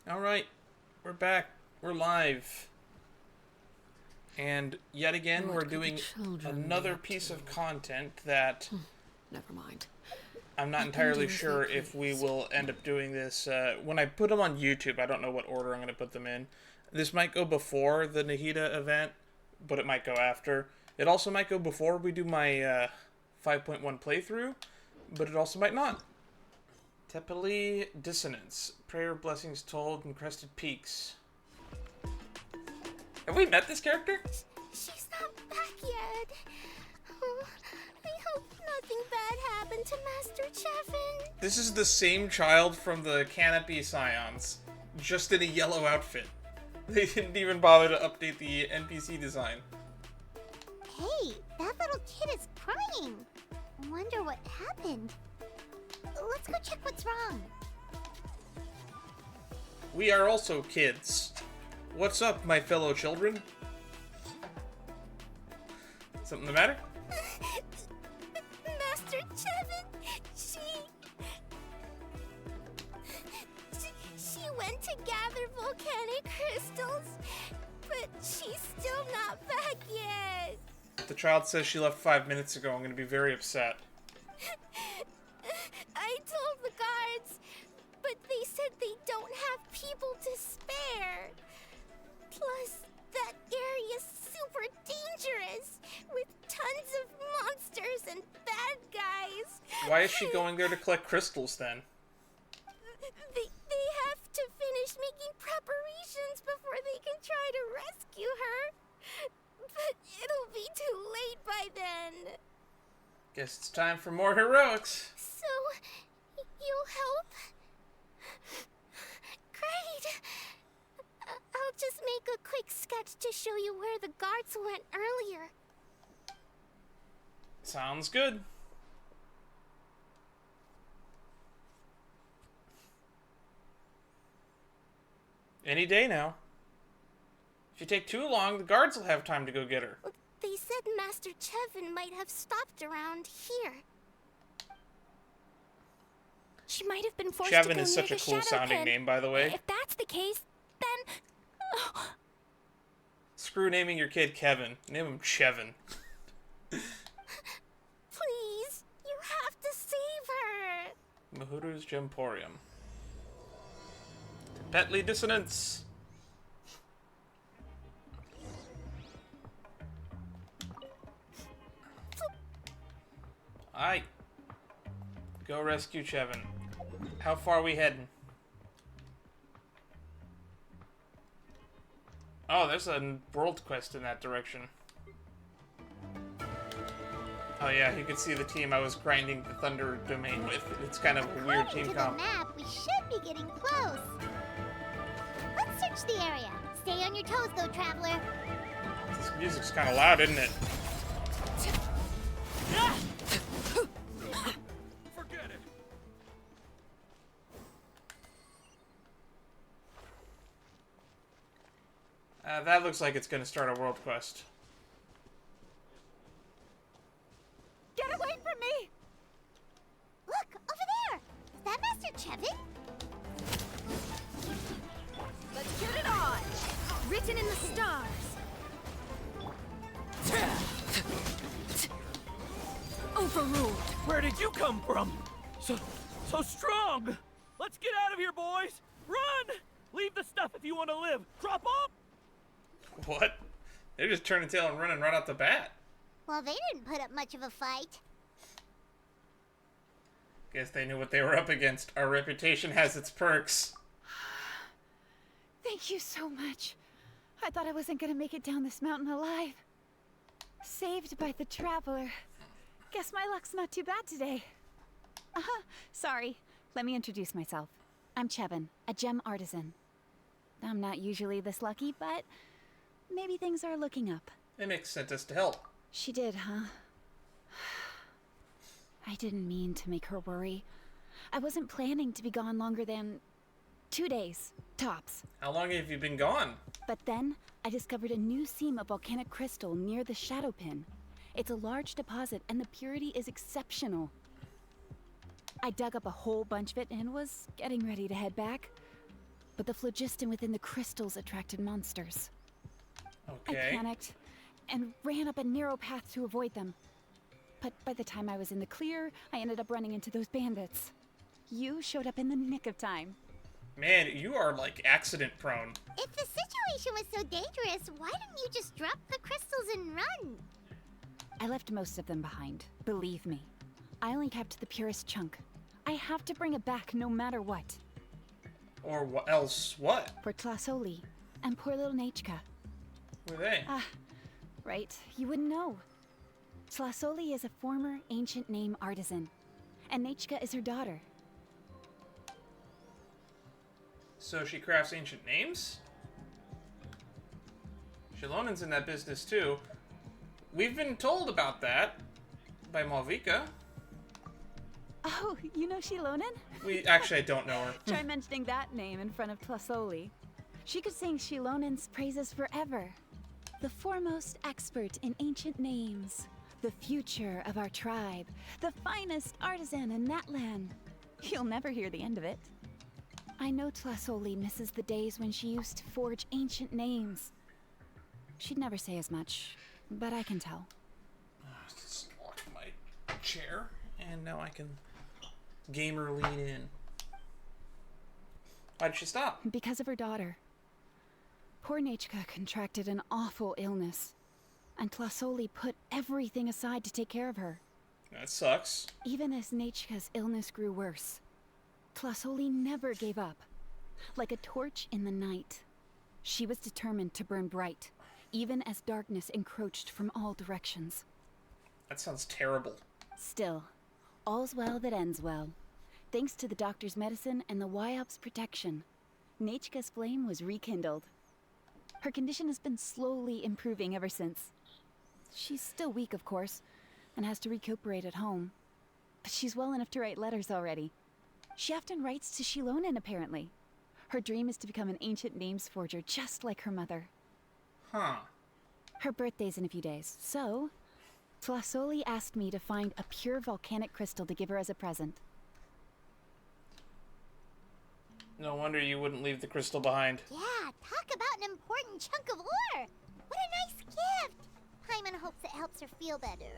Alright, we're back. We're live. And yet again, What we're could the doing children be another up piece to? of content that Never mind. I'm not Let them entirely do as sure they if we please. will end up doing this. When I put them on YouTube, I don't know what order I'm going to put them in. This might go before the Nahida event, but it might go after. It also might go before we do my 5.1 playthrough, but it also might not. Tepetli Dissonance. Prayer, blessings told, and crested peaks. Have we met this character? She's not back yet. Oh, I hope nothing bad happened to Master Chevin. This is the same child from the Canopy Scions, just in a yellow outfit. They didn't even bother to update the NPC design. Hey, that little kid is crying. Wonder what happened. Let's go check what's wrong. We are also kids. What's up, my fellow children? Something the matter? Master Chevin, she went to gather volcanic crystals, but she's still not back yet. If the child says she left 5 minutes ago, I'm going to be very upset. I told the guards, but they said they don't have people to spare. Plus, that area's super dangerous, with tons of monsters and bad guys. Why is she going there to collect crystals, then? They have to finish making preparations before they can try to rescue her. But it'll be too late by then. Guess it's time for more heroics. So, you'll help? Great! I'll just make a quick sketch to show you where the guards went earlier. Sounds good. Any day now. If you take too long, the guards will have time to go get her. They said Master Chevin might have stopped around here. She might have been forced to go Chevin is such a near the cool shadow sounding pit. name, by the way. If that's the case, then... Screw naming your kid Kevin. Name him Chevin. Please, you have to save her. Mahuru's Gemporium. Tepetli Dissonance. Aight. Go rescue Chevin. How far are we heading? Oh, there's a world quest in that direction. Oh yeah, you can see the team I was grinding the Thunder domain with. It's kind of a weird According team to comp. the map, we should be getting close. Let's search the area. Stay on your toes, though, traveler. This music's kind of loud, isn't it? Forget it. That looks like it's gonna start a world quest. Get away from me! Look, over there! Is that Master Chevin? Let's get it on! Written in the stars. Overruled. Where did you come from? So strong. Let's get out of here, boys. Run! Leave the stuff if you want to live. Drop off. What? They're just turning tail and running right out the bat. Well, they didn't put up much of a fight. Guess they knew what they were up against. Our reputation has its perks. Thank you so much. I thought I wasn't gonna make it down this mountain alive. Saved by the traveler. Guess my luck's not too bad today. Sorry. Let me introduce myself. I'm Chevin, a gem artisan. I'm not usually this lucky, but maybe things are looking up. Mimic sent us to help. She did, huh? I didn't mean to make her worry. I wasn't planning to be gone longer than 2 days, tops. How long have you been gone? But then, I discovered a new seam of volcanic crystal near the shadow pin. It's a large deposit, and the purity is exceptional. I dug up a whole bunch of it and was getting ready to head back. but the phlogiston within the crystals attracted monsters. Okay. I panicked and ran up a narrow path to avoid them. But by the time I was in the clear, I ended up running into those bandits. You showed up in the nick of time. Man, you are, like, accident-prone. If the situation was so dangerous, why didn't you just drop the crystals and run? I left most of them behind, believe me. I only kept the purest chunk. I have to bring it back no matter what. Or what else? What? For Tlasoli and poor little Nechka. Who are they? Right, you wouldn't know. Tlasoli is a former ancient name artisan, and Nechka is her daughter. So she crafts ancient names? Shilonen's in that business too. We've been told about that by Malvika. Oh, you know Shilonen? Actually, I don't know her. Try mentioning that name in front of Tlasoli. She could sing Shilonen's praises forever. The foremost expert in ancient names. The future of our tribe. The finest artisan in that land. You'll never hear the end of it. I know Tlasoli misses the days when she used to forge ancient names. She'd never say as much, but I can tell. Just lock my chair, and now I can gamer lean in. Why did she stop? Because of her daughter. Poor Nechka contracted an awful illness, and Tlasoli put everything aside to take care of her. That sucks. Even as Nechka's illness grew worse, Tlasoli never gave up. Like a torch in the night, she was determined to burn bright, even as darkness encroached from all directions. That sounds terrible. Still, all's well that ends well. Thanks to the doctor's medicine and the Wyop's protection, Nechka's flame was rekindled. Her condition has been slowly improving ever since. She's still weak, of course, and has to recuperate at home. But she's well enough to write letters already. She often writes to Shilonen, apparently. Her dream is to become an ancient names forger, just like her mother. Huh. Her birthday's in a few days, so Tlasoli asked me to find a pure volcanic crystal to give her as a present. No wonder you wouldn't leave the crystal behind. Yeah, talk about an important chunk of ore. What a nice gift. Hyman hopes it helps her feel better.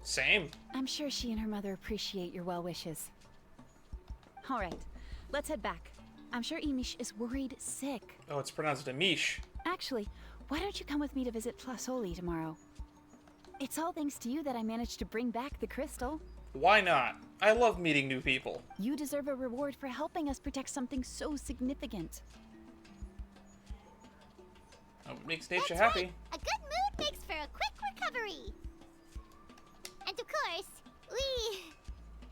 Same. I'm sure she and her mother appreciate your well wishes. All right, let's head back. I'm sure Emish is worried sick. Oh, it's pronounced Emish. Actually, why don't you come with me to visit Tlasoli tomorrow? It's all thanks to you that I managed to bring back the crystal. Why not? I love meeting new people. You deserve a reward for helping us protect something so significant. Oh, it makes Nature That's happy. right. A good mood makes for a quick recovery. And of course, we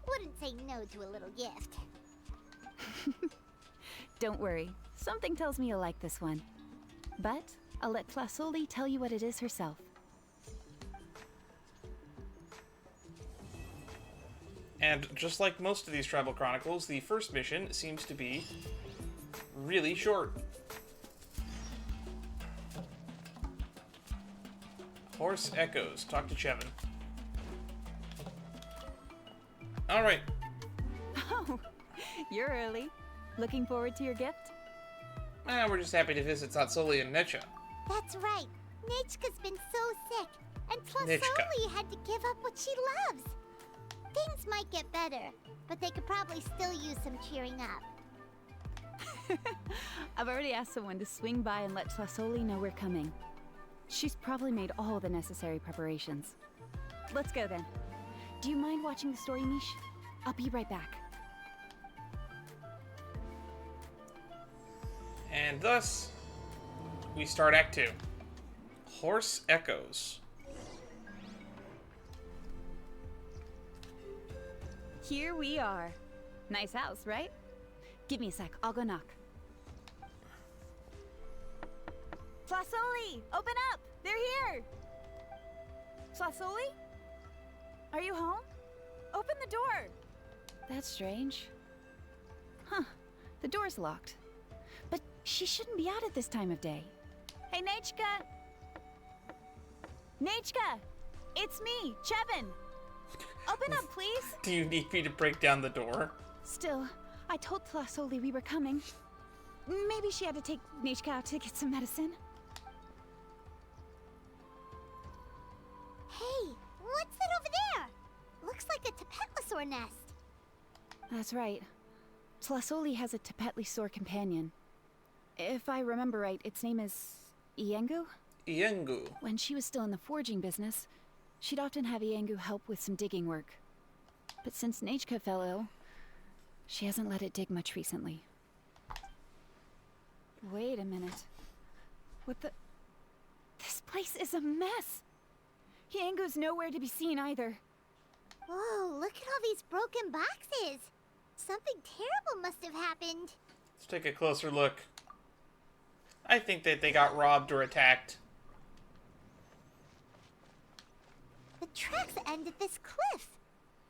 wouldn't say no to a little gift. Don't worry, something tells me you'll like this one. But I'll let Tlasoli tell you what it is herself. And just like most of these tribal chronicles, the first mission seems to be really short. Hoarse Echoes. Talk to Chevin. Alright. Oh, you're early. Looking forward to your gift? We're just happy to visit Tsatsoli and Necha. That's right. Nechka's been so sick, and Tlasoli had to give up what she loves. Things might get better, but they could probably still use some cheering up. I've already asked someone to swing by and let Tlasoli know we're coming. She's probably made all the necessary preparations. Let's go then. Do you mind watching the story, Mish? I'll be right back. And thus, we start Act 2. Hoarse Echoes. Here we are. Nice house, right? Give me a sec, I'll go knock. Tlasoli, open up! They're here! Tlasoli? Are you home? Open the door! That's strange. Huh, the door's locked. But she shouldn't be out at this time of day. Hey, Nechka! Nechka! It's me, Chevin! Open up, please! Do you need me to break down the door? Still, I told Tlasoli we were coming. Maybe she had to take Nichka out to get some medicine. Hey, what's that over there? Looks like a Tepetli nest. That's right. Tlasoli has a Tepetli companion. If I remember right, its name is Iengu? Iengu. When she was still in the forging business, she'd often have Iengu help with some digging work. But since Nichka fell ill, she hasn't let it dig much recently. Wait a minute. What the... This place is a mess! Iengu's nowhere to be seen either. Whoa, look at all these broken boxes. Something terrible must have happened. Let's take a closer look. I think that they got robbed or attacked. The tracks end at this cliff.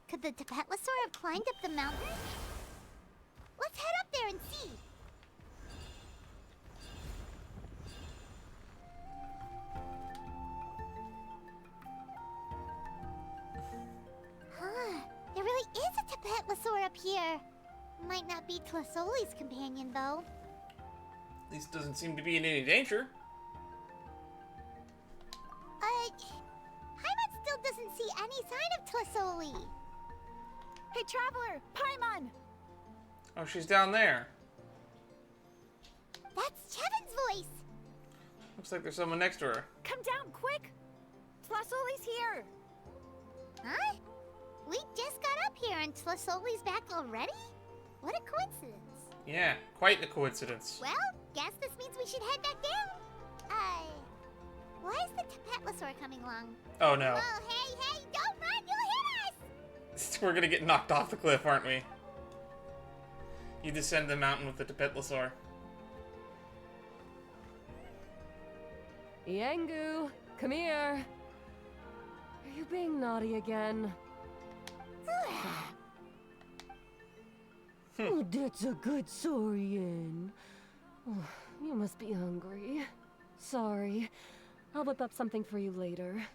Could the Tepetli have climbed up the mountain? Let's head up there and see. Huh, there really is a Tepetli up here. Might not be Tlasoli's companion, though. At least doesn't seem to be in any danger. Paimon still doesn't see any sign of Tlasoli. Hey, Traveler! Paimon! Oh, she's down there. That's Chevin's voice. Looks like there's someone next to her. Come down, quick! Tlasoli's here! Huh? We just got up here and Tlasoli's back already? What a coincidence. Yeah, quite a coincidence. Well, guess this means we should head back down. Why is the Tepetli coming along? Oh no. Oh, hey, don't run, you'll hit us! We're gonna get knocked off the cliff, aren't we? You descend the mountain with the Tepetli. Iengu, come here. Are you being naughty again? Oh, that's a good Saurian. Oh, you must be hungry. Sorry. I'll whip up something for you later.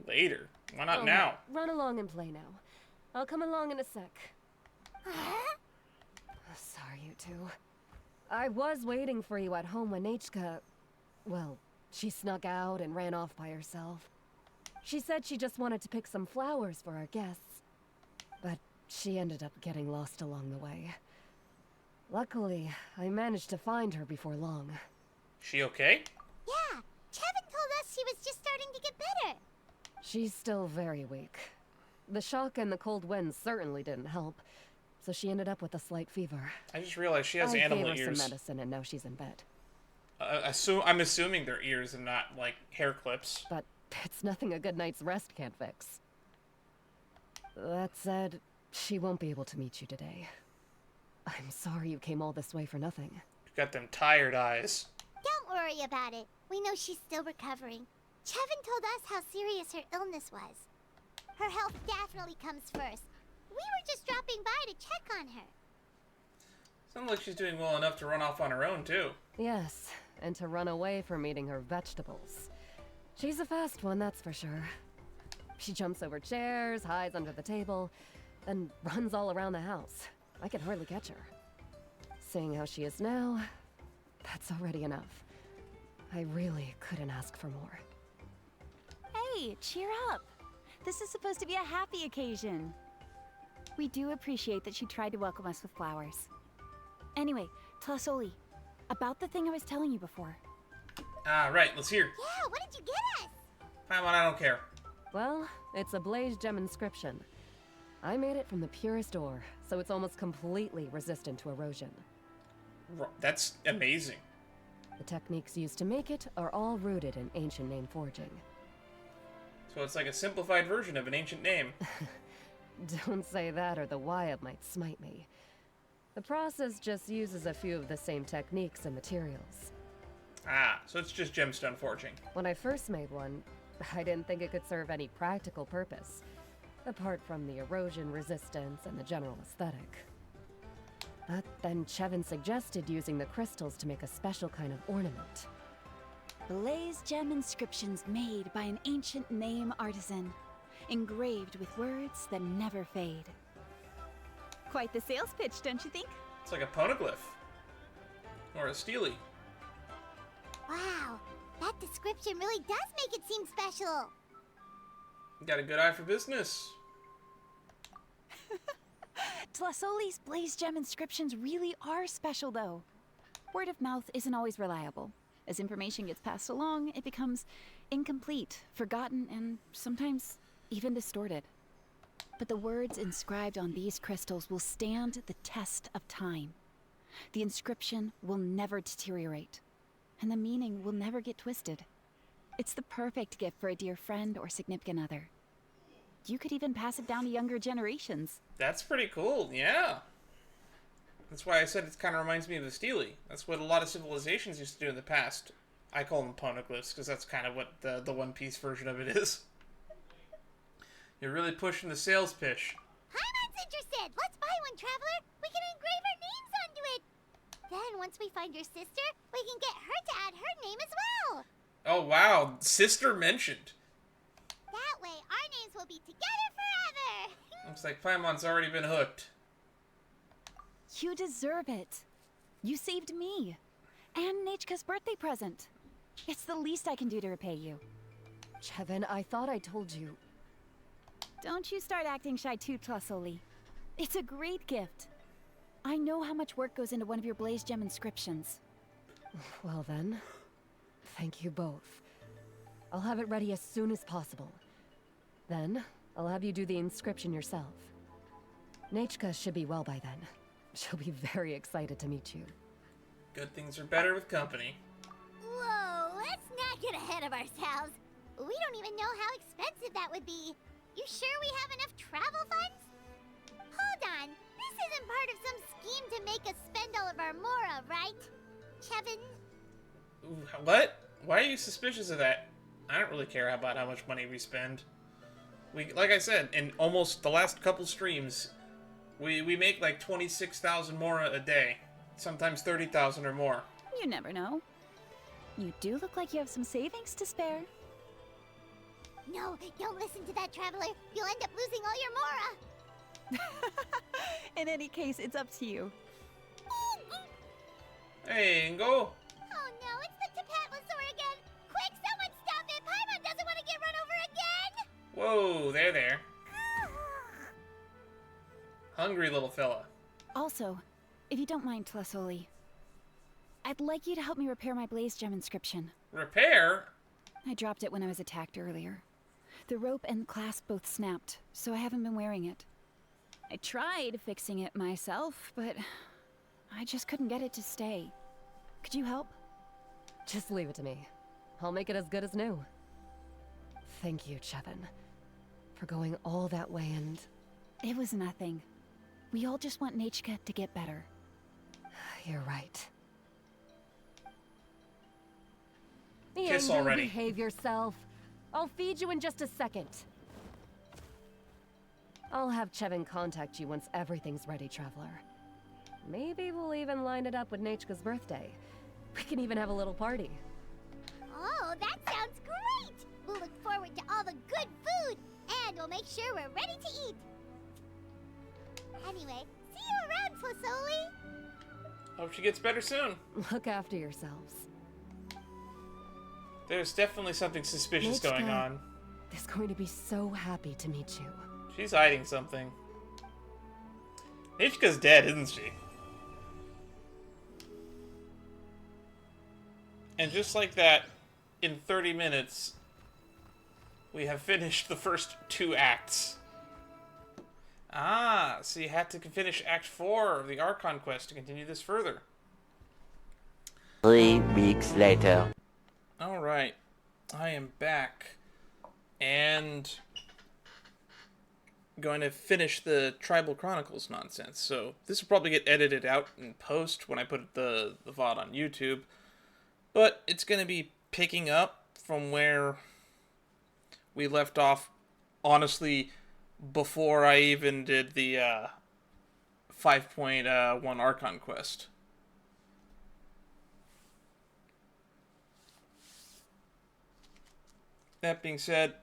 Later? Why not Oh, now? Run along and play now. I'll come along in a sec. Huh? Sorry, you two. I was waiting for you at home when Nichka... Well, she snuck out and ran off by herself. She said she just wanted to pick some flowers for our guests. But she ended up getting lost along the way. Luckily, I managed to find her before long. She okay? Yeah, Chevin told us she was just starting to get better. She's still very weak. The shock and the cold winds certainly didn't help, so she ended up with a slight fever. I just realized she has I animal gave her ears. some medicine and now she's in bed. I'm assuming they're ears and not, like, hair clips. But it's nothing a good night's rest can't fix. That said, she won't be able to meet you today. I'm sorry you came all this way for nothing. You've got them tired eyes. Don't worry about it. We know she's still recovering. Chevin told us how serious her illness was. Her health definitely comes first. We were just dropping by to check on her. Sounds like she's doing well enough to run off on her own, too. Yes, and to run away from eating her vegetables. She's a fast one, that's for sure. She jumps over chairs, hides under the table, then runs all around the house. I can hardly catch her. Seeing how she is now, that's already enough. I really couldn't ask for more. Hey, cheer up! This is supposed to be a happy occasion. We do appreciate that she tried to welcome us with flowers. Anyway, Tlasoli, about the thing I was telling you before. Ah, right, let's hear. Yeah, what did you get us? Paimon, I don't care. Well, it's a blaze gem inscription. I made it from the purest ore, so it's almost completely resistant to erosion. That's amazing. The techniques used to make it are all rooted in ancient name forging. So it's like a simplified version of an ancient name. Don't say that or the Wyatt might smite me. The process just uses a few of the same techniques and materials. Ah, so it's just gemstone forging. When I first made one, I didn't think it could serve any practical purpose, apart from the erosion resistance and the general aesthetic. But then Chevin suggested using the crystals to make a special kind of ornament. Blaze gem inscriptions made by an ancient name artisan, engraved with words that never fade. Quite the sales pitch, don't you think? It's like a poneglyph. or a Steely. Wow, that description really does make it seem special. Got a good eye for business. Tlasoli's Blaze Gem inscriptions really are special, though. Word of mouth isn't always reliable. As information gets passed along, it becomes incomplete, forgotten, and sometimes even distorted. But the words inscribed on these crystals will stand the test of time. The inscription will never deteriorate, and the meaning will never get twisted. It's the perfect gift for a dear friend or significant other. You could even pass it down to younger generations. That's pretty cool, yeah. That's why I said it kind of reminds me of the Steely. That's what a lot of civilizations used to do in the past. I call them poneglyphs, because that's kind of what the One Piece version of it is. You're really pushing the sales pitch. Paimon's interested! Let's buy one, Traveler! We can engrave our names onto it! Then, once we find your sister, we can get her to add her name as well! Oh, wow. Sister mentioned. That way, our names will be together forever! Looks like Paimon's already been hooked. You deserve it. You saved me. And Nechka's birthday present. It's the least I can do to repay you. Chevin, I thought I told you. Don't you start acting shy too, Tlasoli. It's a great gift. I know how much work goes into one of your Blaze Gem inscriptions. Well then, thank you both. I'll have it ready as soon as possible. Then, I'll have you do the inscription yourself. Nechka should be well by then. She'll be very excited to meet you. Good things are better with company. Whoa, let's not get ahead of ourselves. We don't even know how expensive that would be. You sure we have enough travel funds? Hold on, this isn't part of some scheme to make us spend all of our mora, right? Chevin? Ooh, what? Why are you suspicious of that? I don't really care about how much money we spend. Like I said, in almost the last couple streams, we make like 26,000 mora a day. Sometimes 30,000 or more. You never know. You do look like you have some savings to spare. No, don't listen to that, Traveler. You'll end up losing all your mora. In any case, it's up to you. Hey, Ingo. Oh no, it's the Tepetli again! Quick, someone stop it! Paimon doesn't want to get run over again! Whoa, there. Hungry little fella. Also, if you don't mind, Tlasoli, I'd like you to help me repair my Blaze Gem inscription. Repair? I dropped it when I was attacked earlier. The rope and clasp both snapped, so I haven't been wearing it. I tried fixing it myself, but I just couldn't get it to stay. Could you help? Just leave it to me. I'll make it as good as new. Thank you, Chevin, for going all that way and... It was nothing. We all just want Nechka to get better. You're right. Kiss Ian, already. Behave yourself. I'll feed you in just a second. I'll have Chevin contact you once everything's ready, Traveler. Maybe we'll even line it up with Nechka's birthday. We can even have a little party. Oh, that sounds great! We'll look forward to all the good food, and we'll make sure we're ready to eat. Anyway, see you around, Tlasoli. Hope she gets better soon. Look after yourselves. There's definitely something suspicious Nechka going on. is going to be so happy to meet you. She's hiding something. Nechka's dead, isn't she? And just like that, in 30 minutes, we have finished the first 2 acts. Ah, so you had to finish Act 4 of the Archon quest to continue this further. 3 weeks later. Alright, I am back, and going to finish the Tribal Chronicles nonsense. So this will probably get edited out in post when I put the VOD on YouTube, but it's going to be picking up from where we left off, honestly, before I even did the 5.1 Archon quest. That being said,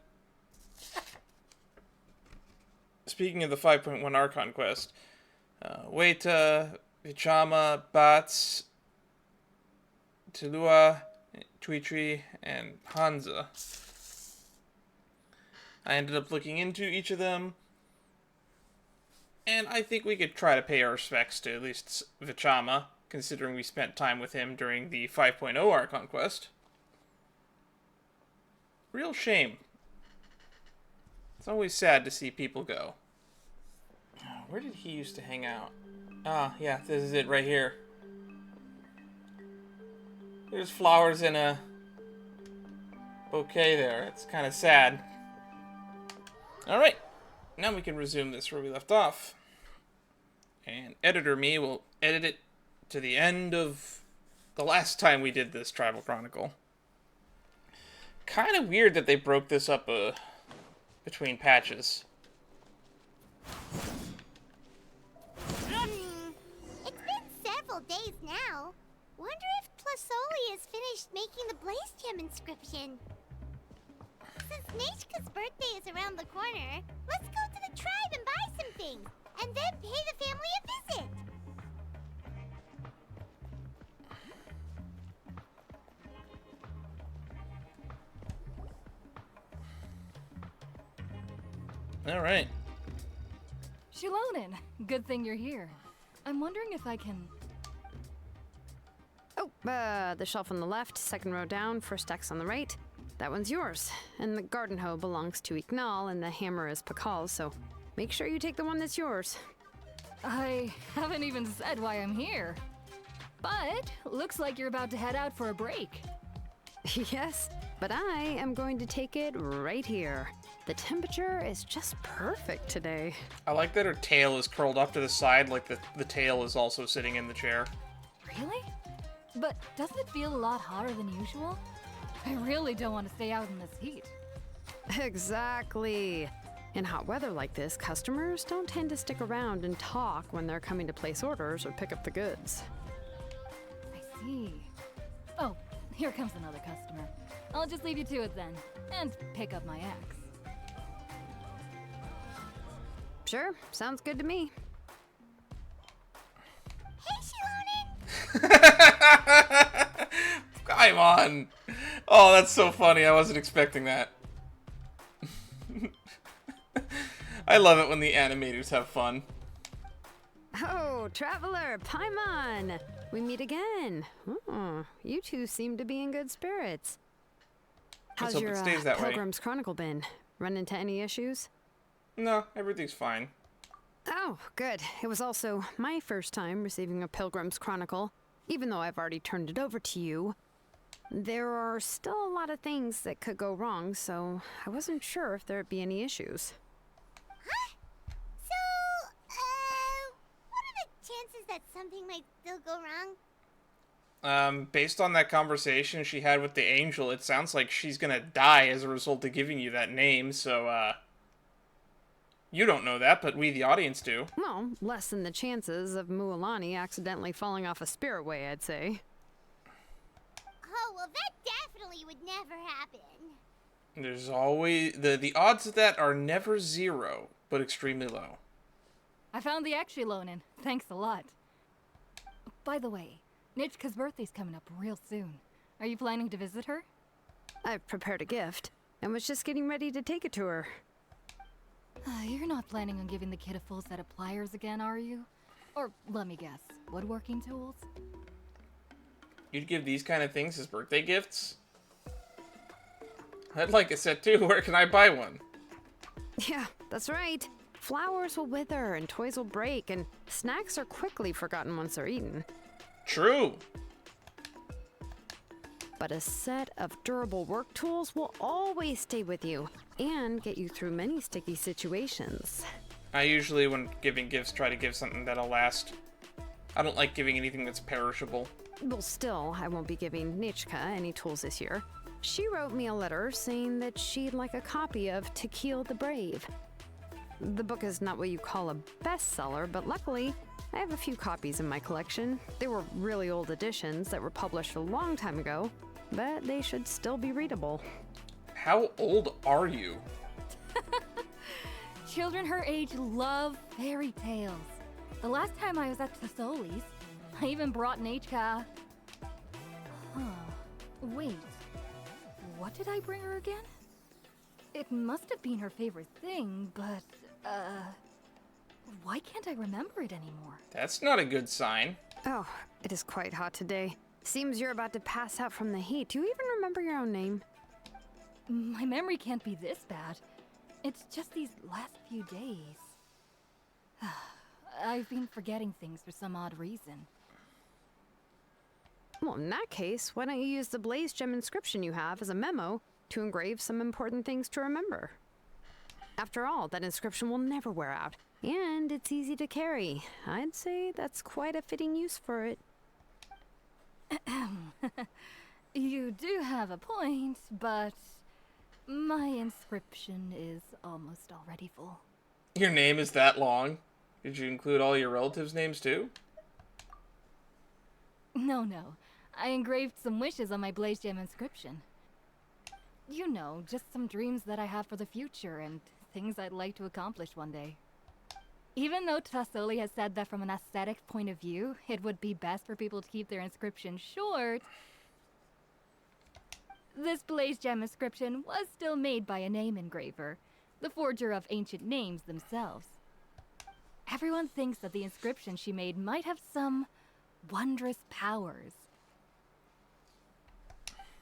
speaking of the 5.1 Archon quest, Weta, Vichama, Bats, Tulua, Tuitri, and Hansa. I ended up looking into each of them, and I think we could try to pay our respects to at least Vichama, considering we spent time with him during the 5.0 Archon quest. Real shame. It's always sad to see people go. Where did he used to hang out? Ah, yeah, this is it right here. There's flowers in a bouquet there. It's kind of sad. Alright, now we can resume this where we left off. And editor me will edit it to the end of the last time we did this Tribal Chronicle. Kind of weird that they broke this up between patches. It's been several days now. Wonder if Plasoli has finished making the Blaze Gem inscription. Since Nechka's birthday is around the corner, let's go to the tribe and buy some things, and then pay the family a visit. Alright. Shilonen, good thing you're here. I'm wondering if I can... Oh, the shelf on the left, second row down, first X on the right. That one's yours. And the garden hoe belongs to Iknal, and the hammer is Pakal's, so make sure you take the one that's yours. I haven't even said why I'm here. But looks like you're about to head out for a break. Yes, but I am going to take it right here. The temperature is just perfect today. I like that her tail is curled up to the side, like the tail is also sitting in the chair. Really? But doesn't it feel a lot hotter than usual? I really don't want to stay out in this heat. Exactly. In hot weather like this, customers don't tend to stick around and talk when they're coming to place orders or pick up the goods. I see. Oh, here comes another customer. I'll just leave you to it then, and pick up my axe. Sure, sounds good to me. Hey, Shilonen! Come on! Oh, that's so funny. I wasn't expecting that. I love it when the animators have fun. Oh, Traveler, Paimon! We meet again. Oh, you two seem to be in good spirits. Let's How's hope your it stays that way. Pilgrim's Chronicle been? Run into any issues? No, everything's fine. Oh, good. It was also my first time receiving a Pilgrim's Chronicle, even though I've already turned it over to you. There are still a lot of things that could go wrong, so I wasn't sure if there'd be any issues. Huh? So, what are the chances that something might still go wrong? Based on that conversation she had with the angel, it sounds like she's gonna die as a result of giving you that name, so, you don't know that, but we, the audience, do. Well, less than the chances of Mualani accidentally falling off a spiritway, I'd say. Oh, well, that definitely would never happen. There's always... The odds of that are never zero, but extremely low. I found the Shilonen. Thanks a lot. By the way, Nitchka's birthday's coming up real soon. Are you planning to visit her? I've prepared a gift, and was just getting ready to take it to her. You're not planning on giving the kid a full set of pliers again, are you? Or, let me guess, woodworking tools? You'd give these kind of things as birthday gifts? I'd like a set too. Where can I buy one? Yeah, that's right. Flowers will wither and toys will break, and snacks are quickly forgotten once they're eaten. True. But a set of durable work tools will always stay with you and get you through many sticky situations. I usually, when giving gifts, try to give something that'll last. I don't like giving anything that's perishable. Well, still, I won't be giving Nechka any tools this year. She wrote me a letter saying that she'd like a copy of Tequil the Brave. The book is not what you call a bestseller, but luckily, I have a few copies in my collection. They were really old editions that were published a long time ago, but they should still be readable. How old are you? Children her age love fairy tales. The last time I was at Fasoli's, I even brought Nechka... Wait. What did I bring her again? It must have been her favorite thing, but, why can't I remember it anymore? That's not a good sign. Oh, it is quite hot today. Seems you're about to pass out from the heat. Do you even remember your own name? My memory can't be this bad. It's just these last few days. I've been forgetting things for some odd reason. Well, in that case, why don't you use the Blaze Gem inscription you have as a memo to engrave some important things to remember? After all, that inscription will never wear out, and it's easy to carry. I'd say that's quite a fitting use for it. You do have a point, but my inscription is almost already full. Your name is that long? Did you include all your relatives' names too? No. I engraved some wishes on my Blaze Gem inscription. You know, just some dreams that I have for the future and things I'd like to accomplish one day. Even though Tasoli has said that from an aesthetic point of view, it would be best for people to keep their inscription short, this Blaze Gem inscription was still made by a name engraver, the forger of ancient names themselves. Everyone thinks that the inscription she made might have some wondrous powers.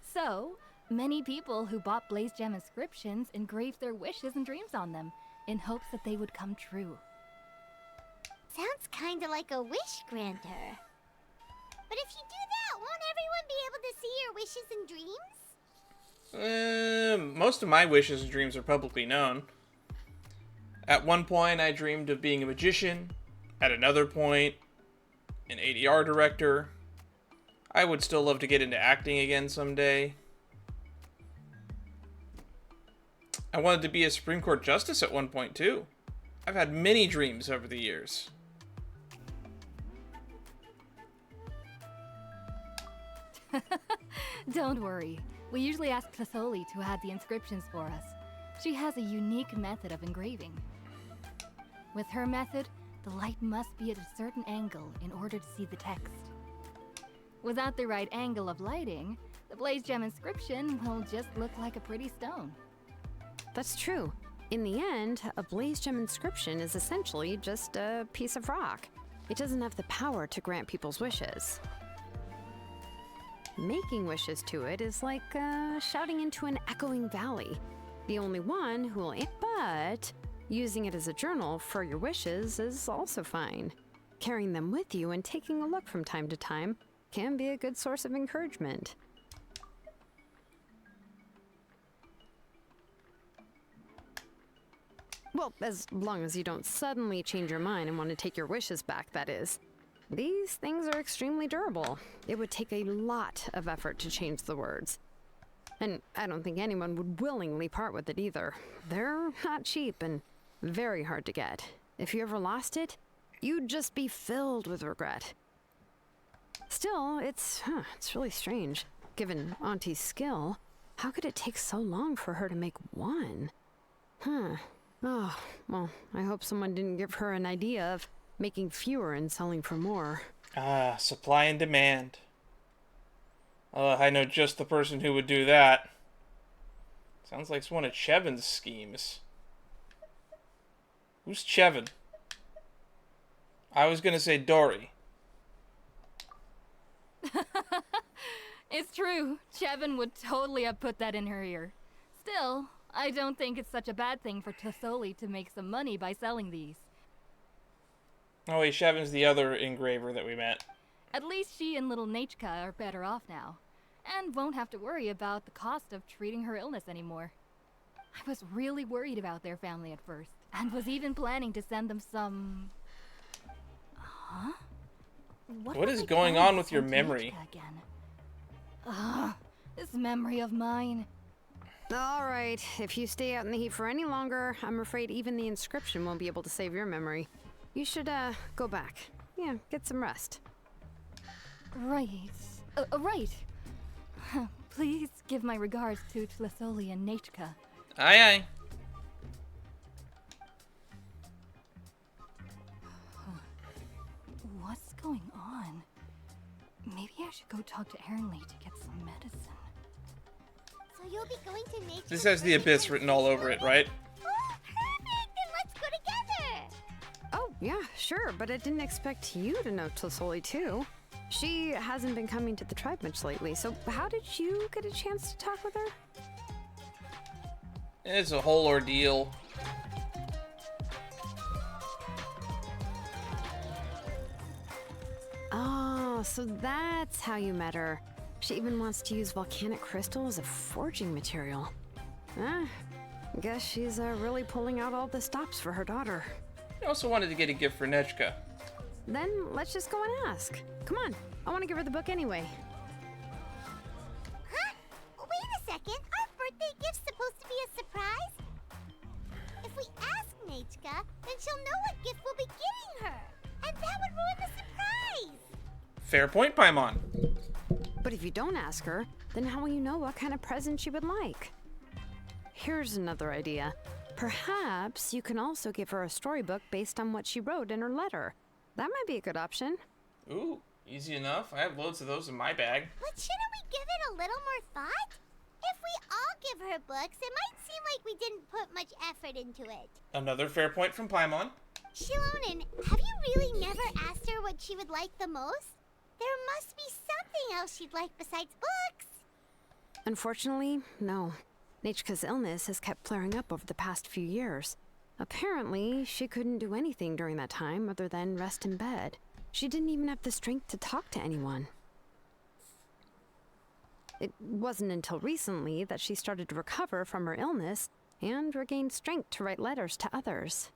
So, many people who bought Blaze Gem inscriptions engraved their wishes and dreams on them, in hopes that they would come true. Sounds kinda like a wish granter. But if you do that, won't everyone be able to see your wishes and dreams? Most of my wishes and dreams are publicly known. At one point, I dreamed of being a magician. At another point, an ADR director. I would still love to get into acting again someday. I wanted to be a Supreme Court justice at one point, too. I've had many dreams over the years. Don't worry. We usually ask Tasoli to add the inscriptions for us. She has a unique method of engraving. With her method, the light must be at a certain angle in order to see the text. Without the right angle of lighting, the Blaze Gem inscription will just look like a pretty stone. That's true. In the end, a Blaze Gem inscription is essentially just a piece of rock. It doesn't have the power to grant people's wishes. Making wishes to it is like shouting into an echoing valley. The only one who will... But using it as a journal for your wishes is also fine. Carrying them with you and taking a look from time to time can be a good source of encouragement. Well, as long as you don't suddenly change your mind and want to take your wishes back, that is. These things are extremely durable. It would take a lot of effort to change the words. And I don't think anyone would willingly part with it either. They're not cheap and very hard to get. If you ever lost it, you'd just be filled with regret. Still, it's really strange. Given Auntie's skill, how could it take so long for her to make one? Oh, well, I hope someone didn't give her an idea of making fewer and selling for more. Ah, supply and demand. I know just the person who would do that. Sounds like it's one of Chevin's schemes. Who's Chevin? I was gonna say Dory. It's true. Chevin would totally have put that in her ear. Still, I don't think it's such a bad thing for Tasoli to make some money by selling these. Oh wait, Chevin's the other engraver that we met. At least she and little Nachka are better off now, and won't have to worry about the cost of treating her illness anymore. I was really worried about their family at first, and was even planning to send them some... Huh? What is going on with your memory? Again? Ugh, this memory of mine. Alright, if you stay out in the heat for any longer, I'm afraid even the inscription won't be able to save your memory. You should, go back. Yeah, get some rest. Right. Right. Please give my regards to Tlasoli and Nachka. Aye, aye. What's going on? Maybe Maybe I should go talk to Ernley to get some medicine. So you'll be going to nature. This has the Abyss written all over it, right? Oh, perfect! Then let's go together. Oh, yeah, sure, but I didn't expect you to know Tesoli too. She hasn't been coming to the tribe much lately, so how did you get a chance to talk with her? It's a whole ordeal. Oh, so that's how you met her. She even wants to use volcanic crystal as a forging material. Guess she's really pulling out all the stops for her daughter. I also wanted to get a gift for Nechka. Then let's just go and ask. Come on, I want to give her the book anyway. Huh? Wait a second. Our birthday gift's supposed to be a surprise? If we ask Nechka, then she'll know what gift we'll be getting her. And that would ruin the surprise. Fair point, Paimon. But if you don't ask her, then how will you know what kind of present she would like? Here's another idea. Perhaps you can also give her a storybook based on what she wrote in her letter. That might be a good option. Ooh, easy enough. I have loads of those in my bag. But shouldn't we give it a little more thought? If we all give her books, it might seem like we didn't put much effort into it. Another fair point from Paimon. Shilonen, have you really never asked her what she would like the most? There must be something else she'd like besides books. Unfortunately, no. Nechka's illness has kept flaring up over the past few years. Apparently, she couldn't do anything during that time other than rest in bed. She didn't even have the strength to talk to anyone. It wasn't until recently that she started to recover from her illness and regained strength to write letters to others.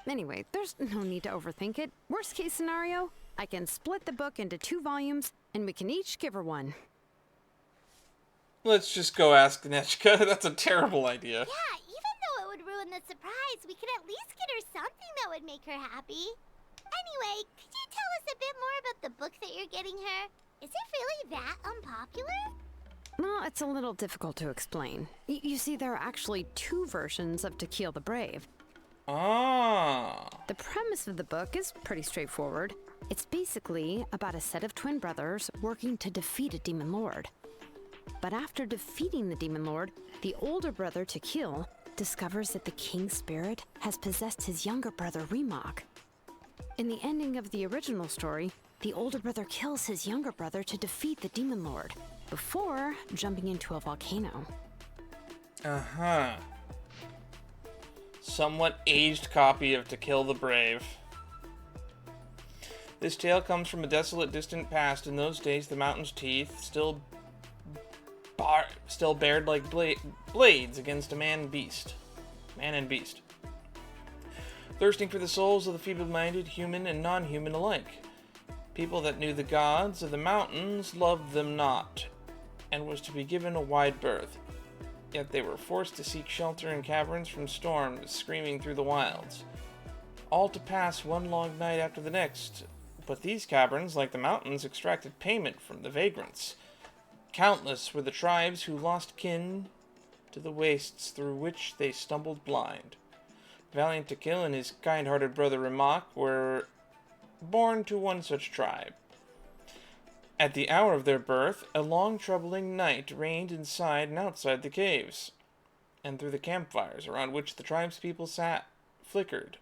Anyway, there's no need to overthink it. Worst case scenario, I can split the book into 2 volumes and we can each give her one. Let's just go ask Nechka. That's a terrible idea. Yeah, even though it would ruin the surprise, we could at least get her something that would make her happy. Anyway, could you tell us a bit more about the book that you're getting her? Is it really that unpopular? Well, it's a little difficult to explain. You see, there are actually 2 versions of Tequil the Brave. Ah. The premise of the book is pretty straightforward. It's basically about a set of twin brothers working to defeat a demon lord. But after defeating the demon lord, the older brother Tequil discovers that the king's spirit has possessed his younger brother Remok. In the ending of the original story, the older brother kills his younger brother to defeat the demon lord, before jumping into a volcano. Uh-huh. Somewhat aged copy of Tequil the Brave. This tale comes from a desolate, distant past. In those days, the mountain's teeth still bared like blades against a man and beast. Thirsting for the souls of the feeble-minded, human and non-human alike. People that knew the gods of the mountains loved them not, and was to be given a wide berth. Yet they were forced to seek shelter in caverns from storms screaming through the wilds. All to pass one long night after the next. But these caverns, like the mountains, extracted payment from the vagrants. Countless were the tribes who lost kin to the wastes through which they stumbled blind. Valiant Tequil and his kind-hearted brother Remok were born to one such tribe. At the hour of their birth, a long troubling night reigned inside and outside the caves, and through the campfires around which the tribe's people sat flickered.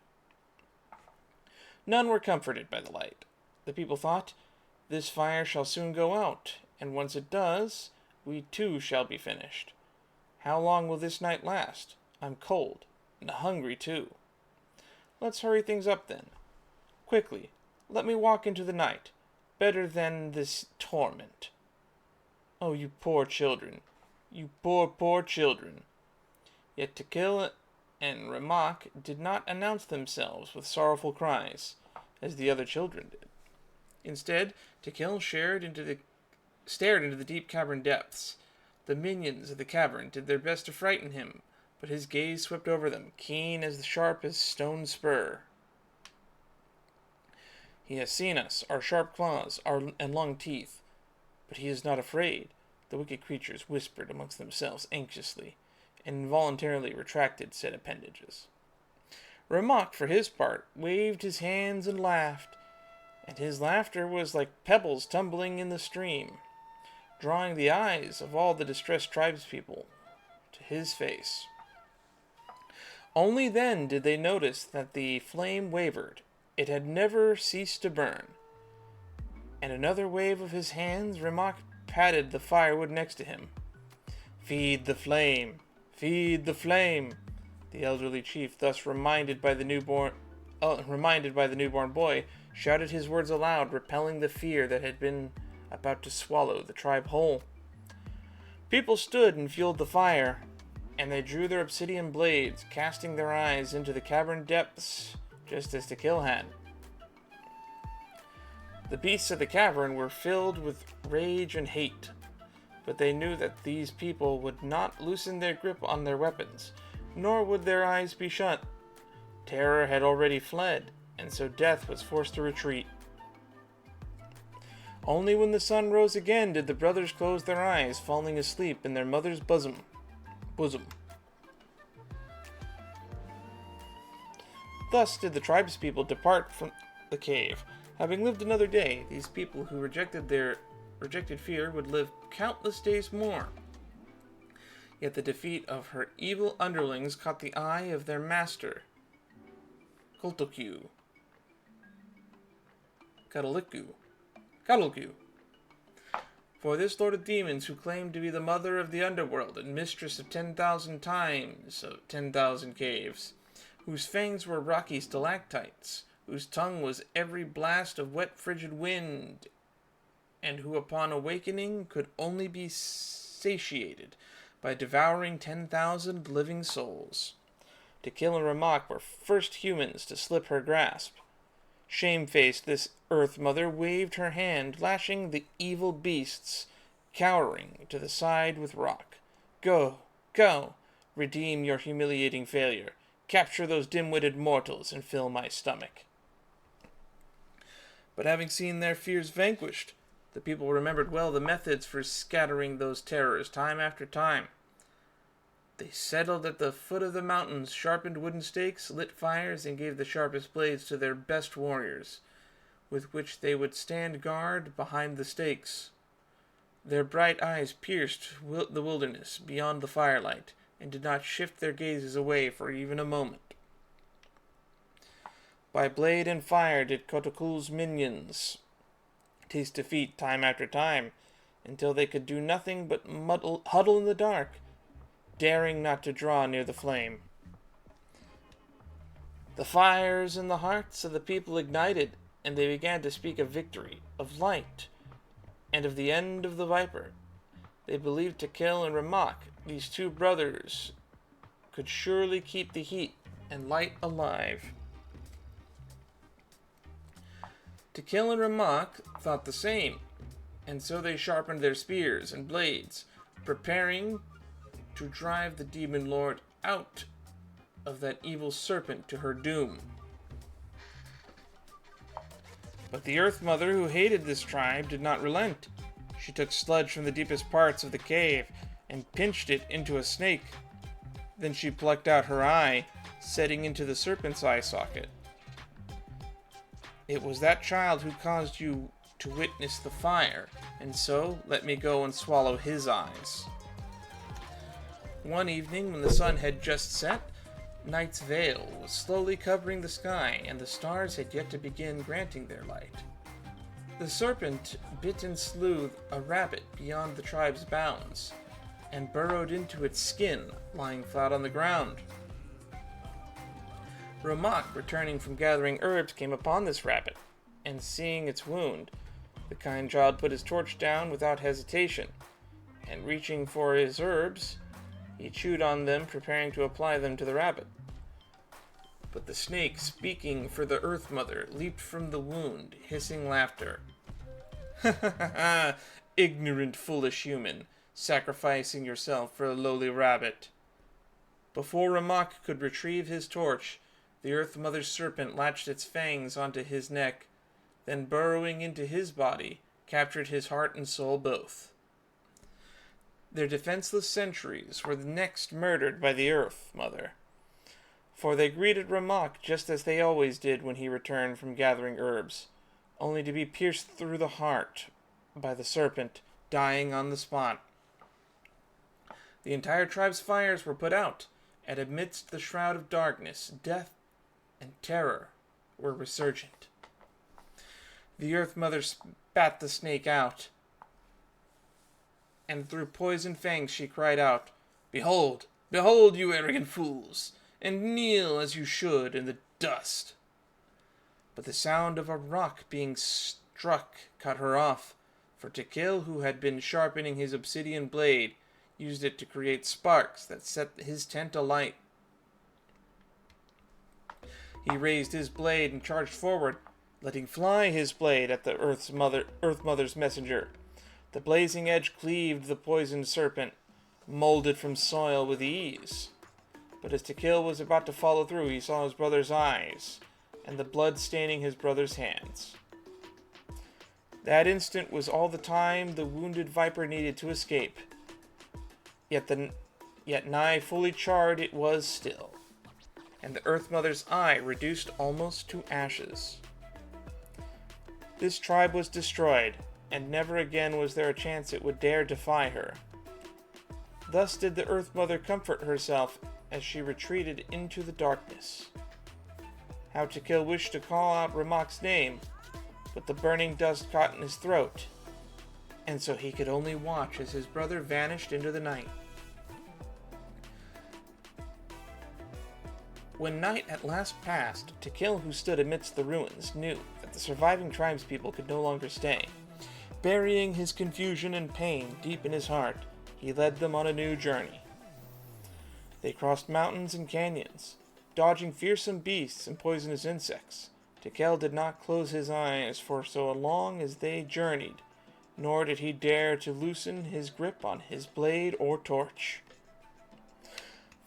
None were comforted by the light. The people thought, "This fire shall soon go out, and once it does, we too shall be finished. How long will this night last? I'm cold, and hungry too. Let's hurry things up then. Quickly, let me walk into the night. Better than this torment. Oh, you poor children. You poor, poor children." Yet Tequil and Remok did not announce themselves with sorrowful cries, as the other children did. Instead, Tequil stared into the deep cavern depths. The minions of the cavern did their best to frighten him, but his gaze swept over them, keen as the sharpest stone spur. "He has seen us, our sharp claws, and long teeth. But he is not afraid," the wicked creatures whispered amongst themselves anxiously, and involuntarily retracted said appendages. Remok, for his part, waved his hands and laughed. and his laughter was like pebbles tumbling in the stream, drawing the eyes of all the distressed tribespeople to his face. Only then did they notice that the flame wavered. It had never ceased to burn. And another wave of his hands, Rimac patted the firewood next to him. "Feed the flame! Feed the flame!" The elderly chief, thus reminded by the newborn boy, shouted his words aloud, repelling the fear that had been about to swallow the tribe whole. People stood and fueled the fire, and they drew their obsidian blades, casting their eyes into the cavern depths, just as Tequil had. The beasts of the cavern were filled with rage and hate, but they knew that these people would not loosen their grip on their weapons, nor would their eyes be shut. Terror had already fled, and so death was forced to retreat. Only when the sun rose again did the brothers close their eyes, falling asleep in their mother's bosom. Thus did the tribespeople depart from the cave. Having lived another day, these people who rejected fear would live countless days more. Yet the defeat of her evil underlings caught the eye of their master, Cuddleque. For this lord of demons, who claimed to be the mother of the underworld and mistress of 10,000 times of 10,000 caves, whose fangs were rocky stalactites, whose tongue was every blast of wet frigid wind, and who upon awakening could only be satiated by devouring 10,000 living souls. Tequil and Rimac were first humans to slip her grasp. Shamefaced, this Earth Mother waved her hand, lashing the evil beasts, cowering to the side with rock. "Go, go, redeem your humiliating failure. Capture those dim-witted mortals and fill my stomach." But having seen their fears vanquished, the people remembered well the methods for scattering those terrors time after time. They settled at the foot of the mountains, sharpened wooden stakes, lit fires, and gave the sharpest blades to their best warriors, with which they would stand guard behind the stakes. Their bright eyes pierced the wilderness beyond the firelight, and did not shift their gazes away for even a moment. By blade and fire did Kotokul's minions taste defeat time after time, until they could do nothing but huddle in the dark, daring not to draw near the flame. The fires in the hearts of the people ignited, and they began to speak of victory, of light, and of the end of the Viper. They believed Tequil and Rimac, these two brothers, could surely keep the heat and light alive. Tequil and Rimac thought the same, and so they sharpened their spears and blades, preparing to drive the demon lord out of that evil serpent to her doom. But the Earth Mother, who hated this tribe, did not relent. She took sludge from the deepest parts of the cave and pinched it into a snake. Then she plucked out her eye, setting into the serpent's eye socket. "It was that child who caused you to witness the fire, and so let me go and swallow his eyes." One evening, when the sun had just set, night's veil was slowly covering the sky, and the stars had yet to begin granting their light. The serpent bit and slew a rabbit beyond the tribe's bounds, and burrowed into its skin, lying flat on the ground. Rimac, returning from gathering herbs, came upon this rabbit, and seeing its wound, the kind child put his torch down without hesitation, and reaching for his herbs, he chewed on them, preparing to apply them to the rabbit. But the snake, speaking for the Earth Mother, leaped from the wound, hissing laughter. "Ha ha ha ha! Ignorant, foolish human, sacrificing yourself for a lowly rabbit." Before Rimac could retrieve his torch, the Earth Mother's serpent latched its fangs onto his neck, then burrowing into his body, captured his heart and soul both. Their defenseless sentries were next murdered by the Earth Mother, for they greeted Rimac just as they always did when he returned from gathering herbs, only to be pierced through the heart by the serpent, dying on the spot. The entire tribe's fires were put out, and amidst the shroud of darkness, death and terror were resurgent. The Earth Mother spat the snake out, and through poisoned fangs she cried out, "Behold, behold, you arrogant fools, and kneel as you should in the dust." But the sound of a rock being struck cut her off, for Tequil, who had been sharpening his obsidian blade, used it to create sparks that set his tent alight. He raised his blade and charged forward, letting fly his blade at the Earth Mother's messenger. The blazing edge cleaved the poisoned serpent, molded from soil with ease. But as Tequil was about to follow through, he saw his brother's eyes, and the blood staining his brother's hands. That instant was all the time the wounded viper needed to escape. Yet nigh fully charred it was still, and the Earth Mother's eye reduced almost to ashes. This tribe was destroyed, and never again was there a chance it would dare defy her. Thus did the Earth Mother comfort herself as she retreated into the darkness. How Tequil wished to call out Ramok's name, but the burning dust caught in his throat, and so he could only watch as his brother vanished into the night. When night at last passed, Tequil, who stood amidst the ruins, knew that the surviving tribespeople could no longer stay. Burying his confusion and pain deep in his heart, he led them on a new journey. They crossed mountains and canyons, dodging fearsome beasts and poisonous insects. Tequil did not close his eyes for so long as they journeyed, nor did he dare to loosen his grip on his blade or torch.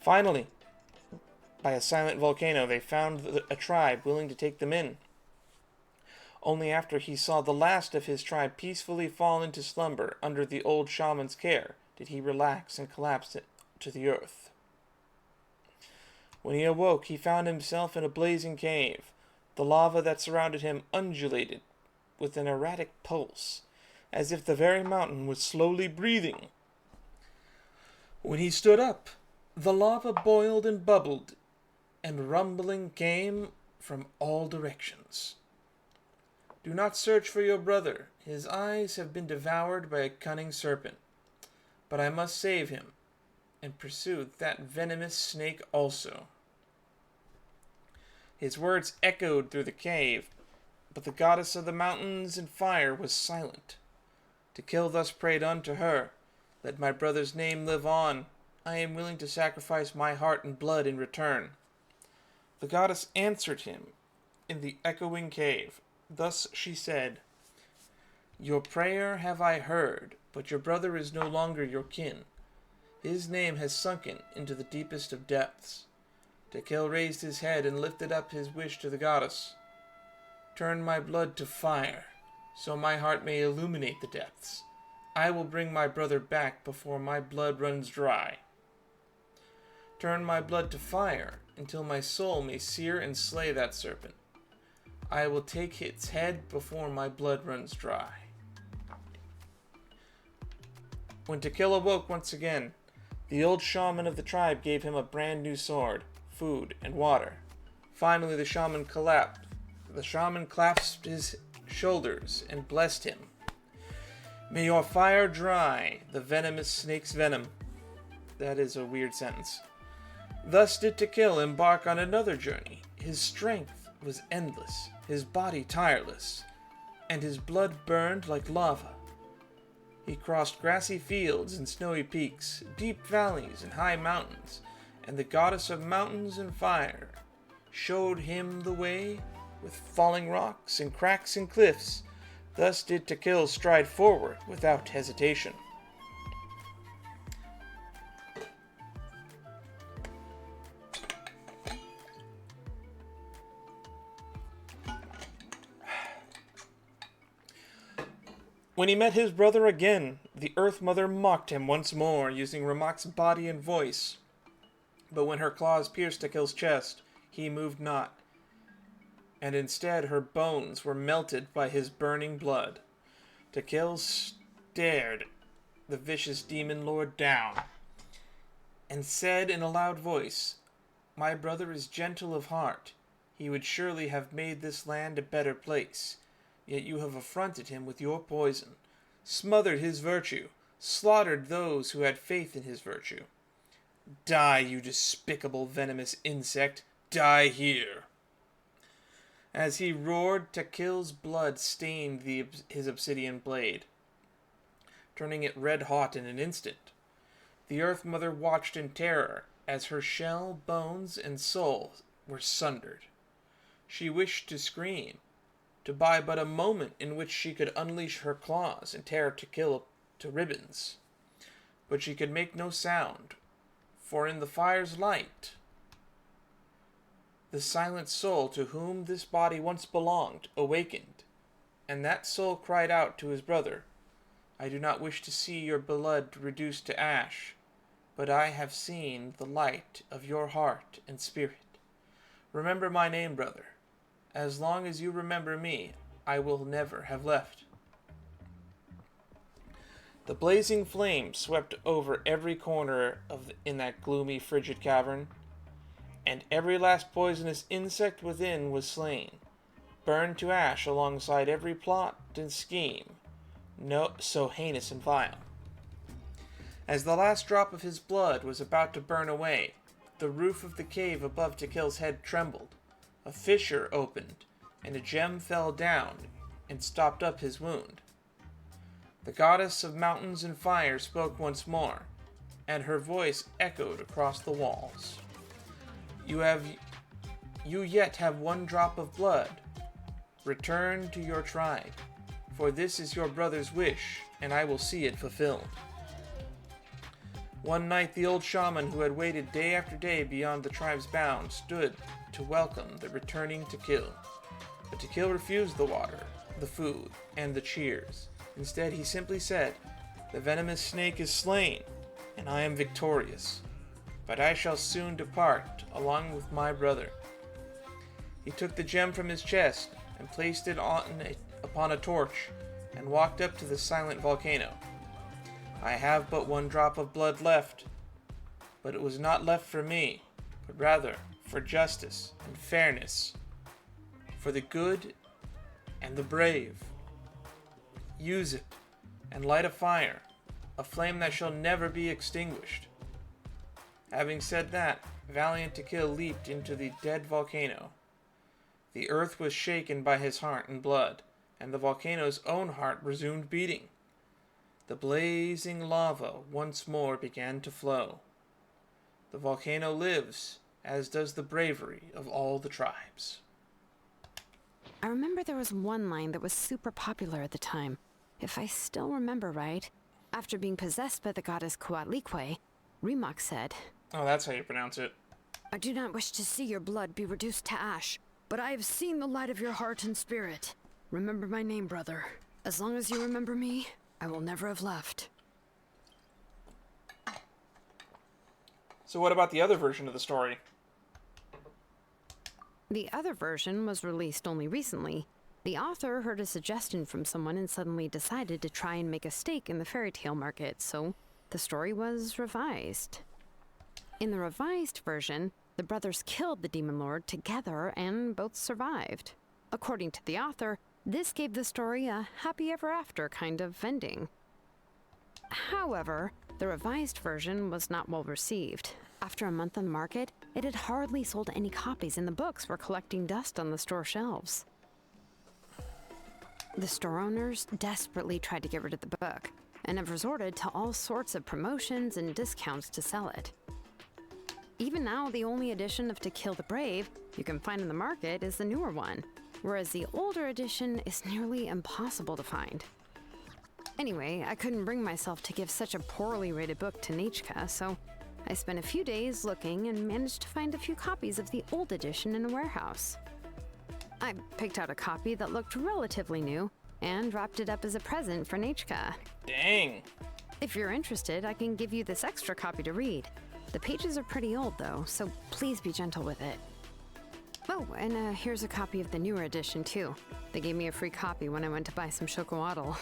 Finally, by a silent volcano, they found a tribe willing to take them in. Only after he saw the last of his tribe peacefully fall into slumber under the old shaman's care did he relax and collapse to the earth. When he awoke, he found himself in a blazing cave. The lava that surrounded him undulated with an erratic pulse, as if the very mountain was slowly breathing. When he stood up, the lava boiled and bubbled, and rumbling came from all directions. Do not search for your brother. His eyes have been devoured by a cunning serpent. But I must save him, and pursue that venomous snake also. His words echoed through the cave, but the goddess of the mountains and fire was silent. Tequil thus prayed unto her, "Let my brother's name live on. I am willing to sacrifice my heart and blood in return." The goddess answered him in the echoing cave. Thus she said, "Your prayer have I heard, but your brother is no longer your kin. His name has sunken into the deepest of depths." Tequil raised his head and lifted up his wish to the goddess. "Turn my blood to fire, so my heart may illuminate the depths. I will bring my brother back before my blood runs dry. Turn my blood to fire, until my soul may sear and slay that serpent. I will take its head before my blood runs dry." When Tequil awoke once again, the old shaman of the tribe gave him a brand new sword, food, and water. Finally, the shaman clasped his shoulders and blessed him. "May your fire dry the venomous snake's venom." That is a weird sentence. Thus did Tequil embark on another journey. His strength was endless, his body tireless, and his blood burned like lava. He crossed grassy fields and snowy peaks, deep valleys and high mountains, and the goddess of mountains and fire showed him the way with falling rocks and cracks and cliffs. Thus did Tequil stride forward without hesitation. When he met his brother again, the Earth Mother mocked him once more, using Ramok's body and voice. But when her claws pierced Tequil's chest, he moved not. and instead her bones were melted by his burning blood. Tequil stared the vicious demon lord down, and said in a loud voice, "My brother is gentle of heart. He would surely have made this land a better place. Yet you have affronted him with your poison, smothered his virtue, slaughtered those who had faith in his virtue. Die, you despicable venomous insect! Die here!" As he roared, Tequil's blood stained his obsidian blade, turning it red-hot in an instant. The Earth Mother watched in terror as her shell, bones, and soul were sundered. She wished to scream, to buy but a moment in which she could unleash her claws and tear Tequil to ribbons. But she could make no sound, for in the fire's light, the silent soul to whom this body once belonged awakened, and that soul cried out to his brother, "I do not wish to see your blood reduced to ash, but I have seen the light of your heart and spirit. Remember my name, brother. As long as you remember me, I will never have left." The blazing flame swept over every corner in that gloomy, frigid cavern, and every last poisonous insect within was slain, burned to ash alongside every plot and scheme, so heinous and vile. As the last drop of his blood was about to burn away, the roof of the cave above Tequil's head trembled, a fissure opened, and a gem fell down and stopped up his wound. The goddess of mountains and fire spoke once more, and her voice echoed across the walls. You yet have one drop of blood. Return to your tribe, for this is your brother's wish, and I will see it fulfilled." One night the old shaman who had waited day after day beyond the tribe's bounds stood to welcome the returning Tequil. But Tequil refused the water, the food, and the cheers. Instead he simply said, "The venomous snake is slain, and I am victorious. But I shall soon depart, along with my brother." He took the gem from his chest and placed it upon a torch and walked up to the silent volcano. "I have but one drop of blood left, but it was not left for me, but rather for justice and fairness, for the good and the brave. Use it and light a fire, a flame that shall never be extinguished." Having said that, valiant Tequil leaped into the dead volcano. The earth was shaken by his heart and blood, and the volcano's own heart resumed beating. The blazing lava once more began to flow. The volcano lives, as does the bravery of all the tribes. I remember there was one line that was super popular at the time. If I still remember right, after being possessed by the goddess Coatlicue, Rimac said, Oh, that's how you pronounce it. "I do not wish to see your blood be reduced to ash, but I have seen the light of your heart and spirit. Remember my name, brother. As long as you remember me, I will never have left." So what about the other version of the story? The other version was released only recently. The author heard a suggestion from someone and suddenly decided to try and make a stake in the fairy tale market, so the story was revised. In the revised version, the brothers killed the demon lord together and both survived. According to the author, this gave the story a happy ever after kind of ending. However, the revised version was not well received. After a month on the market, it had hardly sold any copies and the books were collecting dust on the store shelves. The store owners desperately tried to get rid of the book and have resorted to all sorts of promotions and discounts to sell it. Even now, the only edition of Tequil the Brave you can find in the market is the newer one, whereas the older edition is nearly impossible to find. Anyway, I couldn't bring myself to give such a poorly rated book to Nechka, so I spent a few days looking and managed to find a few copies of the old edition in a warehouse. I picked out a copy that looked relatively new and wrapped it up as a present for Nechka. Dang. If you're interested, I can give you this extra copy to read. The pages are pretty old though, so please be gentle with it. Oh, and here's a copy of the newer edition, too. They gave me a free copy when I went to buy some chocolatl.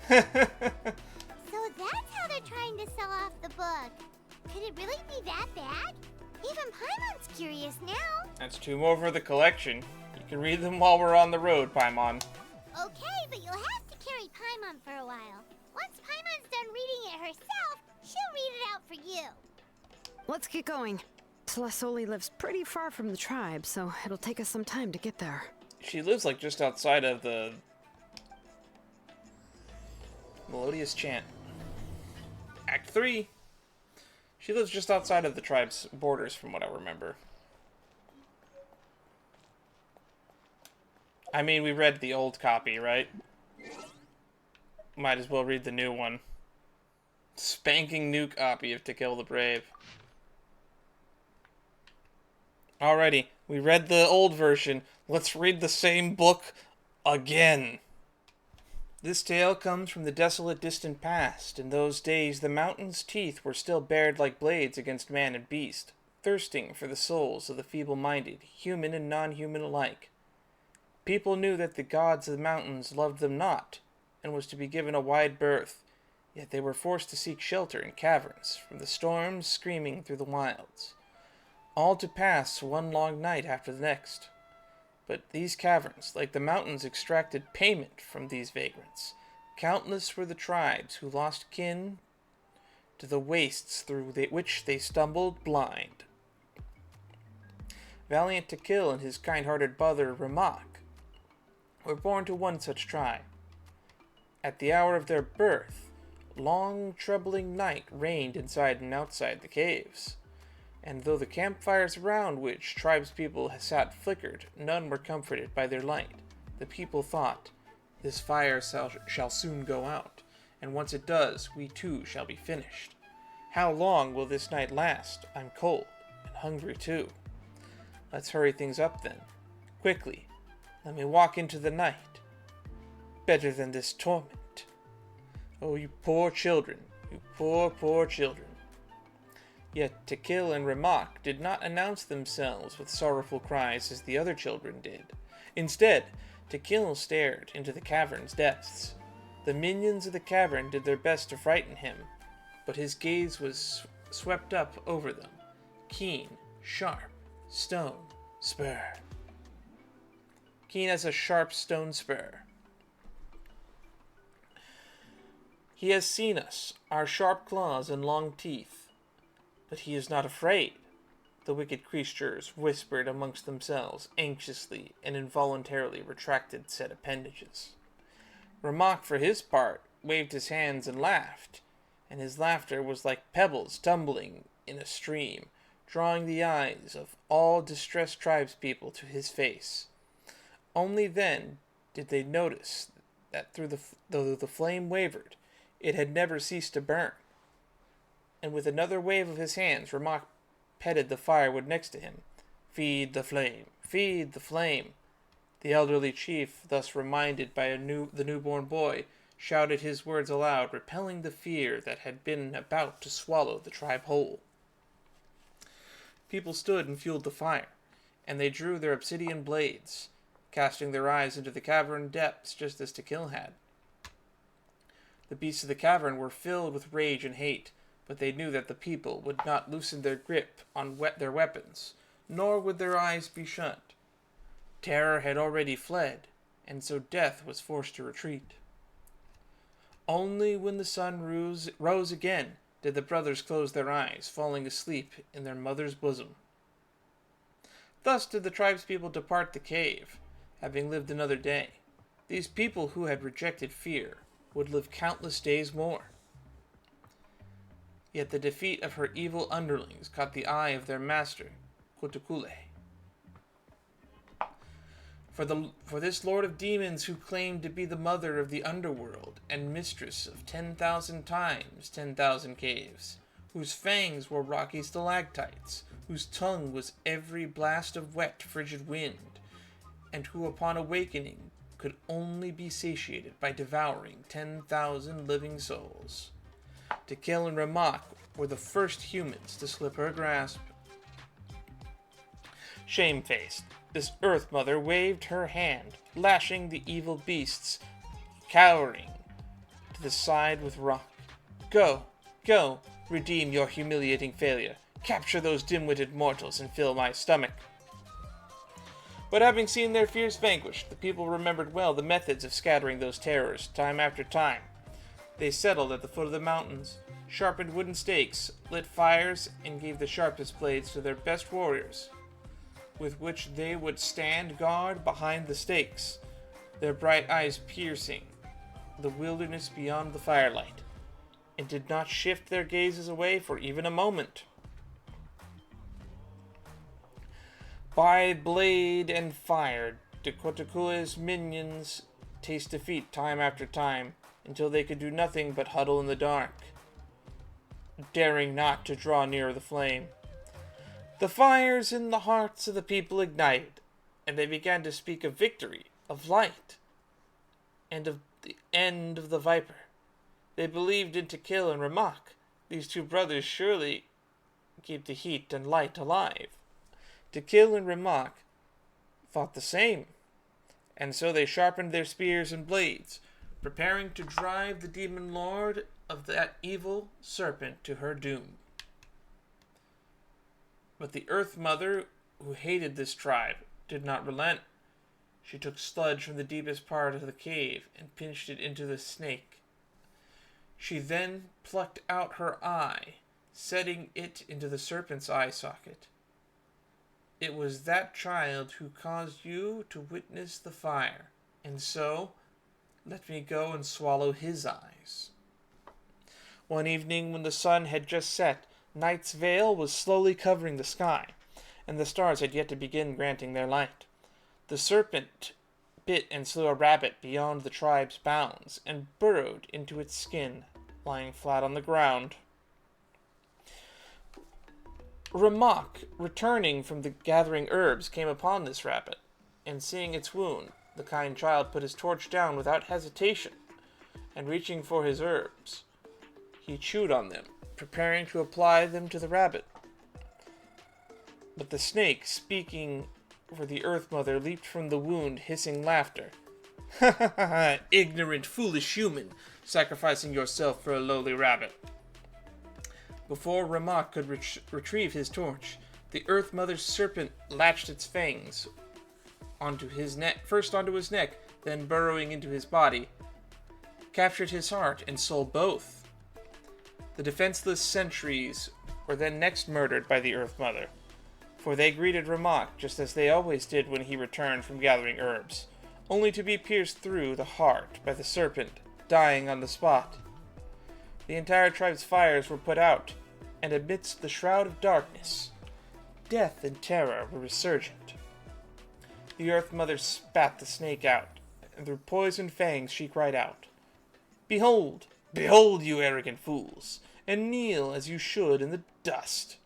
So that's how they're trying to sell off the book. Could it really be that bad? Even Paimon's curious now. That's 2 more for the collection. You can read them while we're on the road, Paimon. Okay, but you'll have to carry Paimon for a while. Once Paimon's done reading it herself, she'll read it out for you. Let's get going. Tlasoli lives pretty far from the tribe, so it'll take us some time to get there. She lives like just outside of the melodious chant. Act 3. She lives just outside of the tribe's borders, from what I remember. I mean, we read the old copy, right? Might as well read the new one. Spanking new copy of Tequil the Brave. Alrighty, we read the old version. Let's read the same book again. This tale comes from the desolate distant past. In those days, the mountain's teeth were still bared like blades against man and beast, thirsting for the souls of the feeble-minded, human and non-human alike. People knew that the gods of the mountains loved them not, and was to be given a wide berth, yet they were forced to seek shelter in caverns, from the storms screaming through the wilds, all to pass one long night after the next. But these caverns, like the mountains, extracted payment from these vagrants. Countless were the tribes who lost kin to the wastes through which they stumbled blind. Valiant Tequil and his kind-hearted brother Ramak were born to one such tribe. At the hour of their birth, long troubling night reigned inside and outside the caves. And though the campfires around which tribespeople sat flickered, none were comforted by their light. The people thought, "This fire shall soon go out, and once it does, we too shall be finished. How long will this night last? I'm cold, and hungry too. Let's hurry things up then. Quickly, let me walk into the night. Better than this torment. Oh, you poor children, you poor, poor children." Yet Tequil and Ramak did not announce themselves with sorrowful cries as the other children did. Instead, Tequil stared into the cavern's depths. The minions of the cavern did their best to frighten him, but his gaze was swept up over them. Keen, sharp, stone, spur. Keen as a sharp stone spur. He has seen us, our sharp claws and long teeth. But he is not afraid, the wicked creatures whispered amongst themselves, anxiously and involuntarily retracted said appendages. Ramak, for his part, waved his hands and laughed, and his laughter was like pebbles tumbling in a stream, drawing the eyes of all distressed tribespeople to his face. Only then did they notice that though the flame wavered, it had never ceased to burn. And with another wave of his hands, Ramak petted the firewood next to him. "Feed the flame, feed the flame." The elderly chief, thus reminded by the newborn boy, shouted his words aloud, repelling the fear that had been about to swallow the tribe whole. People stood and fueled the fire, and they drew their obsidian blades, casting their eyes into the cavern depths just as Tequil had. The beasts of the cavern were filled with rage and hate, but they knew that the people would not loosen their grip on their weapons, nor would their eyes be shut. Terror had already fled, and so death was forced to retreat. Only when the sun rose again did the brothers close their eyes, falling asleep in their mother's bosom. Thus did the tribespeople depart the cave, having lived another day. These people who had rejected fear would live countless days more. Yet the defeat of her evil underlings caught the eye of their master, Kotukule. For this lord of demons who claimed to be the mother of the underworld and mistress of 10,000 times 10,000 caves, whose fangs were rocky stalactites, whose tongue was every blast of wet, frigid wind, and who upon awakening could only be satiated by devouring 10,000 living souls. Tequil and Ramak were the first humans to slip her grasp. Shamefaced, this Earth Mother waved her hand, lashing the evil beasts, cowering to the side with rock. Go, go, redeem your humiliating failure. Capture those dim-witted mortals and fill my stomach. But having seen their fears vanquished, the people remembered well the methods of scattering those terrors, time after time. They settled at the foot of the mountains, sharpened wooden stakes, lit fires, and gave the sharpest blades to their best warriors, with which they would stand guard behind the stakes, their bright eyes piercing the wilderness beyond the firelight, and did not shift their gazes away for even a moment. By blade and fire, Tequil's minions taste defeat time after time, until they could do nothing but huddle in the dark, daring not to draw near the flame. The fires in the hearts of the people ignited, and they began to speak of victory, of light, and of the end of the Viper. They believed in Tequil and Ramak. These two brothers surely keep the heat and light alive. Tequil and Ramak thought the same, and so they sharpened their spears and blades, preparing to drive the demon lord of that evil serpent to her doom. But the Earth Mother, who hated this tribe, did not relent. She took sludge from the deepest part of the cave and pinched it into the snake. She then plucked out her eye, setting it into the serpent's eye socket. It was that child who caused you to witness the fire, and so let me go and swallow his eyes. One evening when the sun had just set, night's veil was slowly covering the sky, and the stars had yet to begin granting their light. The serpent bit and slew a rabbit beyond the tribe's bounds, and burrowed into its skin, lying flat on the ground. Ramak, returning from the gathering herbs, came upon this rabbit, and seeing its wound, the kind child put his torch down without hesitation, and reaching for his herbs, he chewed on them, preparing to apply them to the rabbit. But the snake, speaking for the Earth Mother, leaped from the wound, hissing laughter. Ha ha ha ha! Ignorant, foolish human, sacrificing yourself for a lowly rabbit. Before Ramak could retrieve his torch, the Earth Mother's serpent latched its fangs onto his neck, first onto his neck, then burrowing into his body, captured his heart and soul both. The defenseless sentries were then next murdered by the Earth Mother, for they greeted Ramak just as they always did when he returned from gathering herbs, only to be pierced through the heart by the serpent, dying on the spot. The entire tribe's fires were put out, and amidst the shroud of darkness, death and terror were resurgent. The Earth Mother spat the snake out, and through poisoned fangs she cried out, "Behold, behold, you arrogant fools, and kneel as you should in the dust."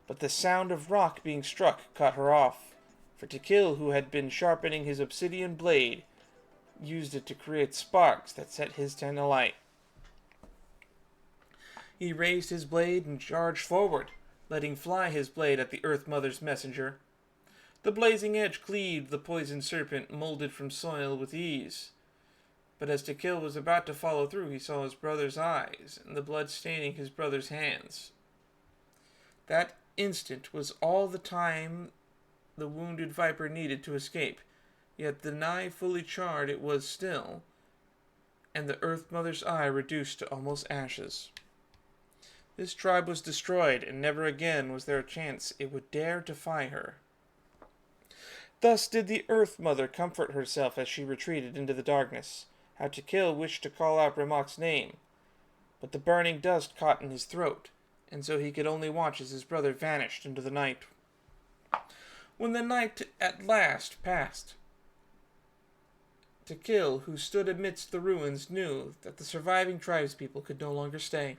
But the sound of rock being struck cut her off, for Tequil, who had been sharpening his obsidian blade, used it to create sparks that set his tent alight. He raised his blade and charged forward, letting fly his blade at the Earth Mother's messenger. The blazing edge cleaved the poisoned serpent, molded from soil with ease. But as Tequil was about to follow through, he saw his brother's eyes, and the blood staining his brother's hands. That instant was all the time the wounded viper needed to escape, yet the nigh fully charred it was still, and the Earth Mother's eye reduced to almost ashes. This tribe was destroyed, and never again was there a chance it would dare defy her. Thus did the Earth Mother comfort herself as she retreated into the darkness. How Tequil wished to call out Ramak's name, but the burning dust caught in his throat, and so he could only watch as his brother vanished into the night. When the night at last passed, Tequil, who stood amidst the ruins, knew that the surviving tribespeople could no longer stay.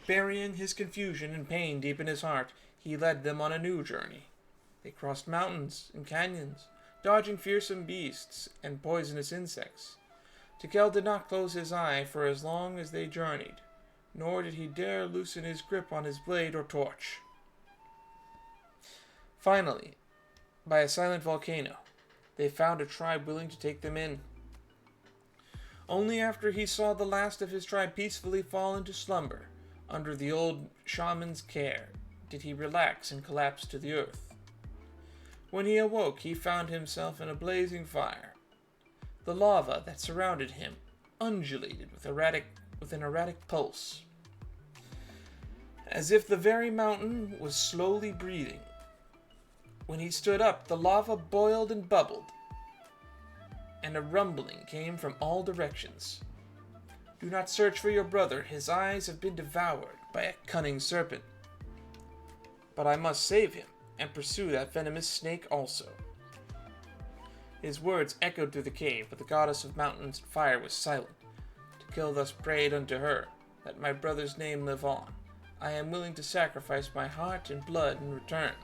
Burying his confusion and pain deep in his heart, he led them on a new journey. They crossed mountains and canyons, dodging fearsome beasts and poisonous insects. Tequil did not close his eye for as long as they journeyed, nor did he dare loosen his grip on his blade or torch. Finally, by a silent volcano, they found a tribe willing to take them in. Only after he saw the last of his tribe peacefully fall into slumber under the old shaman's care did he relax and collapse to the earth. When he awoke, he found himself in a blazing fire. The lava that surrounded him undulated with an erratic pulse, as if the very mountain was slowly breathing. When he stood up, the lava boiled and bubbled, and a rumbling came from all directions. Do not search for your brother. His eyes have been devoured by a cunning serpent. But I must save him and pursue that venomous snake also. His words echoed through the cave, but the goddess of mountains and fire was silent. Tequil thus prayed unto her, "Let my brother's name live on. I am willing to sacrifice my heart and blood in return."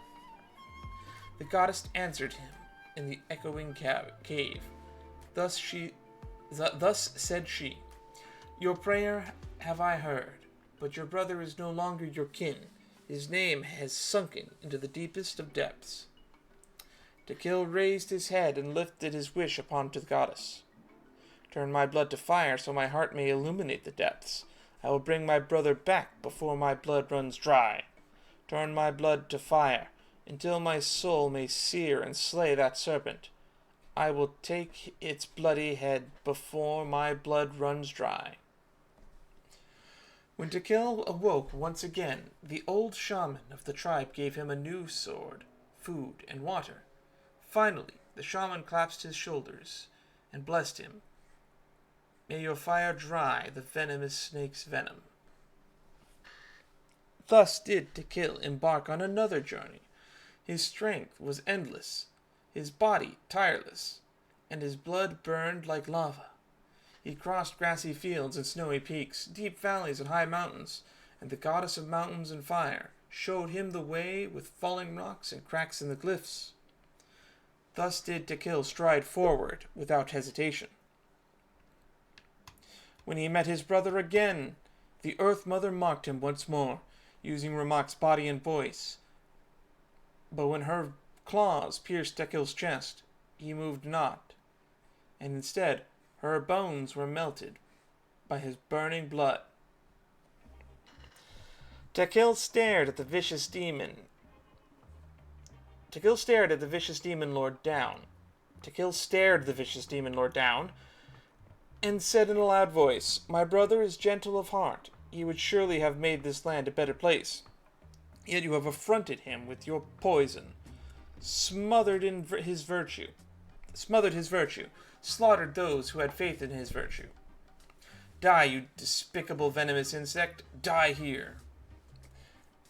The goddess answered him in the echoing cave. Thus said she, "Your prayer have I heard, but your brother is no longer your kin. His name has sunken into the deepest of depths." Tequil raised his head and lifted his wish upon to the goddess. "Turn my blood to fire so my heart may illuminate the depths. I will bring my brother back before my blood runs dry. Turn my blood to fire until my soul may sear and slay that serpent. I will take its bloody head before my blood runs dry." When Tequil awoke once again, the old shaman of the tribe gave him a new sword, food, and water. Finally, the shaman clasped his shoulders and blessed him. "May your fire dry the venomous snake's venom." Thus did Tequil embark on another journey. His strength was endless, his body tireless, and his blood burned like lava. He crossed grassy fields and snowy peaks, deep valleys and high mountains, and the goddess of mountains and fire showed him the way with falling rocks and cracks in the cliffs. Thus did Tequil stride forward without hesitation. When he met his brother again, the Earth Mother mocked him once more, using Ramak's body and voice. But when her claws pierced Tequil's chest, he moved not, and instead her bones were melted by his burning blood. Tequil stared at the vicious demon Lord down. Tequil stared the vicious demon Lord down, and said in a loud voice, "My brother is gentle of heart. He would surely have made this land a better place. Yet you have affronted him with your poison, smothered his virtue, slaughtered those who had faith in his virtue. Die, you despicable venomous insect, die here."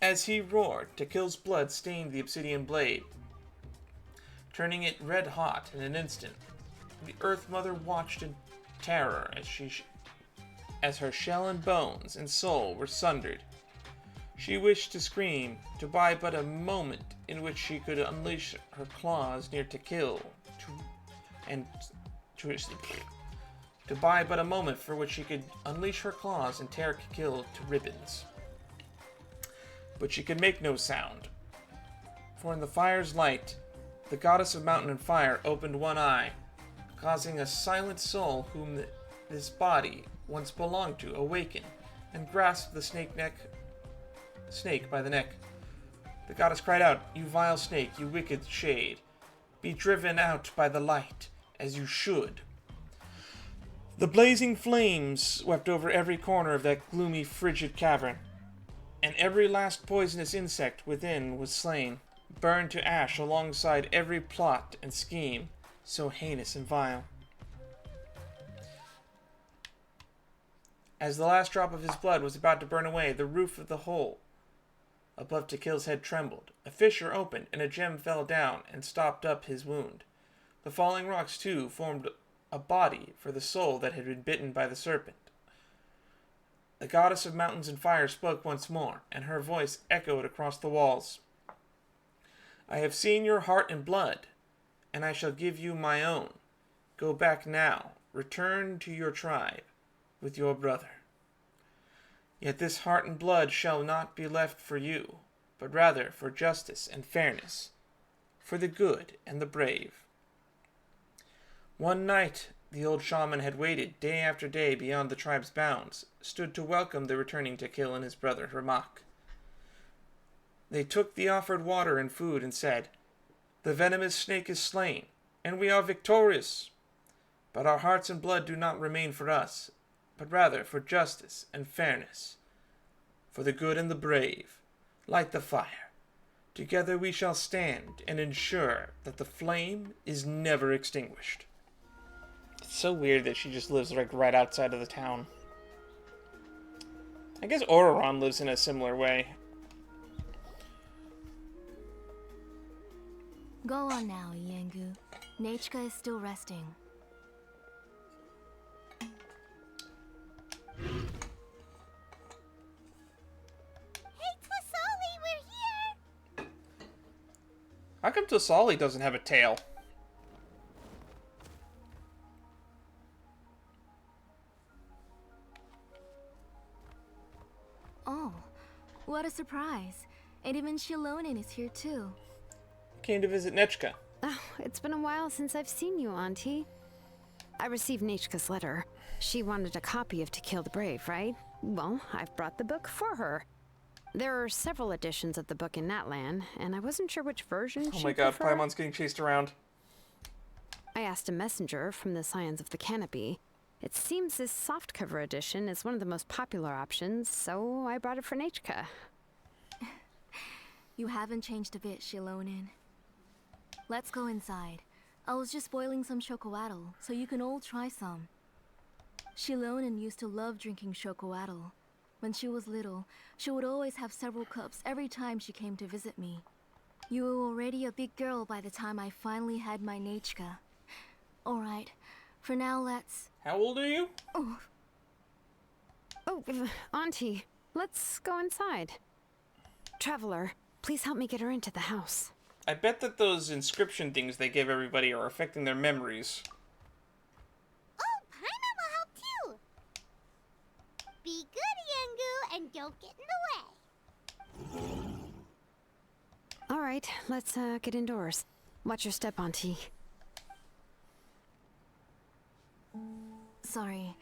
As he roared, Tequil's blood stained the obsidian blade, turning it red hot in an instant. The Earth Mother watched in terror as her shell and bones and soul were sundered. She wished to scream, to buy but a moment in which she could unleash her claws near Tequil, to buy but a moment for which she could unleash her claws and tear Tequil to ribbons. But she could make no sound, for in the fire's light, the goddess of mountain and fire opened one eye, causing a silent soul whom this body once belonged to awaken and grasped the snake by the neck. The goddess cried out, "You vile snake, you wicked shade, be driven out by the light, as you should." The blazing flames swept over every corner of that gloomy, frigid cavern, and every last poisonous insect within was slain, burned to ash alongside every plot and scheme so heinous and vile. As the last drop of his blood was about to burn away, the roof of the hole above Tequil's head trembled. A fissure opened, and a gem fell down and stopped up his wound. The falling rocks, too, formed a body for the soul that had been bitten by the serpent. The goddess of mountains and fire spoke once more, and her voice echoed across the walls. "I have seen your heart and blood, and I shall give you my own. Go back now, return to your tribe with your brother. Yet this heart and blood shall not be left for you, but rather for justice and fairness, for the good and the brave. One night, the old shaman had waited day after day beyond the tribe's bounds, stood to welcome the returning Tequil and his brother Ramak. They took the offered water and food and said, "The venomous snake is slain, and we are victorious. But our hearts and blood do not remain for us, but rather for justice and fairness, for the good and the brave. Light the fire. Together we shall stand and ensure that the flame is never extinguished." It's so weird that she just lives like right outside of the town. I guess Auroron lives in a similar way. Go on now, Yengu. Nachka is still resting. Hey, Tlasali, we're here! How come Tosali doesn't have a tail? Oh, what a surprise. And even Shilonin is here too. Came to visit Nechka. Oh, it's been a while since I've seen you, Auntie. I received Nechka's letter. She wanted a copy of Tequil the Brave, right? Well, I've brought the book for her. There are several editions of the book in Natlan, and I wasn't sure which version Oh she'd my god, prefer. Paimon's getting chased around. I asked a messenger from the Scions of the Canopy. It seems this softcover edition is one of the most popular options, so I brought it for Nechka. You haven't changed a bit, Shilonin. Let's go inside. I was just boiling some chocoatl, so you can all try some. Shilonin used to love drinking chocoatl. When she was little, she would always have several cups every time she came to visit me. You were already a big girl by the time I finally had my Nechka. Alright, for now let's... How old are you? Oh, Auntie, let's go inside. Traveler, please help me get her into the house. I bet that those inscription things they give everybody are affecting their memories. Oh, Paimon will help too! Be good, Yengu, and don't get in the way. All right, let's get indoors. Watch your step, Auntie. Sorry.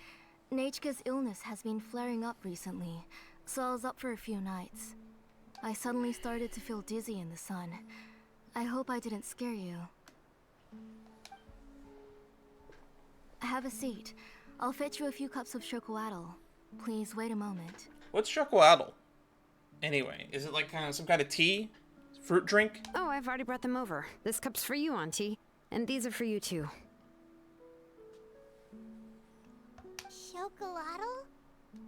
Nachka's illness has been flaring up recently, so I was up for a few nights. I suddenly started to feel dizzy in the sun. I hope I didn't scare you. Have a seat. I'll fetch you a few cups of chocoatl. Please wait a moment. What's chocoatl? Anyway, is it like some kind of tea? Fruit drink? Oh, I've already brought them over. This cup's for you, Auntie. And these are for you, too. Chocolatl?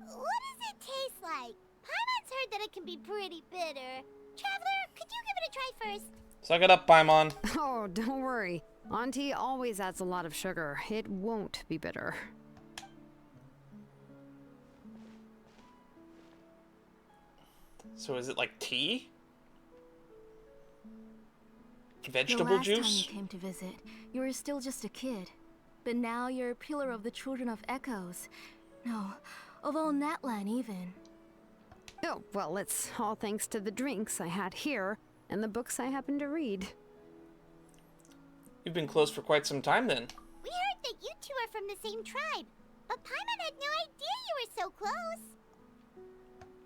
What does it taste like? Paimon's heard that it can be pretty bitter. Traveler, could you give it a try first? Suck it up, Paimon. Oh, don't worry. Auntie always adds a lot of sugar. It won't be bitter. So is it like tea? Vegetable the last juice? time you came to visit, you were still just a kid. But now you're a pillar of the Children of Echoes. No, of all Natlan even. Oh, well, it's all thanks to the drinks I had here and the books I happened to read. You've been close for quite some time then. We heard that you two are from the same tribe, but Paimon had no idea you were so close.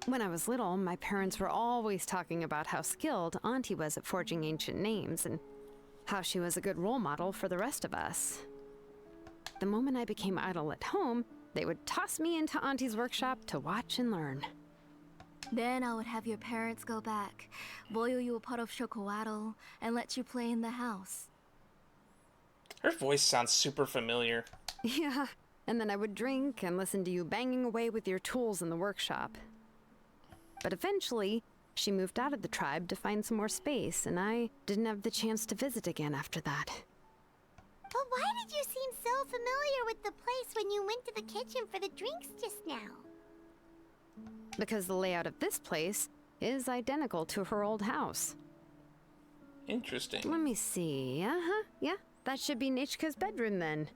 When I was little, my parents were always talking about how skilled Auntie was at forging ancient names and how she was a good role model for the rest of us. The moment I became idle at home, they would toss me into Auntie's workshop to watch and learn. Then I would have your parents go back, boil you a pot of chocoatl, and let you play in the house. Her voice sounds super familiar. Yeah, and then I would drink and listen to you banging away with your tools in the workshop. But eventually, she moved out of the tribe to find some more space, and I didn't have the chance to visit again after that. But why did you seem so familiar with the place when you went to the kitchen for the drinks just now? Because the layout of this place is identical to her old house. Interesting. Let me see. Yeah, that should be Nechka's bedroom then.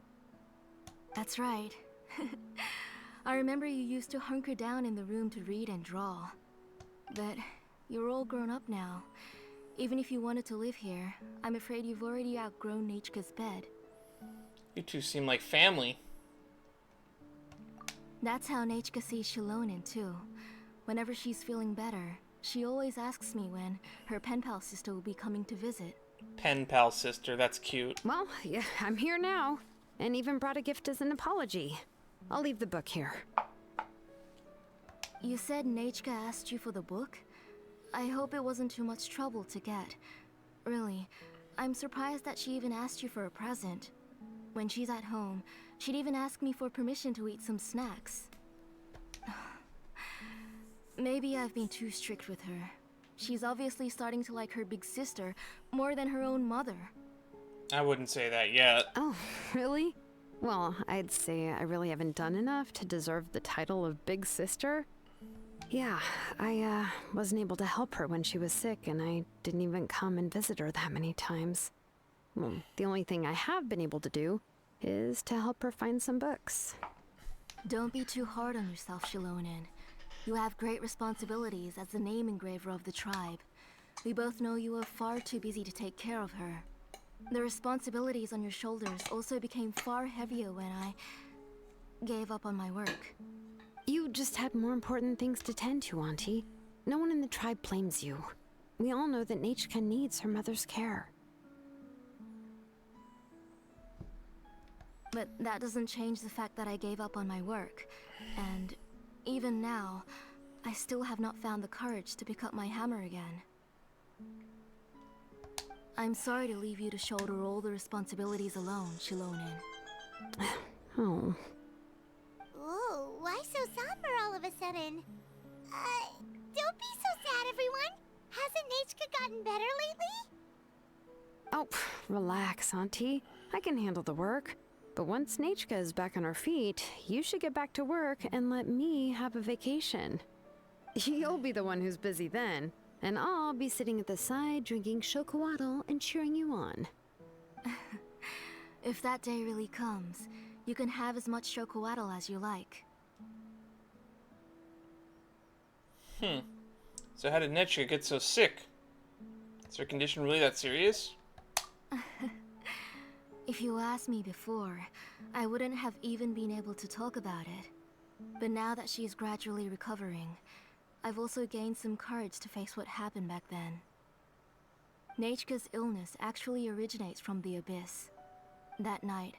That's right. I remember you used to hunker down in the room to read and draw. But you're all grown up now. Even if you wanted to live here, I'm afraid you've already outgrown Nechka's bed. You two seem like family. That's how Nechka sees Shilonen, too. Whenever she's feeling better, she always asks me when her pen pal sister will be coming to visit. Pen pal sister, that's cute. Well, yeah, I'm here now. And even brought a gift as an apology. I'll leave the book here. You said Nechka asked you for the book? I hope it wasn't too much trouble to get. Really, I'm surprised that she even asked you for a present. When she's at home, she'd even ask me for permission to eat some snacks. Maybe I've been too strict with her. She's obviously starting to like her big sister more than her own mother. I wouldn't say that yet. Oh, really? Well, I'd say I really haven't done enough to deserve the title of Big Sister. Yeah, I wasn't able to help her when she was sick, and I didn't even come and visit her that many times. Well, the only thing I have been able to do is to help her find some books. Don't be too hard on yourself, Shilonen. You have great responsibilities as the name engraver of the tribe. We both know you are far too busy to take care of her. The responsibilities on your shoulders also became far heavier when I gave up on my work. You just had more important things to tend to, Auntie. No one in the tribe blames you. We all know that Nechka needs her mother's care. But that doesn't change the fact that I gave up on my work. And even now, I still have not found the courage to pick up my hammer again. I'm sorry to leave you to shoulder all the responsibilities alone, Shilonen. Oh. Ooh, why so somber all of a sudden? Don't be so sad, everyone. Hasn't Nechka gotten better lately? Oh, relax, Auntie. I can handle the work. But once Nechka is back on her feet, you should get back to work and let me have a vacation. You'll be the one who's busy then, and I'll be sitting at the side drinking chocolatl and cheering you on. If that day really comes, you can have as much chocolatl as you like. So how did Nechka get so sick? Is her condition really that serious? If you asked me before, I wouldn't have even been able to talk about it. But now that she's gradually recovering, I've also gained some courage to face what happened back then. Nechka's illness actually originates from the Abyss. That night,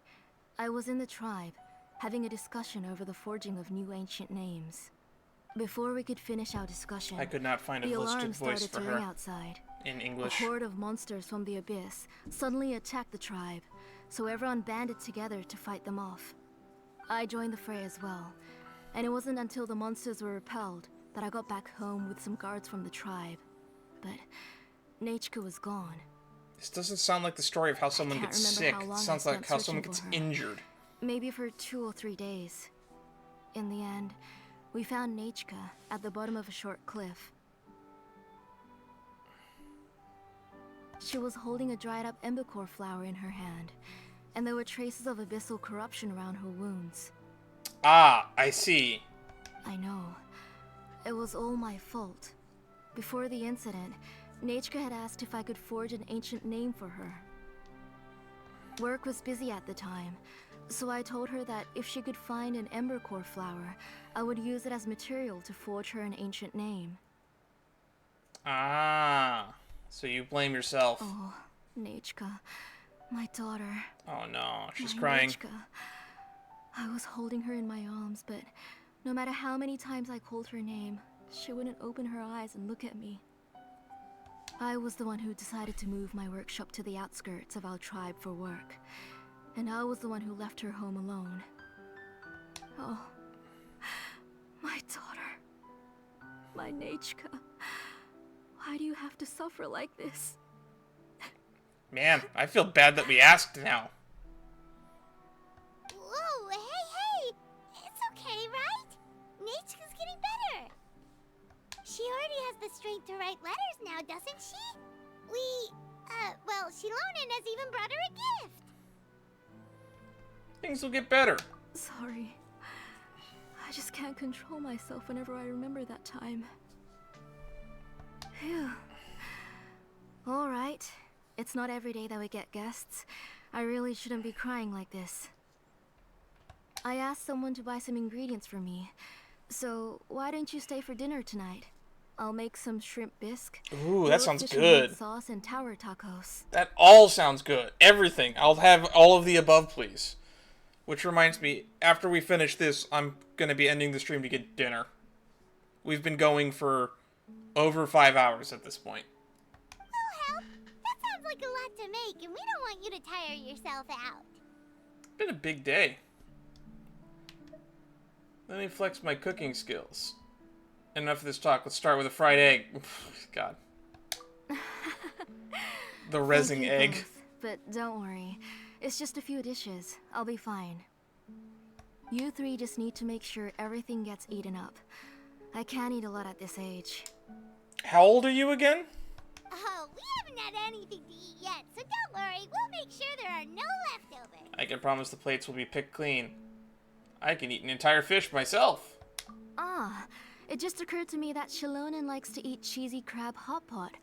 I was in the tribe, having a discussion over the forging of new ancient names. Before we could finish our discussion, I could not find a the listed alarm voice started for to her ring outside. in A English. horde of monsters from the Abyss suddenly attacked the tribe, so everyone banded together to fight them off. I joined the fray as well, and it wasn't until the monsters were repelled that I got back home with some guards from the tribe. But Nechka was gone. This doesn't sound like the story of how someone can't gets remember sick. how It long I sounds like spent how someone searching gets for her. injured. Maybe for 2 or 3 days. In the end, we found Nechka at the bottom of a short cliff. She was holding a dried up embercore flower in her hand, and there were traces of abyssal corruption around her wounds. Ah, I see. I know. It was all my fault. Before the incident, Nechka had asked if I could forge an ancient name for her. Work was busy at the time, so I told her that if she could find an embercore flower, I would use it as material to forge her an ancient name. Ah, so you blame yourself. Oh, Nechka, my daughter. Oh no, she's My crying. Nechka. I was holding her in my arms, but no matter how many times I called her name, she wouldn't open her eyes and look at me. I was the one who decided to move my workshop to the outskirts of our tribe for work, and I was the one who left her home alone. Oh, my daughter. My Nechka. Why do you have to suffer like this? Man, I feel bad that we asked now. Whoa, hey! It's okay, right? Nechka's getting better. She already has the strength to write letters now, doesn't she? Well, Shilonen has even brought her a gift. Things will get better. Sorry. I just can't control myself whenever I remember that time. Phew. Alright. It's not every day that we get guests. I really shouldn't be crying like this. I asked someone to buy some ingredients for me. So, why don't you stay for dinner tonight? I'll make some shrimp bisque. Ooh, that sounds fish and good. meat sauce and tower tacos. That all sounds good. Everything. I'll have all of the above, please. Which reminds me, after we finish this, I'm going to be ending the stream to get dinner. We've been going for over 5 hours at this point. Oh, hell, that sounds like a lot to make, and we don't want you to tire yourself out. It's been a big day. Let me flex my cooking skills. Enough of this talk. Let's start with a fried egg. God. The resin egg. Both, but don't worry. It's just a few dishes. I'll be fine. You three just need to make sure everything gets eaten up. I can't eat a lot at this age. How old are you again? Oh, we haven't had anything to eat yet, so don't worry. We'll make sure there are no leftovers. I can promise the plates will be picked clean. I can eat an entire fish myself. Ah, it just occurred to me that Shilonen likes to eat cheesy crab hot pot.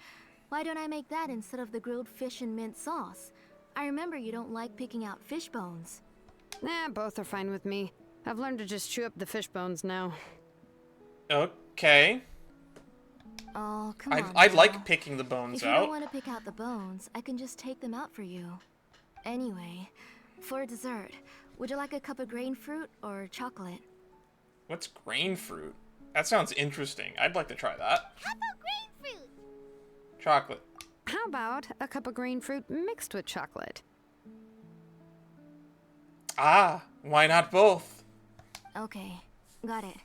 Why don't I make that instead of the grilled fish and mint sauce? I remember you don't like picking out fish bones. Nah, both are fine with me. I've learned to just chew up the fish bones now. Okay. Oh, come on. I now. like picking the bones If you out. don't want to pick out the bones, I can just take them out for you. Anyway, for dessert, would you like a cup of grain fruit or chocolate? What's grain fruit? That sounds interesting. I'd like to try that. How about grain fruit? Chocolate. How about a cup of green fruit mixed with chocolate? Ah, why not both? Okay, got it.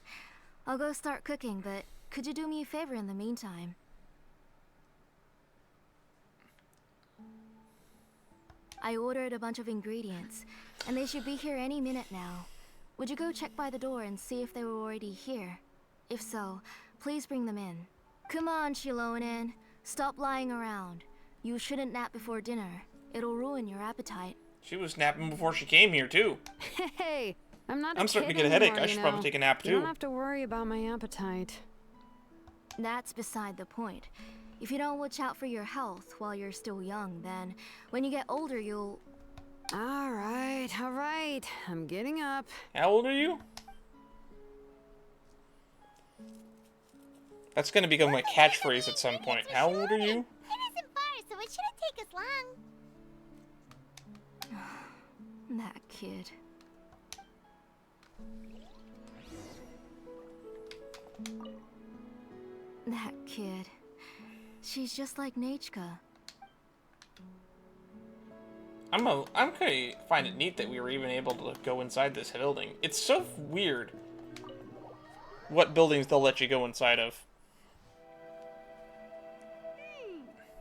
I'll go start cooking, but could you do me a favor in the meantime? I ordered a bunch of ingredients, and they should be here any minute now. Would you go check by the door and see if they were already here? If so, please bring them in. Come on, Shilonen. Stop lying around. You shouldn't nap before dinner. It'll ruin your appetite. She was napping before she came here, too. Hey, I'm not. I'm starting to get a headache. I should probably take a nap, You don't too. have to worry about my appetite. That's beside the point. If you don't watch out for your health while you're still young, then when you get older, you'll... All right. I'm getting up. How old are you? That's going to become my catchphrase at some point. How old are you? It isn't far, so it shouldn't take us long. That kid. That kid. She's just like Nachka. I'm gonna find it neat that we were even able to go inside this building. It's so weird what buildings they'll let you go inside of.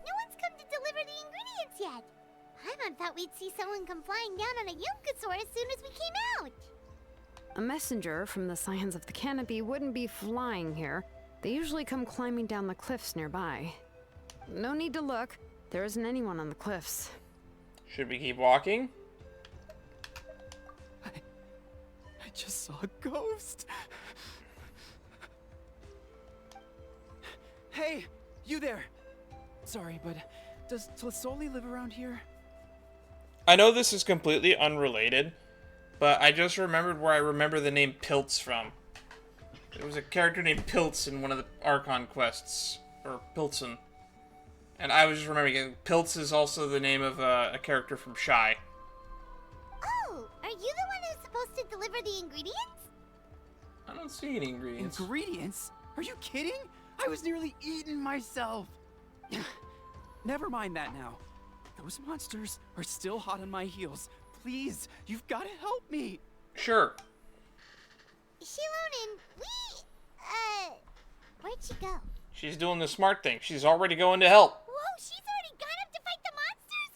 No one's come to deliver the ingredients yet. Paimon thought we'd see someone come flying down on a Yunkasaur as soon as we came out. A messenger from the Scions of the Canopy wouldn't be flying here. They usually come climbing down the cliffs nearby. No need to look. There isn't anyone on the cliffs. Should we keep walking? I just saw a ghost. Hey, you there. Sorry, but does Tlisoli live around here? I know this is completely unrelated, but I just remembered where I remember the name Piltz from. There was a character named Piltz in one of the Archon quests, or Piltzen. And I was just remembering, Piltz is also the name of a character from Shy. Oh, are you the one who's supposed to deliver the ingredients? I don't see any ingredients. Ingredients? Are you kidding? I was nearly eaten myself. Never mind that now. Those monsters are still hot on my heels. Please, you've got to help me. Sure. Shilonen, where'd she go? She's doing the smart thing. She's already going to help. Whoa, she's already gone up to fight the monsters?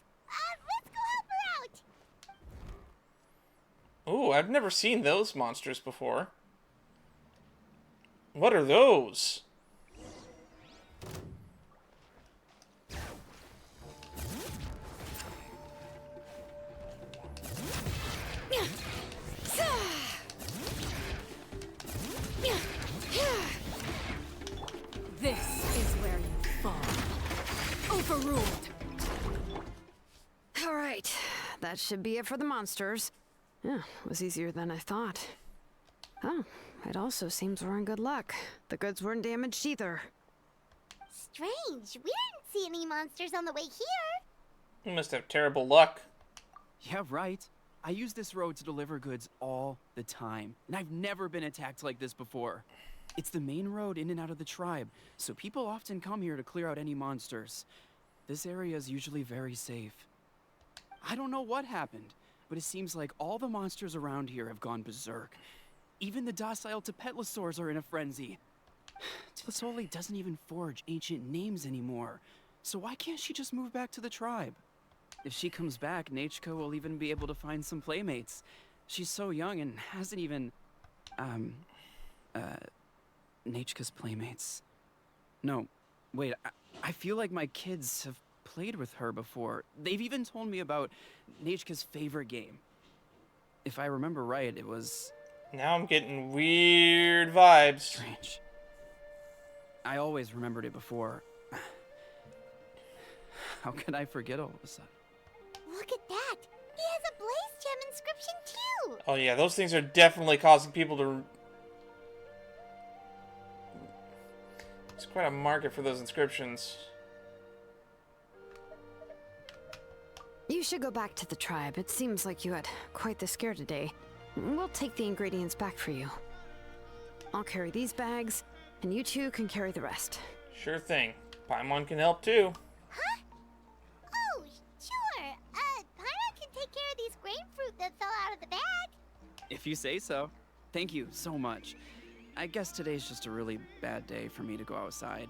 Let's go help her out. Ooh, I've never seen those monsters before. What are those? This is where you fall. Overruled. All right, that should be it for the monsters. Yeah, it was easier than I thought. Oh, it also seems we're in good luck. The goods weren't damaged either. Strange. We didn't see any monsters on the way here. You must have terrible luck. Yeah, right. I use this road to deliver goods all the time, and I've never been attacked like this before. It's the main road in and out of the tribe, so people often come here to clear out any monsters. This area is usually very safe. I don't know what happened, but it seems like all the monsters around here have gone berserk. Even the docile Tepetli are in a frenzy. Tlisoli doesn't even forge ancient names anymore, so why can't she just move back to the tribe? If she comes back, Nachka will even be able to find some playmates. She's so young and hasn't even... Nachka's playmates. No, wait, I feel like my kids have played with her before. They've even told me about Nachka's favorite game. If I remember right, it was... Now I'm getting weird vibes. Strange. I always remembered it before. How could I forget all of a sudden? Look at that. He has a Blaze Gem inscription too. Oh yeah, those things are definitely causing people to... There's quite a market for those inscriptions. You should go back to the tribe. It seems like you had quite the scare today. We'll take the ingredients back for you. I'll carry these bags, and you two can carry the rest. Sure thing. Paimon can help too. Huh? Oh, sure. Paimon can take care of these grapefruit that fell out of the bag. If you say so. Thank you so much. I guess today's just a really bad day for me to go outside.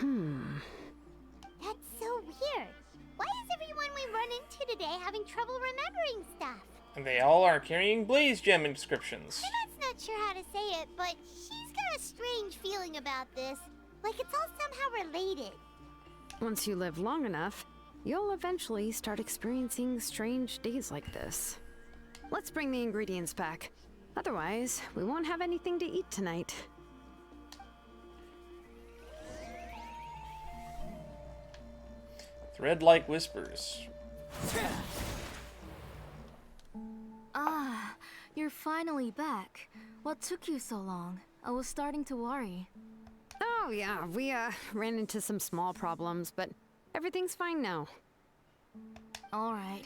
That's so weird. Why is everyone we run into today having trouble remembering stuff? And they all are carrying Blaze Gem inscriptions. Paimon not sure how to say it, but she's got a strange feeling about this. Like it's all somehow related. Once you live long enough, you'll eventually start experiencing strange days like this. Let's bring the ingredients back. Otherwise, we won't have anything to eat tonight. Threadlike whispers. Ah, you're finally back. What took you so long? I was starting to worry. Oh yeah, we ran into some small problems, but everything's fine now. Alright,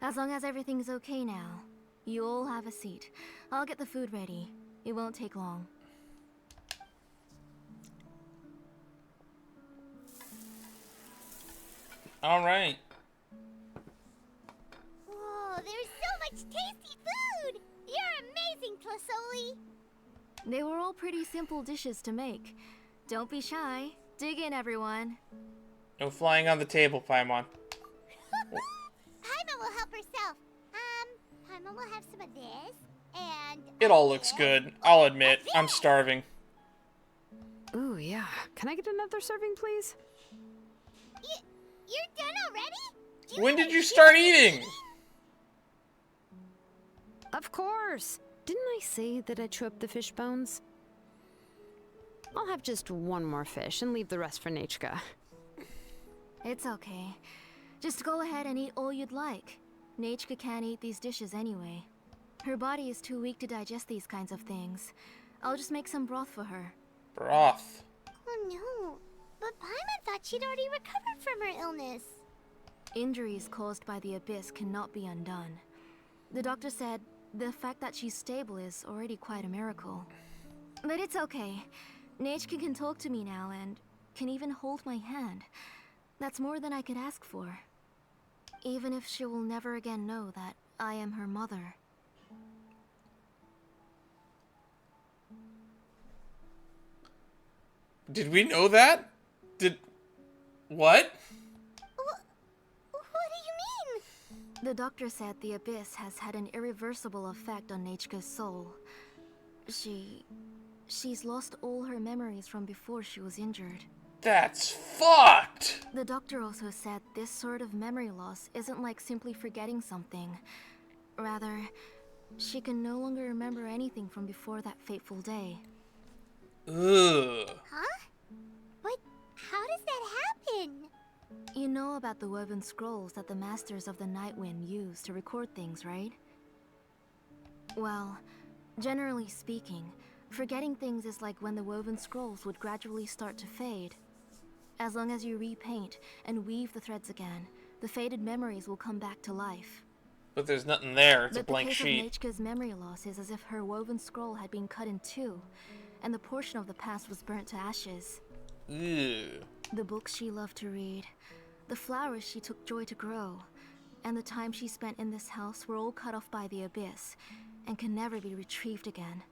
as long as everything's okay now. You all have a seat. I'll get the food ready. It won't take long. Alright. Whoa, there's so much tasty food! You're amazing, Tlisoli! They were all pretty simple dishes to make. Don't be shy. Dig in, everyone. No flying on the table, Paimon. Paimon will help herself. Paimon will have some of this, and... It all looks good. I'll admit, I'm starving. Ooh, yeah. Can I get another serving, please? You're done already? When did you start eating? Of course! Didn't I say that I'd chew up the fish bones? I'll have just one more fish and leave the rest for Nachka. It's okay. Just go ahead and eat all you'd like. Nachka can't eat these dishes anyway. Her body is too weak to digest these kinds of things. I'll just make some broth for her. Broth. Oh no, but Paimon thought she'd already recovered from her illness. Injuries caused by the abyss cannot be undone. The doctor said the fact that she's stable is already quite a miracle. But it's okay. Nachka can talk to me now and can even hold my hand. That's more than I could ask for. Even if she will never again know that I am her mother. Did we know that? What? What do you mean? The doctor said the abyss has had an irreversible effect on Nachka's soul. She's lost all her memories from before she was injured. That's fucked! The doctor also said this sort of memory loss isn't like simply forgetting something. Rather, she can no longer remember anything from before that fateful day. Ugh. Huh? But how does that happen? about the woven scrolls that the Masters of the Night Wind use to record things, right? Well, generally speaking, forgetting things is like when the woven scrolls would gradually start to fade. As long as you repaint and weave the threads again, the faded memories will come back to life. But there's nothing there. It's a blank But the sheet. case of Nechka's memory loss is as if her woven scroll had been cut in two, and the portion of the past was burnt to ashes. Ew. The books she loved to read, the flowers she took joy to grow, and the time she spent in this house were all cut off by the abyss, and can never be retrieved again.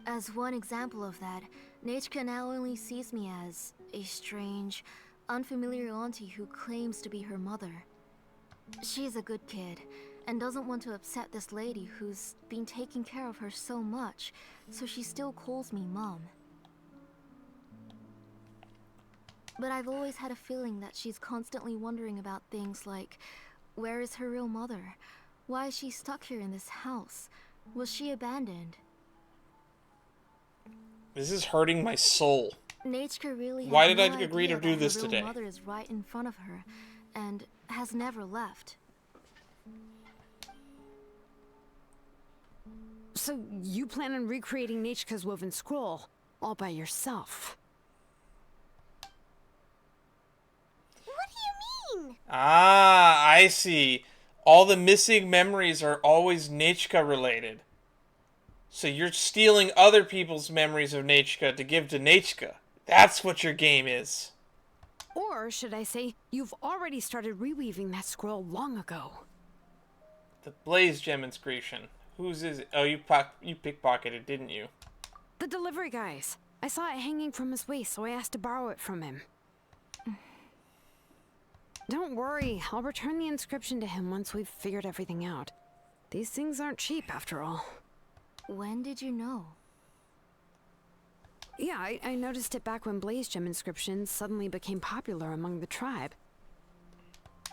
As one example of that, Nechka now only sees me as a strange, unfamiliar auntie who claims to be her mother. She's a good kid, and doesn't want to upset this lady who's been taking care of her so much, so she still calls me Mom. But I've always had a feeling that she's constantly wondering about things like, where is her real mother? Why is she stuck here in this house? Was she abandoned? This is hurting my soul. Nechka really has Why did no I agree idea to do that this her real today? mother is right in front of her, and has never left. So you plan on recreating Nechka's woven scroll all by yourself? What do you mean? Ah, I see. All the missing memories are always Nechka related. So you're stealing other people's memories of Nechka to give to Nechka. That's what your game is. Or should I say, you've already started reweaving that scroll long ago. The Blaze Gem inscription. Whose is it? Oh, you pickpocketed, didn't you? The delivery guy's. I saw it hanging from his waist, so I asked to borrow it from him. Don't worry, I'll return the inscription to him once we've figured everything out. These things aren't cheap, after all. When did you know? Yeah, I noticed it back when Blaze Gem inscriptions suddenly became popular among the tribe.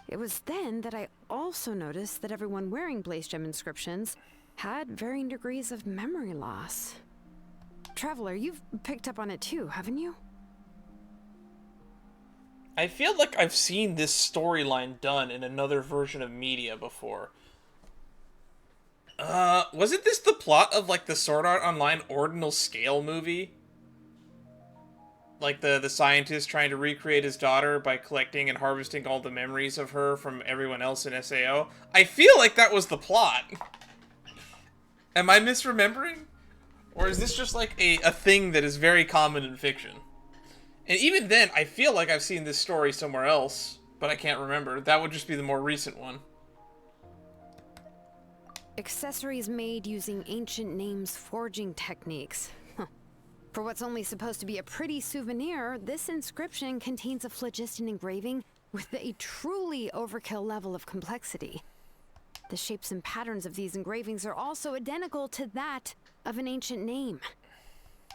It was then that I also noticed that everyone wearing Blaze Gem inscriptions had varying degrees of memory loss. Traveler, you've picked up on it too, haven't you? I feel like I've seen this storyline done in another version of media before. Wasn't this the plot of, like, the Sword Art Online Ordinal Scale movie? Like, the scientist trying to recreate his daughter by collecting and harvesting all the memories of her from everyone else in SAO? I feel like that was the plot. Am I misremembering? Or is this just, like, a thing that is very common in fiction? And even then, I feel like I've seen this story somewhere else, but I can't remember. That would just be the more recent one. Accessories made using ancient names forging techniques. Huh. For what's only supposed to be a pretty souvenir, this inscription contains a phlogiston engraving with a truly overkill level of complexity. The shapes and patterns of these engravings are also identical to that of an ancient name.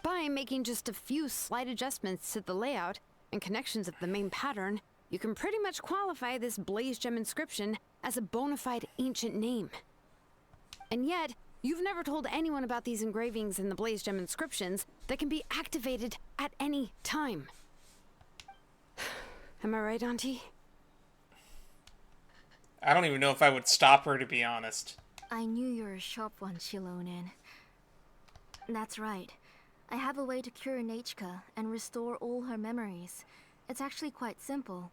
By making just a few slight adjustments to the layout and connections of the main pattern, you can pretty much qualify this Blaze Gem inscription as a bona fide ancient name. And yet, you've never told anyone about these engravings in the Blaze Gem inscriptions that can be activated at any time. Am I right, Auntie? I don't even know if I would stop her, to be honest. I knew you were a sharp one, Shilonen. That's right. I have a way to cure Nechka and restore all her memories. It's actually quite simple.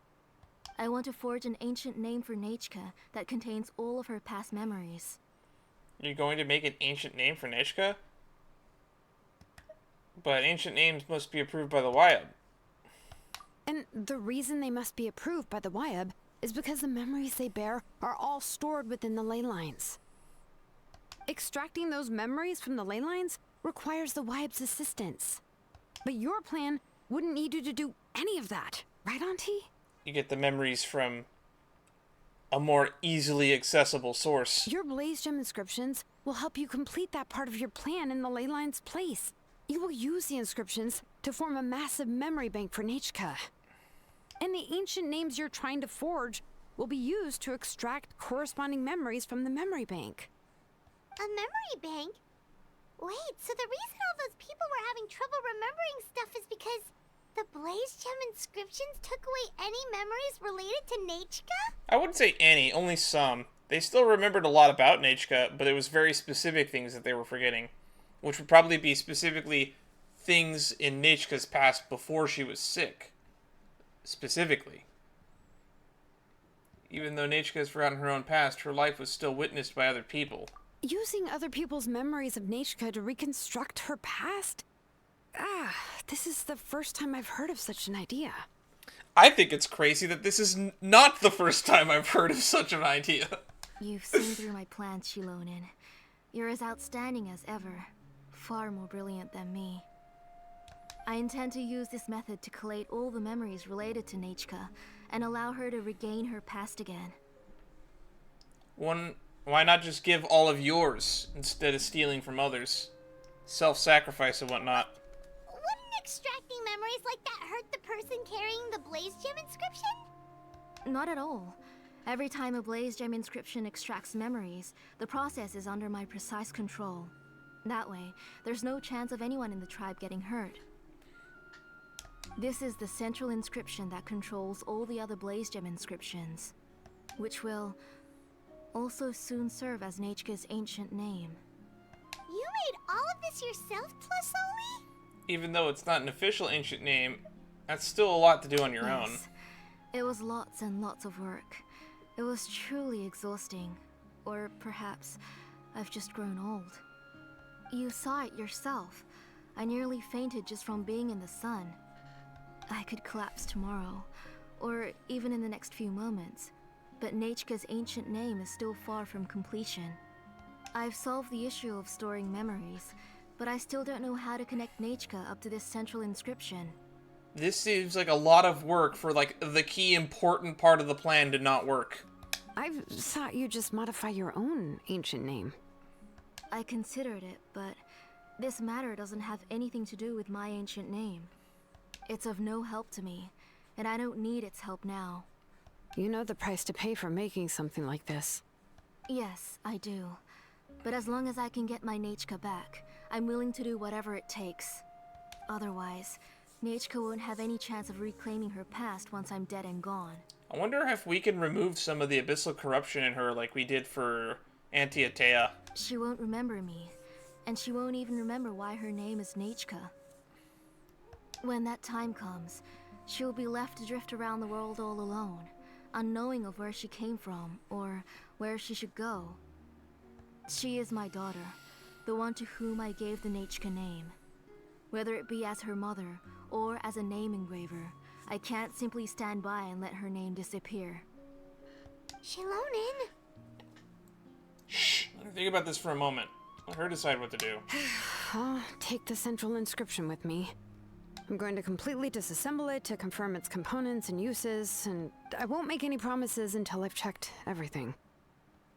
I want to forge an ancient name for Nechka that contains all of her past memories. You're going to make an ancient name for Nechka? But ancient names must be approved by the Wyab. And the reason they must be approved by the Wyab is because the memories they bear are all stored within the ley lines. Extracting those memories from the ley lines requires the Wyab's assistance. But your plan wouldn't need you to do any of that, right, Auntie? You get the memories from a more easily accessible source. Your Blaze Gem inscriptions will help you complete that part of your plan in the ley line's place. You will use the inscriptions to form a massive memory bank for Nechka. And the ancient names you're trying to forge will be used to extract corresponding memories from the memory bank. A memory bank? Wait, so the reason all those people were having trouble remembering stuff is because The Blaze Gem inscriptions took away any memories related to Nachka? I wouldn't say any, only some. They still remembered a lot about Nachka, but it was very specific things that they were forgetting, which would probably be specifically things in Nachka's past before she was sick. Specifically. Even though Nachka has forgotten her own past, her life was still witnessed by other people. Using other people's memories of Nachka to reconstruct her past? This is the first time I've heard of such an idea. I think it's crazy that this is not the first time I've heard of such an idea. You've seen through my plans, Shilonin. You're as outstanding as ever. Far more brilliant than me. I intend to use this method to collate all the memories related to Nachka and allow her to regain her past again. Why not just give all of yours instead of stealing from others? Self-sacrifice and whatnot. Wouldn't extracting memories like that hurt the person carrying the Blaze Gem inscription? Not at all. Every time a Blaze Gem inscription extracts memories, the process is under my precise control. That way, there's no chance of anyone in the tribe getting hurt. This is the central inscription that controls all the other Blaze Gem inscriptions, which will also soon serve as Nachka's ancient name. You made all of this yourself, Tlasoli? Even though it's not an official ancient name, that's still a lot to do on your own. It was lots and lots of work. It was truly exhausting. Or perhaps I've just grown old. You saw it yourself. I nearly fainted just from being in the sun. I could collapse tomorrow, or even in the next few moments, but Nachka's ancient name is still far from completion. I've solved the issue of storing memories, but I still don't know how to connect Nachka up to this central inscription. This seems like a lot of work for, like, the key important part of the plan to not work. I thought you'd just modify your own ancient name. I considered it, but this matter doesn't have anything to do with my ancient name. It's of no help to me, and I don't need its help now. You know the price to pay for making something like this. Yes, I do. But as long as I can get my Nachka back, I'm willing to do whatever it takes. Otherwise, Nachka won't have any chance of reclaiming her past once I'm dead and gone. I wonder if we can remove some of the abyssal corruption in her like we did for Auntie Atea. She won't remember me, and she won't even remember why her name is Nachka. When that time comes, she'll be left to drift around the world all alone, unknowing of where she came from, or where she should go. She is my daughter, the one to whom I gave the Nachka name. Whether it be as her mother, or as a name engraver, I can't simply stand by and let her name disappear. Shilonin. Shh, let her think about this for a moment. Let her decide what to do. I'll take the central inscription with me. I'm going to completely disassemble it to confirm its components and uses, and I won't make any promises until I've checked everything.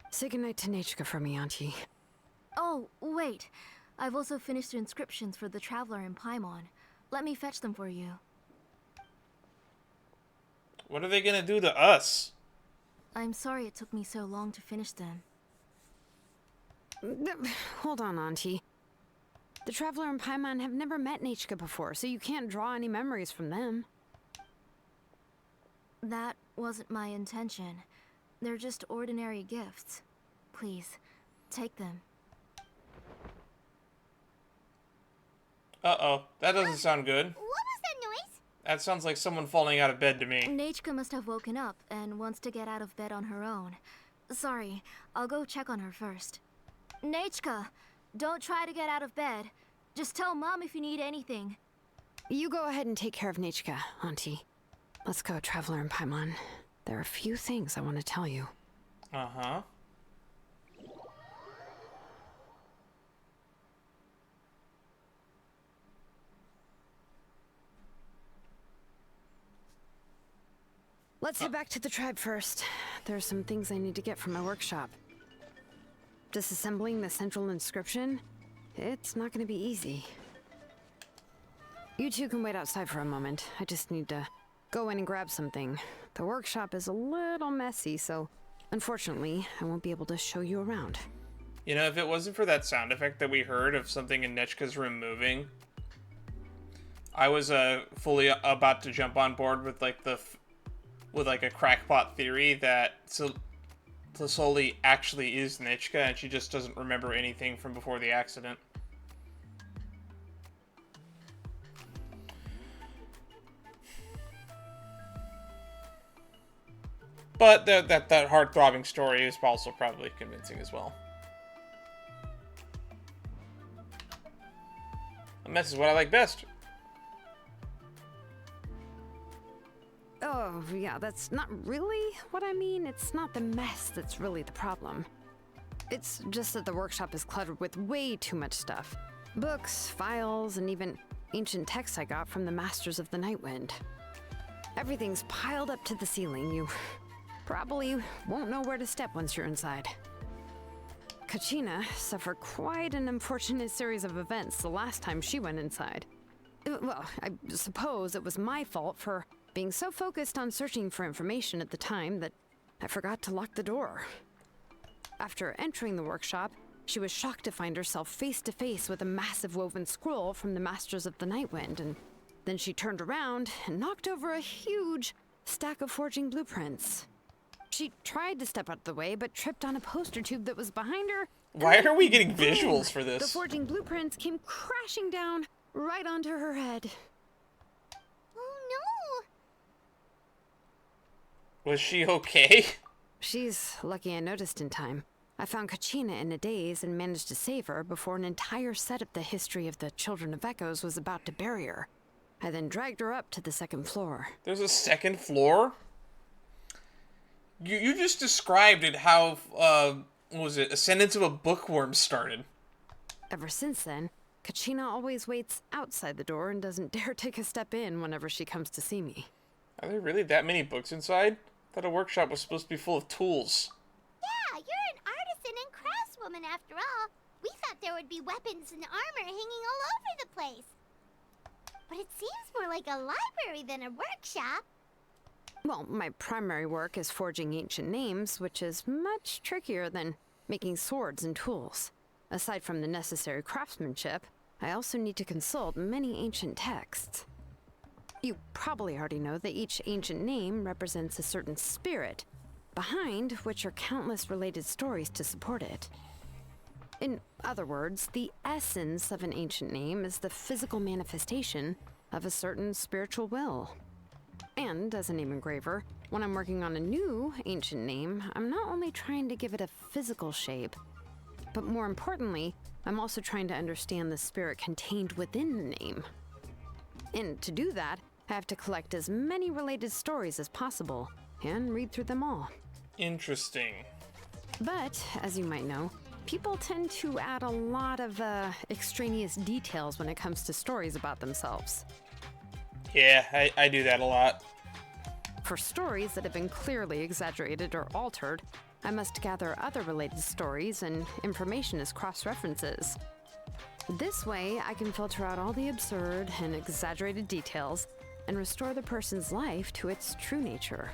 Say goodnight to Nachka for me, Auntie. Oh, wait. I've also finished the inscriptions for the Traveler in Paimon. Let me fetch them for you. What are they gonna do to us? I'm sorry it took me so long to finish them. Hold on, Auntie. The Traveler and Paimon have never met Nachka before, so you can't draw any memories from them. That wasn't my intention. They're just ordinary gifts. Please, take them. Uh-oh, that doesn't sound good. What was that noise? That sounds like someone falling out of bed to me. Nachka must have woken up and wants to get out of bed on her own. Sorry, I'll go check on her first. Nachka, don't try to get out of bed. Just tell Mom if you need anything. You go ahead and take care of Nachka, Auntie. Let's go, Traveler and Paimon. There are a few things I want to tell you. Uh-huh. Let's head back to the tribe first. There are some things I need to get from my workshop. Disassembling the central inscription? It's not going to be easy. You two can wait outside for a moment. I just need to go in and grab something. The workshop is a little messy, so unfortunately, I won't be able to show you around. You know, if it wasn't for that sound effect that we heard of something in Nechka's room moving, I was fully about to jump on board with like with like a crackpot theory that Tlisoli actually is Nichka and she just doesn't remember anything from before the accident. But that heart-throbbing story is also probably convincing as well. A mess is what I like best. Oh, yeah, that's not really what I mean. It's not the mess that's really the problem. It's just that the workshop is cluttered with way too much stuff. Books, files, and even ancient texts I got from the Masters of the Nightwind. Everything's piled up to the ceiling. You probably won't know where to step once you're inside. Kachina suffered quite an unfortunate series of events the last time she went inside. Well, I suppose it was my fault for being so focused on searching for information at the time that I forgot to lock the door. After entering the workshop, she was shocked to find herself face to face with a massive woven scroll from the Masters of the Nightwind, and then she turned around and knocked over a huge stack of forging blueprints. She tried to step out of the way, but tripped on a poster tube that was behind her. Why are we getting visuals for this? The forging blueprints came crashing down right onto her head. Oh Was she okay? She's lucky I noticed in time. I found Kachina in a daze and managed to save her before an entire set of the history of the Children of Echoes was about to bury her. I then dragged her up to the second floor. There's a second floor? You just described it how, what was it, Ascendance of a Bookworm started. Ever since then, Kachina always waits outside the door and doesn't dare take a step in whenever she comes to see me. Are there really that many books inside? I thought a workshop was supposed to be full of tools. yeah, you're an artisan and craftswoman after all. We thought there would be weapons and armor hanging all over the place. But it seems more like a library than a workshop. Well, my primary work is forging ancient names, which is much trickier than making swords and tools. Aside from the necessary craftsmanship, I also need to consult many ancient texts. You probably already know that each ancient name represents a certain spirit, behind which are countless related stories to support it. In other words, the essence of an ancient name is the physical manifestation of a certain spiritual will. And as a name engraver, when I'm working on a new ancient name, I'm not only trying to give it a physical shape, but more importantly, I'm also trying to understand the spirit contained within the name. And to do that, I have to collect as many related stories as possible and read through them all. Interesting. But, as you might know, people tend to add a lot of extraneous details when it comes to stories about themselves. Yeah, I do that a lot. For stories that have been clearly exaggerated or altered, I must gather other related stories and information as cross-references. This way, I can filter out all the absurd and exaggerated details and restore the person's life to its true nature.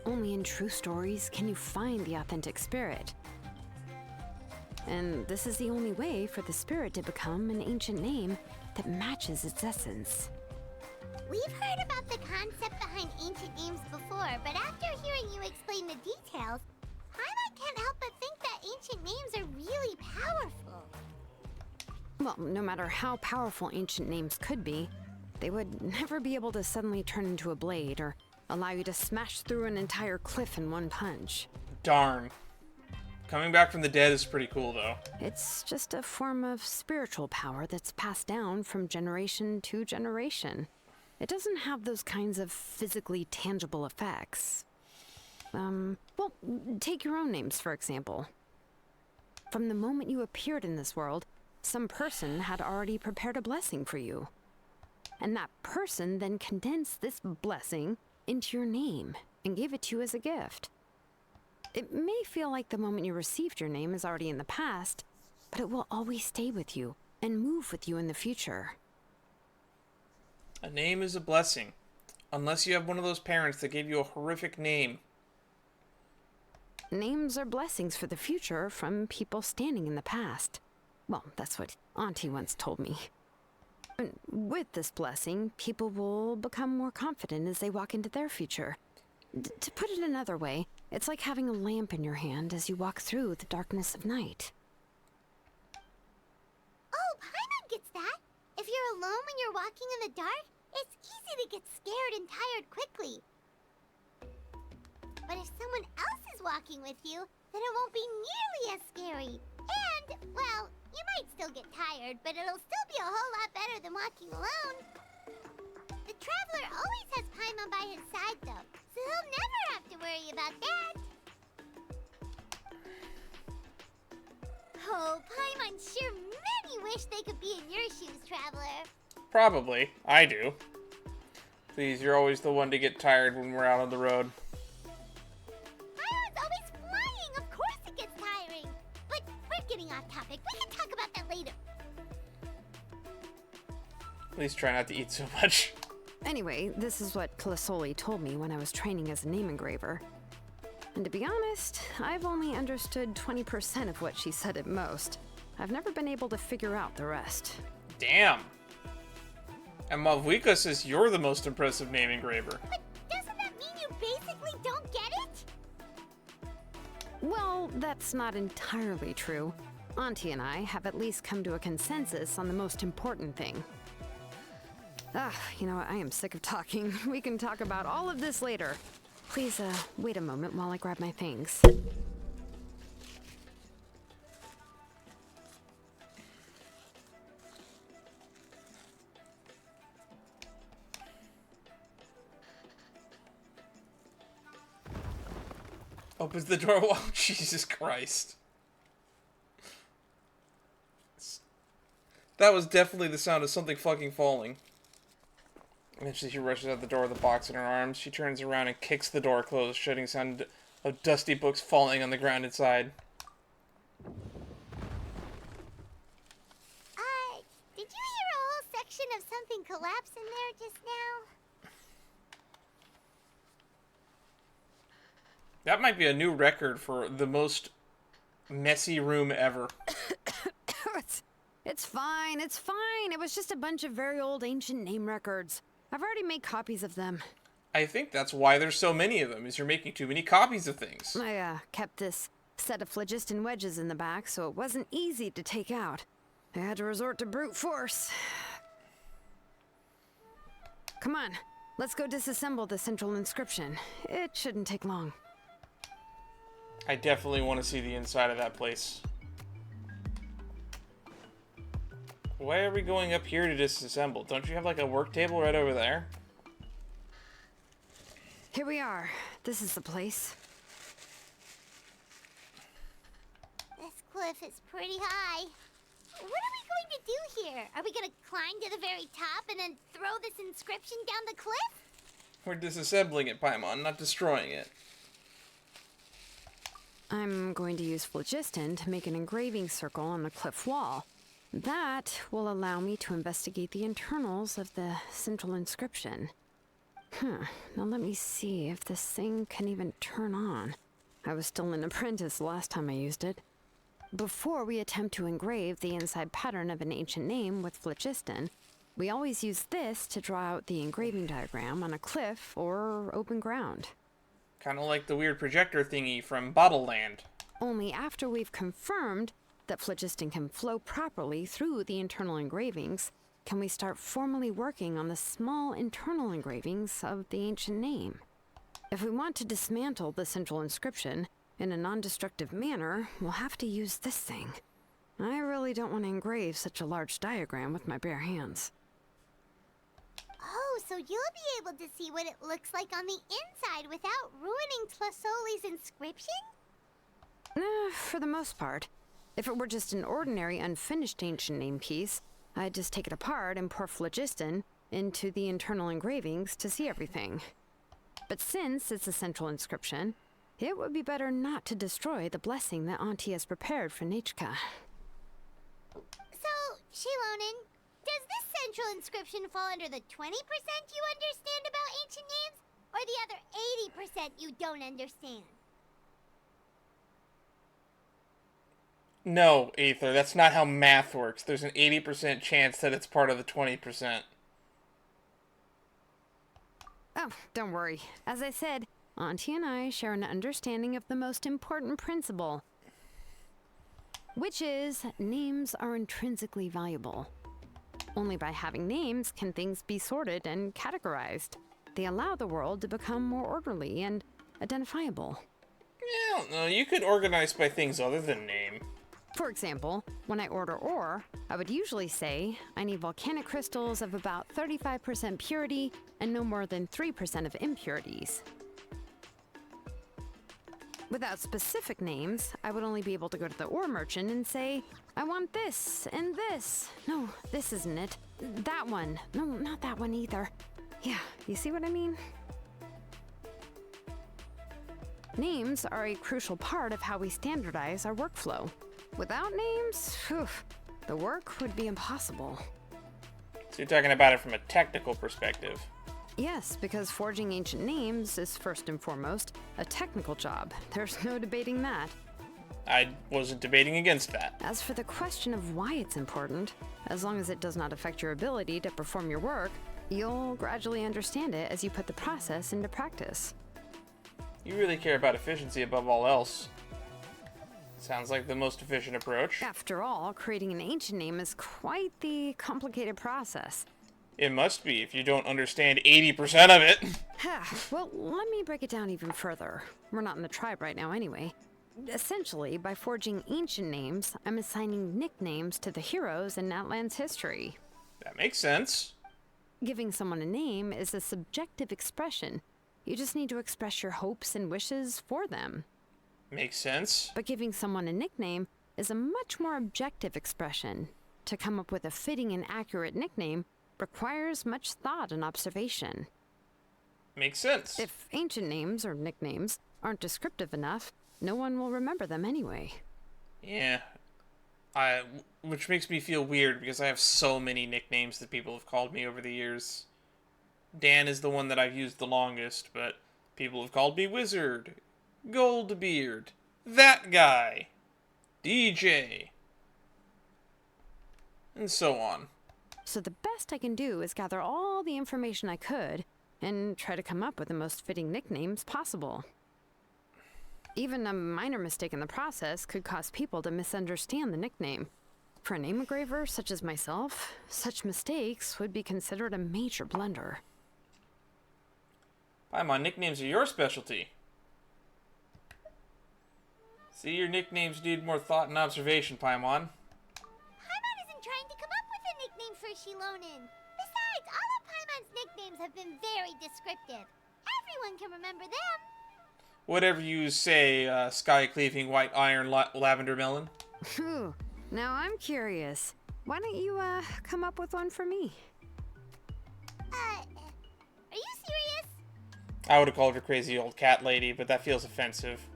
Only in true stories can you find the authentic spirit. And this is the only way for the spirit to become an ancient name that matches its essence. We've heard about the concept behind ancient names before, but after hearing you explain the details, Paimon can't help but think that ancient names are really powerful. Well, no matter how powerful ancient names could be, they would never be able to suddenly turn into a blade or allow you to smash through an entire cliff in one punch. Darn. Coming back from the dead is pretty cool, though. It's just a form of spiritual power that's passed down from generation to generation. It doesn't have those kinds of physically tangible effects. Well, take your own names, for example. From the moment you appeared in this world, some person had already prepared a blessing for you. And that person then condensed this blessing into your name and gave it to you as a gift. It may feel like the moment you received your name is already in the past, but it will always stay with you and move with you in the future. A name is a blessing. Unless you have one of those parents that gave you a horrific name. Names are blessings for the future from people standing in the past. Well, that's what Auntie once told me. With this blessing, people will become more confident as they walk into their future. To put it another way, it's like having a lamp in your hand as you walk through the darkness of night. Oh, Paimon gets that. If you're alone when you're walking in the dark, it's easy to get scared and tired quickly. But if someone else is walking with you, then it won't be nearly as scary. And, well, you might still get tired, but it'll still be a whole lot better than walking alone. The Traveler always has Paimon by his side, though, so he'll never have to worry about that. Oh, Paimon sure many wish they could be in your shoes, Traveler. Probably. I do. Please, you're always the one to get tired when we're out on the road. Paimon's always flying. Of course it gets tiring. But we're getting off topic. We can talk about that later. Please try not to eat so much. Anyway, this is what Clisoli told me when I was training as a name engraver. And to be honest, I've only understood 20% of what she said at most. I've never been able to figure out the rest. Damn. And Malvika says you're the most impressive name engraver. But doesn't that mean you basically don't get it? Well, that's not entirely true. Auntie and I have at least come to a consensus on the most important thing. You know what? I am sick of talking. We can talk about all of this later. Please, wait a moment while I grab my things. Opens the door. Wow, Jesus Christ. That was definitely the sound of something fucking falling. Eventually she rushes out the door with the box in her arms. She turns around and kicks the door closed, shutting sound of dusty books falling on the ground inside. Did you hear a whole section of something collapse in there just now? That might be a new record for the most messy room ever. It's fine, it's fine. It was just a bunch of very old ancient name records. I've already made copies of them. I think that's why there's so many of them, is you're making too many copies of things. I kept this set of phlogiston wedges in the back, so it wasn't easy to take out. I had to resort to brute force. Come on, let's go disassemble the central inscription. It shouldn't take long. I definitely want to see the inside of that place. Why are we going up here to disassemble? Don't you have like a work table right over there? Here we are. This is the place. This cliff is pretty high. What are we going to do here? Are we going to climb to the very top and then throw this inscription down the cliff? We're disassembling it, Paimon, not destroying it. I'm going to use phlogiston to make an engraving circle on the cliff wall. That will allow me to investigate the internals of the central inscription. Now let me see if this thing can even turn on. I was still an apprentice the last time I used it. Before we attempt to engrave the inside pattern of an ancient name with phlogiston, we always use this to draw out the engraving diagram on a cliff or open ground. Kind of like the weird projector thingy from Bottle Land. Only after we've confirmed that phlogiston can flow properly through the internal engravings, can we start formally working on the small internal engravings of the ancient name. If we want to dismantle the central inscription in a non-destructive manner, we'll have to use this thing. I really don't want to engrave such a large diagram with my bare hands. Oh, so you'll be able to see what it looks like on the inside without ruining Tlasoli's inscription? For the most part. If it were just an ordinary unfinished ancient name piece, I'd just take it apart and pour phlogiston into the internal engravings to see everything. But since it's a central inscription, it would be better not to destroy the blessing that Auntie has prepared for Nechka. So, Shilonen, does this central inscription fall under the 20% you understand about ancient names, or the other 80% you don't understand? No, Aether, that's not how math works. There's an 80% chance that it's part of the 20%. Oh, don't worry. As I said, Auntie and I share an understanding of the most important principle, which is names are intrinsically valuable. Only by having names can things be sorted and categorized. They allow the world to become more orderly and identifiable. Yeah, I don't know. You could organize by things other than name. For example, when I order ore, I would usually say I need volcanic crystals of about 35% purity and no more than 3% of impurities. Without specific names, I would only be able to go to the ore merchant and say, I want this and this. No, this isn't it. That one. No, not that one either. Yeah, you see what I mean? Names are a crucial part of how we standardize our workflow. Without names, the work would be impossible. So you're talking about it from a technical perspective. Yes, because forging ancient names is first and foremost a technical job. There's no debating that. I wasn't debating against that. As for the question of why it's important, as long as it does not affect your ability to perform your work, you'll gradually understand it as you put the process into practice. You really care about efficiency above all else. Sounds like the most efficient approach. After all, creating an ancient name is quite the complicated process. It must be if you don't understand 80% of it. Well, let me break it down even further. We're not in the tribe right now anyway. Essentially, by forging ancient names, I'm assigning nicknames to the heroes in Natlan's history. That makes sense. Giving someone a name is a subjective expression. You just need to express your hopes and wishes for them. Makes sense. But giving someone a nickname is a much more objective expression. To come up with a fitting and accurate nickname requires much thought and observation. Makes sense. If ancient names or nicknames aren't descriptive enough, no one will remember them anyway. Yeah. Which makes me feel weird because I have so many nicknames that people have called me over the years. Dan is the one that I've used the longest, but people have called me Wizard, Goldbeard, that guy, DJ, and so on. So the best I can do is gather all the information I could and try to come up with the most fitting nicknames possible. Even a minor mistake in the process could cause people to misunderstand the nickname. For a name engraver such as myself, such mistakes would be considered a major blunder. Paimon, nicknames are your specialty. See, your nicknames need more thought and observation, Paimon. Paimon isn't trying to come up with a nickname for Shilonen. Besides, all of Paimon's nicknames have been very descriptive. Everyone can remember them. Whatever you say, sky-cleaving white iron lavender melon. Phew. Now I'm curious. Why don't you, come up with one for me? Are you serious? I would have called her crazy old cat lady, but that feels offensive.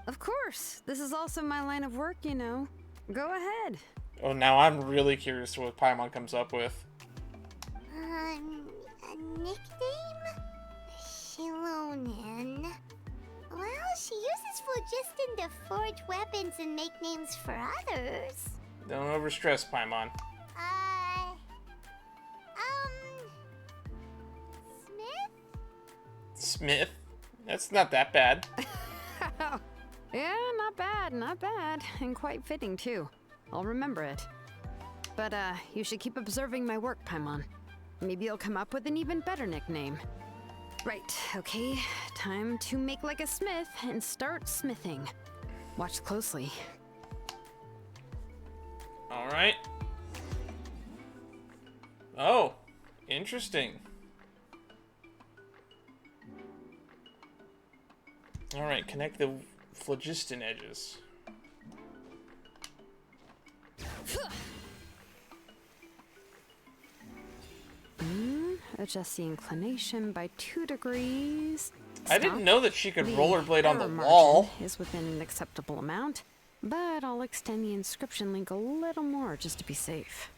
Of course. This is also my line of work, you know. Go ahead. Oh, now I'm really curious what Paimon comes up with. A nickname? Shilonen. Well, she uses phlogiston to forge weapons and make names for others. Don't overstress, Paimon. Smith? That's not that bad. Yeah, not bad, not bad. And quite fitting, too. I'll remember it. But, you should keep observing my work, Paimon. Maybe you'll come up with an even better nickname. Right, okay. Time to make like a smith and start smithing. Watch closely. Alright. Oh, interesting. Alright, connect the phlogiston edges. Adjust the inclination by 2 degrees. I didn't know that she could rollerblade on the error wall. margin is within an acceptable amount, but I'll extend the inscription link a little more just to be safe.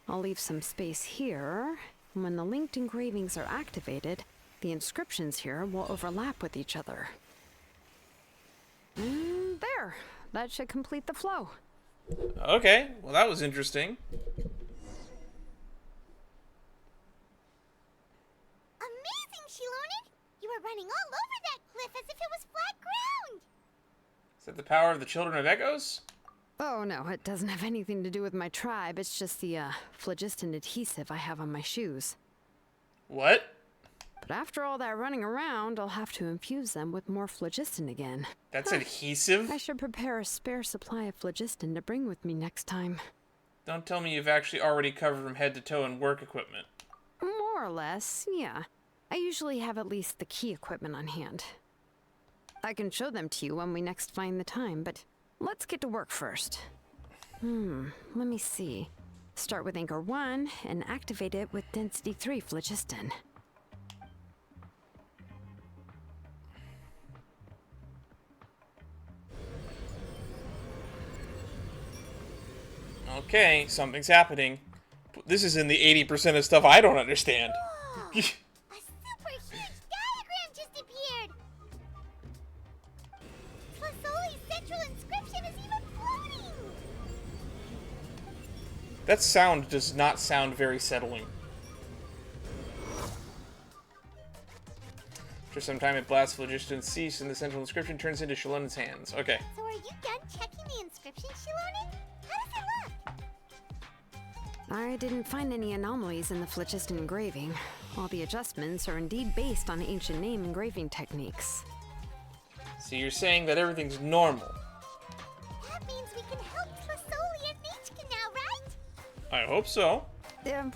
I'll leave some space here. When the linked engravings are activated, the inscriptions here will overlap with each other. There. That should complete the flow. Okay, well that was interesting. Amazing, Shilonen! You were running all over that cliff as if it was flat ground! Is that the power of the Children of Echoes? Oh no, it doesn't have anything to do with my tribe. It's just the phlogiston adhesive I have on my shoes. What? But after all that running around, I'll have to infuse them with more phlogiston again. That's adhesive? I should prepare a spare supply of phlogiston to bring with me next time. Don't tell me you've actually already covered from head to toe in work equipment. More or less, yeah. I usually have at least the key equipment on hand. I can show them to you when we next find the time, but let's get to work first. Let me see. Start with Anchor 1 and activate it with Density 3 phlogiston. Okay, something's happening. This is in the 80% of stuff I don't understand. Whoa! A super huge diagram just appeared! Tlasoli's central inscription is even floating! That sound does not sound very settling. After some time, it blasts phlogiston cease, and the central inscription turns into Shilonen's hands. Okay. So are you done checking the inscription, Shilonen? How does it look? I didn't find any anomalies in the phlogiston engraving. All the adjustments are indeed based on ancient name engraving techniques. So you're saying that everything's normal? That means we can help Tlasoli and Nichka now, right? I hope so.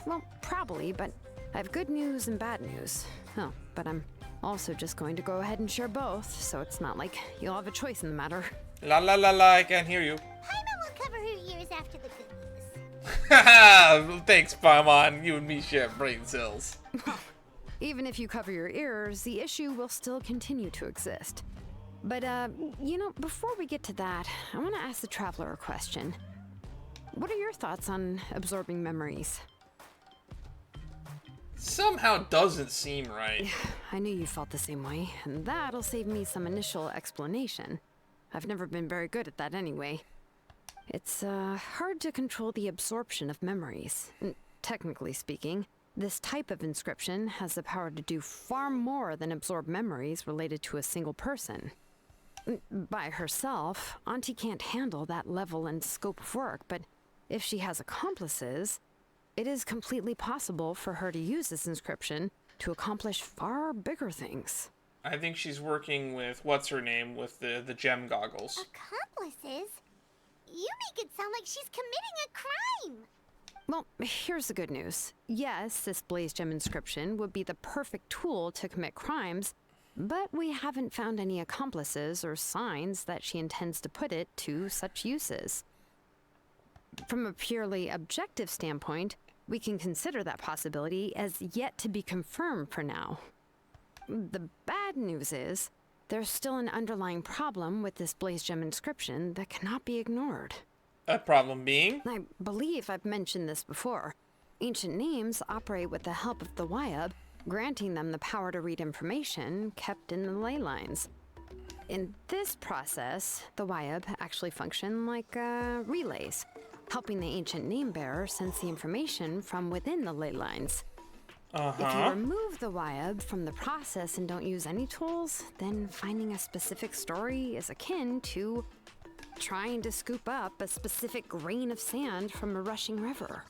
Well, probably, but I have good news and bad news. Oh, but I'm also just going to go ahead and share both, so it's not like you'll have a choice in the matter. La la la la, I can't hear you. Paimon will cover her ears after the good news. Haha! Thanks, Paimon. You and me share brain cells. Even if you cover your ears, the issue will still continue to exist. But, before we get to that, I want to ask the Traveler a question. What are your thoughts on absorbing memories? Somehow doesn't seem right. I knew you felt the same way, and that'll save me some initial explanation. I've never been very good at that anyway. It's hard to control the absorption of memories. Technically speaking, this type of inscription has the power to do far more than absorb memories related to a single person. By herself, Auntie can't handle that level and scope of work, but if she has accomplices, it is completely possible for her to use this inscription to accomplish far bigger things. I think she's working with, what's her name, with the gem goggles. Accomplices? You make it sound like she's committing a crime! Well, here's the good news. Yes, this blaze gem inscription would be the perfect tool to commit crimes, but we haven't found any accomplices or signs that she intends to put it to such uses. From a purely objective standpoint, we can consider that possibility as yet to be confirmed for now. The bad news is, there's still an underlying problem with this blaze gem inscription that cannot be ignored. A problem being? I believe I've mentioned this before. Ancient names operate with the help of the Waiab, granting them the power to read information kept in the ley lines. In this process, the Waiab actually function like relays, helping the ancient name bearer sense the information from within the ley lines. If you remove the Waiab from the process and don't use any tools, then finding a specific story is akin to trying to scoop up a specific grain of sand from a rushing river.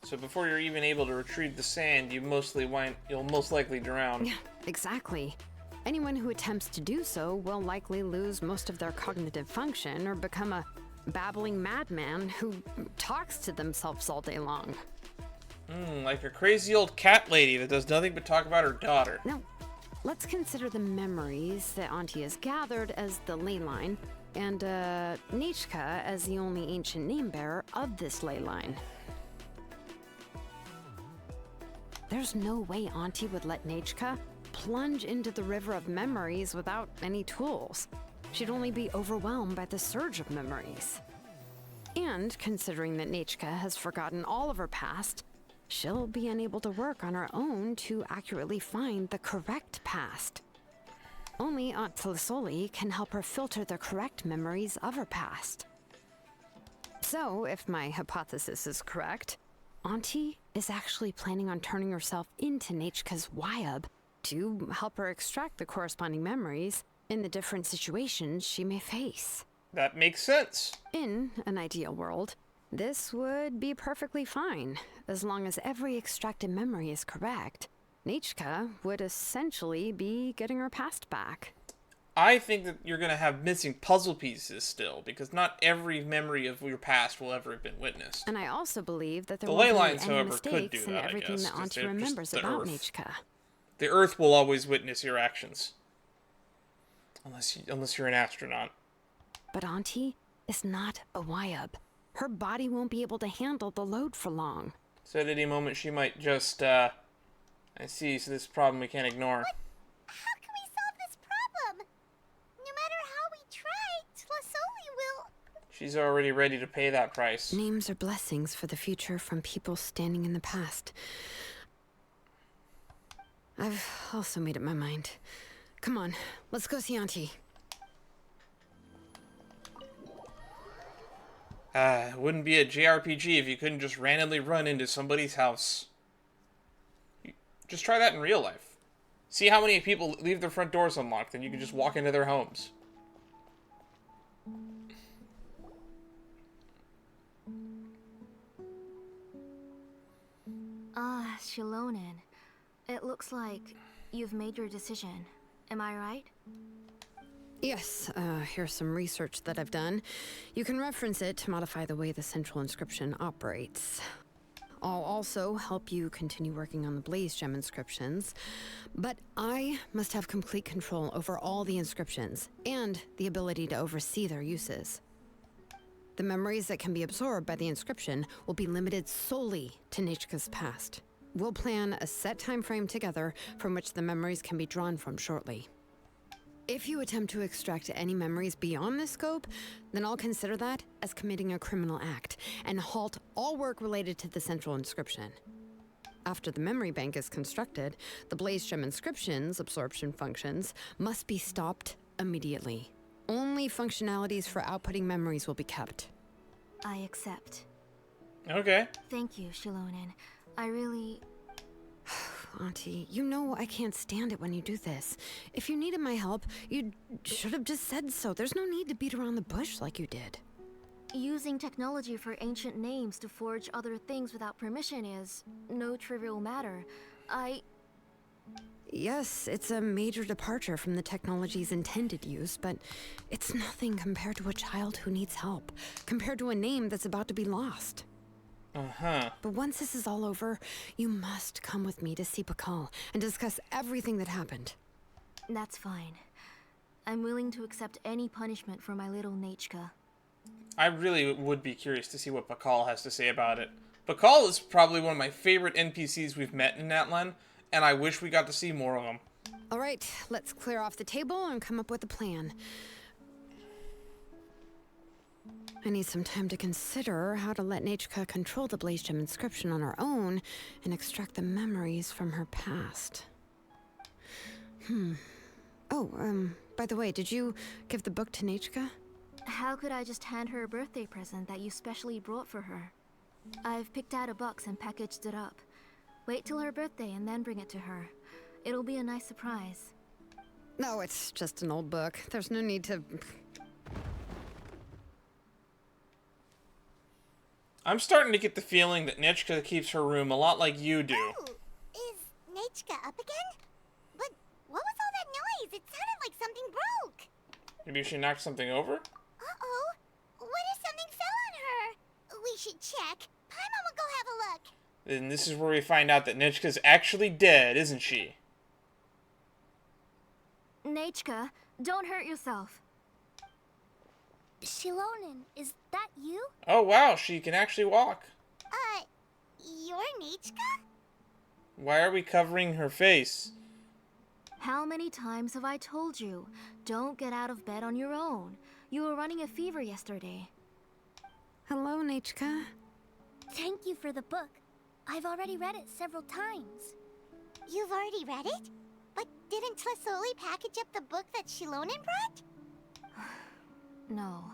So before you're even able to retrieve the sand, you'll most likely drown. Yeah, exactly. Anyone who attempts to do so will likely lose most of their cognitive function or become a babbling madman who talks to themselves all day long. Like a crazy old cat lady that does nothing but talk about her daughter. Now, let's consider the memories that Auntie has gathered as the ley line, and Nichka as the only ancient name bearer of this ley line. There's no way Auntie would let Nichka plunge into the river of memories without any tools. She'd only be overwhelmed by the surge of memories. And considering that Nichka has forgotten all of her past, she'll be unable to work on her own to accurately find the correct past. Only Aunt Tlisoli can help her filter the correct memories of her past. So, if my hypothesis is correct, Auntie is actually planning on turning herself into Nechka's Wyab to help her extract the corresponding memories in the different situations she may face. That makes sense. In an ideal world, this would be perfectly fine. As long as every extracted memory is correct, Nechka would essentially be getting her past back. I think that you're going to have missing puzzle pieces still, because not every memory of your past will ever have been witnessed. And I also believe that there The won't ley be lines, any however, could mistakes do in that, everything I guess, that 'cause Auntie they're just remembers the about Earth. Nechka. The Earth will always witness your actions. Unless you're an astronaut. But Auntie is not a Wyab. Her body won't be able to handle the load for long. So at any moment she might just, I see, so this problem we can't ignore. How can we solve this problem? No matter how we try, Tlisoli will... She's already ready to pay that price. Names are blessings for the future from people standing in the past. I've also made up my mind. Come on, let's go see Auntie. It wouldn't be a JRPG if you couldn't just randomly run into somebody's house. Just try that in real life. See how many people leave their front doors unlocked, and you can just walk into their homes. Ah, Shilonen. It looks like you've made your decision. Am I right? Yes, here's some research that I've done. You can reference it to modify the way the central inscription operates. I'll also help you continue working on the Blaze Gem inscriptions, but I must have complete control over all the inscriptions and the ability to oversee their uses. The memories that can be absorbed by the inscription will be limited solely to Nechka's past. We'll plan a set time frame together from which the memories can be drawn from shortly. If you attempt to extract any memories beyond this scope, then I'll consider that as committing a criminal act and halt all work related to the central inscription. After the memory bank is constructed, the Blaze Gem inscription's absorption functions must be stopped immediately. Only functionalities for outputting memories will be kept. I accept. Okay. Thank you, Shilonen. I really... Auntie, you know I can't stand it when you do this. If you needed my help, you should have just said so. There's no need to beat around the bush like you did. Using technology for ancient names to forge other things without permission is no trivial matter. Yes, it's a major departure from the technology's intended use, but it's nothing compared to a child who needs help, compared to a name that's about to be lost. Uh-huh. But once this is all over, you must come with me to see Pakal and discuss everything that happened. That's fine. I'm willing to accept any punishment for my little Nechka. I really would be curious to see what Pakal has to say about it. Pakal is probably one of my favorite NPCs we've met in Natlan, and I wish we got to see more of them. All right, let's clear off the table and come up with a plan. I need some time to consider how to let Nechka control the Blaze Gem inscription on her own and extract the memories from her past. Oh, by the way, did you give the book to Nechka? How could I just hand her a birthday present that you specially brought for her? I've picked out a box and packaged it up. Wait till her birthday and then bring it to her. It'll be a nice surprise. No, it's just an old book. There's no need to... I'm starting to get the feeling that Nechka keeps her room a lot like you do. Oh, is Nechka up again? But what was all that noise? It sounded like something broke. Maybe she knocked something over? Uh-oh. What if something fell on her? We should check. Paimon will go have a look. Then this is where we find out that Nechka's actually dead, isn't she? Nechka, don't hurt yourself. Shilonen, is that you? Oh wow, she can actually walk. You're Nechka? Why are we covering her face? How many times have I told you? Don't get out of bed on your own. You were running a fever yesterday. Hello, Nechka. Thank you for the book. I've already read it several times. You've already read it? But didn't Tlasoli package up the book that Shilonen brought? No.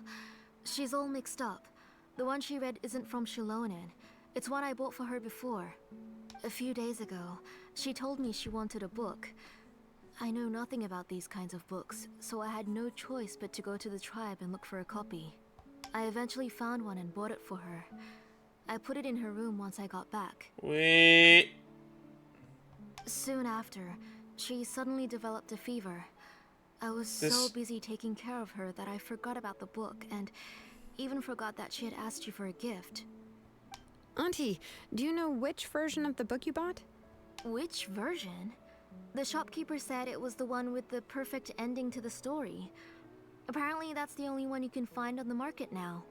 She's all mixed up. The one she read isn't from Shilonen. It's one I bought for her before. A few days ago, she told me she wanted a book. I know nothing about these kinds of books, so I had no choice but to go to the tribe and look for a copy. I eventually found one and bought it for her. I put it in her room once I got back. Wait. Soon after, she suddenly developed a fever. I was so busy taking care of her that I forgot about the book and even forgot that she had asked you for a gift. Auntie, do you know which version of the book you bought? Which version? The shopkeeper said it was the one with the perfect ending to the story. Apparently that's the only one you can find on the market now.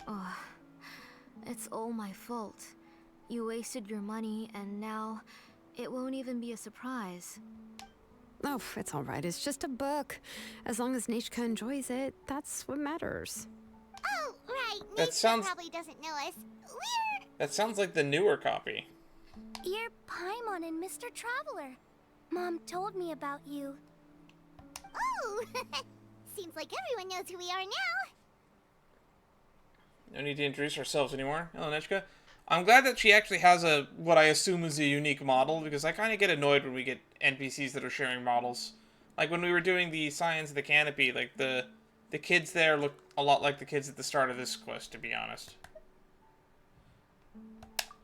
Ugh. It's all my fault. You wasted your money and now it won't even be a surprise. Oh, it's all right. It's just a book. As long as Nishka enjoys it, that's what matters. Oh, right. That sounds... probably doesn't know us. That sounds like the newer copy. You're Paimon and Mr. Traveler. Mom told me about you. Oh, seems like everyone knows who we are now. No need to introduce ourselves anymore. Hello, Nishka. I'm glad that she actually has a what I assume is a unique model, because I kind of get annoyed when we get NPCs that are sharing models. Like when we were doing the Scions of the Canopy, like the kids there look a lot like the kids at the start of this quest, to be honest.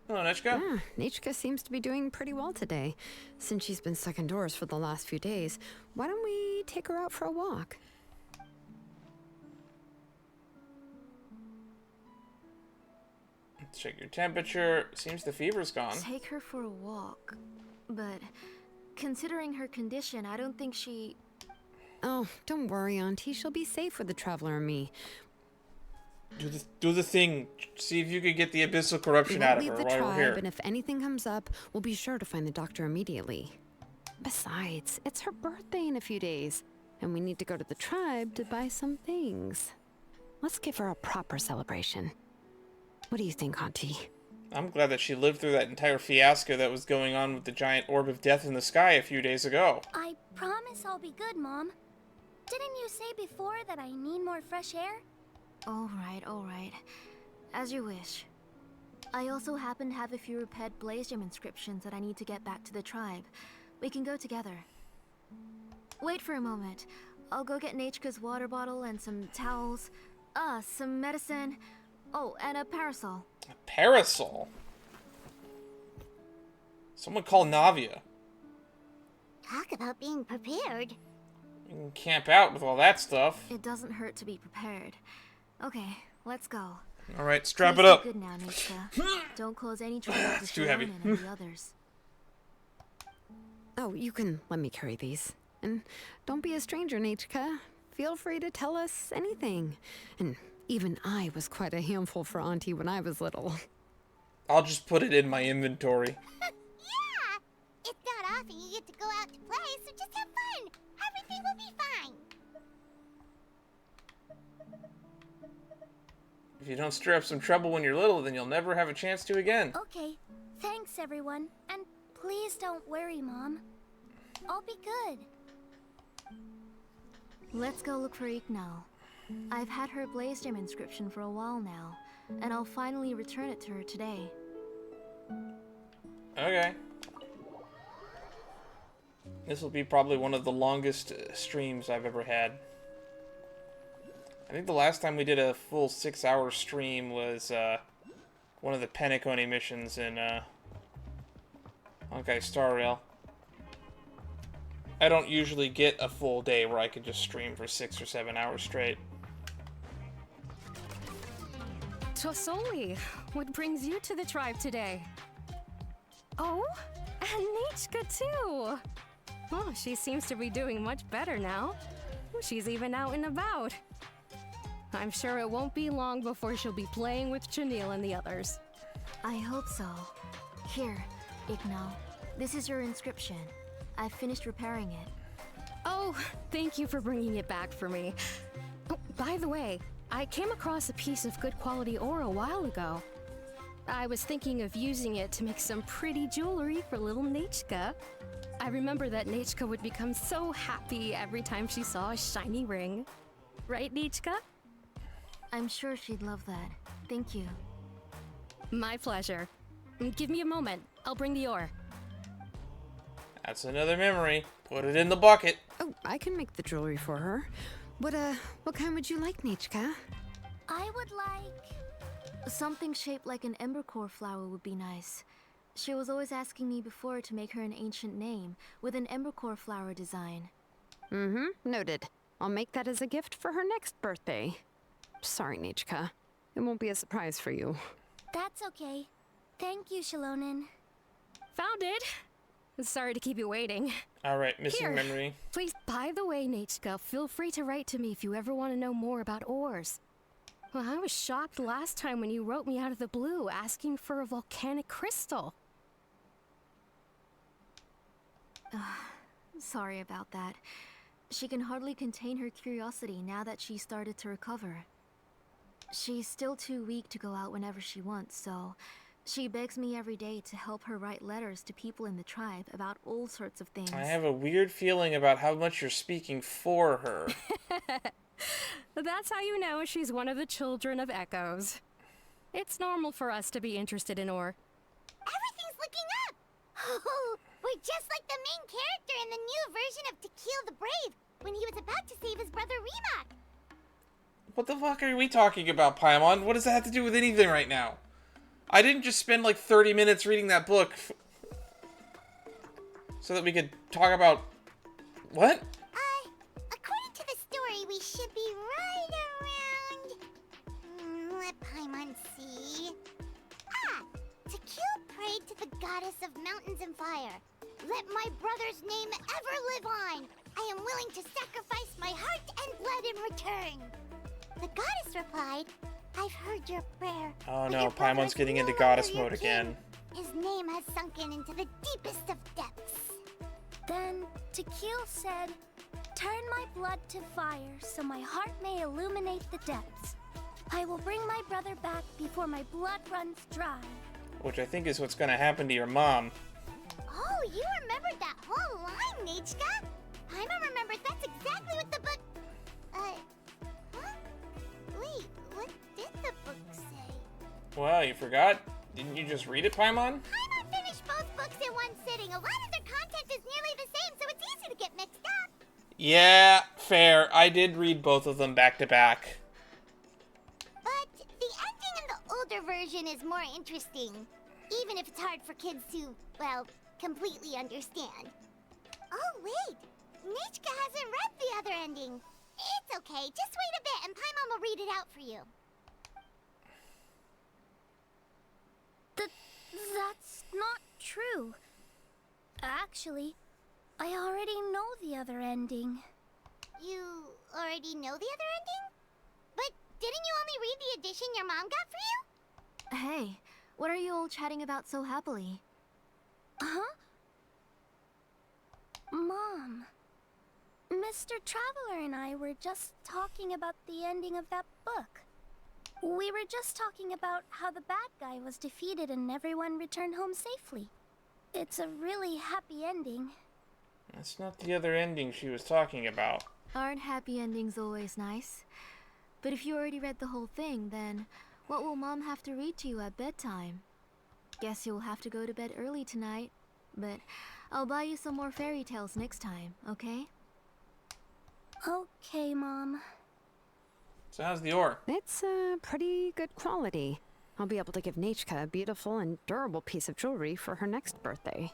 Hello, Nishka. Yeah, Nishka seems to be doing pretty well today. Since she's been stuck indoors for the last few days, why don't we take her out for a walk? Check your temperature. Seems the fever's gone. Take her for a walk. But considering her condition, I don't think she... Oh, don't worry, Auntie. She'll be safe with the Traveler and me. Do the thing. See if you could get the abyssal corruption out of her while while we're here. And if anything comes up, we'll be sure to find the doctor immediately. Besides, it's her birthday in a few days, and we need to go to the tribe to buy some things. Let's give her a proper celebration. What do you think, Auntie? I'm glad that she lived through that entire fiasco that was going on with the giant orb of death in the sky a few days ago. I promise I'll be good, Mom. Didn't you say before that I need more fresh air? All right. As you wish. I also happen to have a few repaired blaze gem inscriptions that I need to get back to the tribe. We can go together. Wait for a moment. I'll go get Nechka's water bottle and some towels. Some medicine. Oh, and a parasol. A parasol? Someone call Navia. Talk about being prepared. You can camp out with all that stuff. It doesn't hurt to be prepared. Okay, let's go. Alright, strap Please it up. be good now, Nechka. Don't cause any trouble to It's too heavy. Shilonen and the others. Oh, you can let me carry these. And don't be a stranger, Nechka. Feel free to tell us anything. And even I was quite a handful for Auntie when I was little. I'll just put it in my inventory. Yeah! It's not often you get to go out to play, so just have fun. Everything will be fine. If you don't stir up some trouble when you're little, then you'll never have a chance to again. Okay. Thanks, everyone. And please don't worry, Mom. I'll be good. Let's go look for Ignal. I've had her blaze gem inscription for a while now, and I'll finally return it to her today. Okay. This will be probably one of the longest streams I've ever had. I think the last time we did a full 6-hour stream was one of the Penacony missions in Honkai Star Rail. I don't usually get a full day where I can just stream for 6 or 7 hours straight. Tosoli, what brings you to the tribe today? Oh, and Nechka too! Oh, she seems to be doing much better now. She's even out and about. I'm sure it won't be long before she'll be playing with Chanil and the others. I hope so. Here, Ignal. This is your inscription. I've finished repairing it. Oh, thank you for bringing it back for me. Oh, by the way, I came across a piece of good quality ore a while ago. I was thinking of using it to make some pretty jewelry for little Nechka. I remember that Nechka would become so happy every time she saw a shiny ring. Right, Nechka? I'm sure she'd love that. Thank you. My pleasure. Give me a moment. I'll bring the ore. That's another memory. Put it in the bucket. Oh, I can make the jewelry for her. What kind would you like, Nechka? I would like... something shaped like an embercore flower would be nice. She was always asking me before to make her an ancient name with an embercore flower design. Noted. I'll make that as a gift for her next birthday. Sorry, Nechka. It won't be a surprise for you. That's okay. Thank you, Shalonen. Found it! Sorry to keep you waiting. Alright, missing Here. memory. Please, by the way, Nechka, feel free to write to me if you ever want to know more about ores. Well, I was shocked last time when you wrote me out of the blue asking for a volcanic crystal. Sorry about that. She can hardly contain her curiosity now that she started to recover. She's still too weak to go out whenever she wants, so she begs me every day to help her write letters to people in the tribe about all sorts of things. I have a weird feeling about how much you're speaking for her. That's how you know she's one of the children of Echoes. It's normal for us to be interested in ore. Everything's looking up! Oh, we're just like the main character in the new version of Tequil the Brave, when he was about to save his brother Remak. What the fuck are we talking about, Paimon? What does that have to do with anything right now? I didn't just spend like 30 minutes reading that book so that we could talk about... What? According to the story, we should be right around... let Paimon see... Tequil prayed to the goddess of mountains and fire. Let my brother's name ever live on. I am willing to sacrifice my heart and blood in return. The goddess replied, I've heard your prayer. Oh but no, your brother Paimon's is getting no into longer goddess your mode king. again. His name has sunken into the deepest of depths. Then Tequil said, turn my blood to fire so my heart may illuminate the depths. I will bring my brother back before my blood runs dry. Which I think is what's gonna happen to your mom. Oh, you remembered that whole line, Nechka? Paimon remembers that's exactly what the book... huh? Wait, what did the book say? Well, you forgot? Didn't you just read it, Paimon? Paimon finished both books in one sitting. A lot of their content is nearly the same, so it's easy to get mixed up. Yeah, fair. I did read both of them back to back. But the ending in the older version is more interesting. Even if it's hard for kids to, well, completely understand. Oh, wait. Nechka hasn't read the other ending. It's okay. Just wait a bit and Paimon will read it out for you. That's not true. Actually, I already know the other ending. You already know the other ending? But didn't you only read the edition your mom got for you? Hey, what are you all chatting about so happily? Huh? Mom. Mr. Traveler and I were just talking about the ending of that book. We were just talking about how the bad guy was defeated and everyone returned home safely. It's a really happy ending. That's not the other ending she was talking about. Aren't happy endings always nice? But if you already read the whole thing, then what will Mom have to read to you at bedtime? Guess you'll have to go to bed early tonight. But I'll buy you some more fairy tales next time, okay? Okay, Mom. So how's the ore? It's pretty good quality. I'll be able to give Nechka a beautiful and durable piece of jewelry for her next birthday.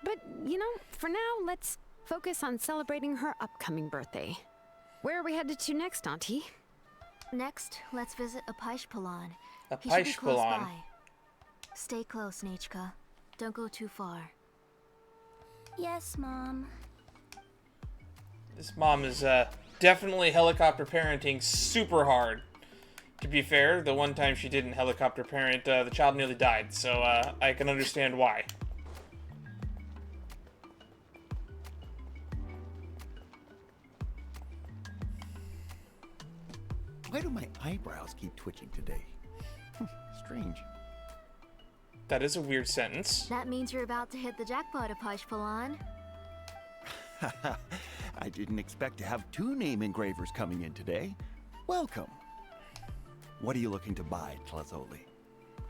But, you know, for now, let's focus on celebrating her upcoming birthday. Where are we headed to next, Auntie? Next, let's visit Apaishpalan. A He should be close Paishpalan. by. Stay close, Nechka. Don't go too far. Yes, Mom. This mom is definitely helicopter parenting super hard. To be fair, the one time she didn't helicopter parent, the child nearly died, so I can understand why. Why do my eyebrows keep twitching today? Strange. That is a weird sentence. That means you're about to hit the jackpot, Apashpalan. I didn't expect to have 2 name engravers coming in today. Welcome. What are you looking to buy, Tlazoli?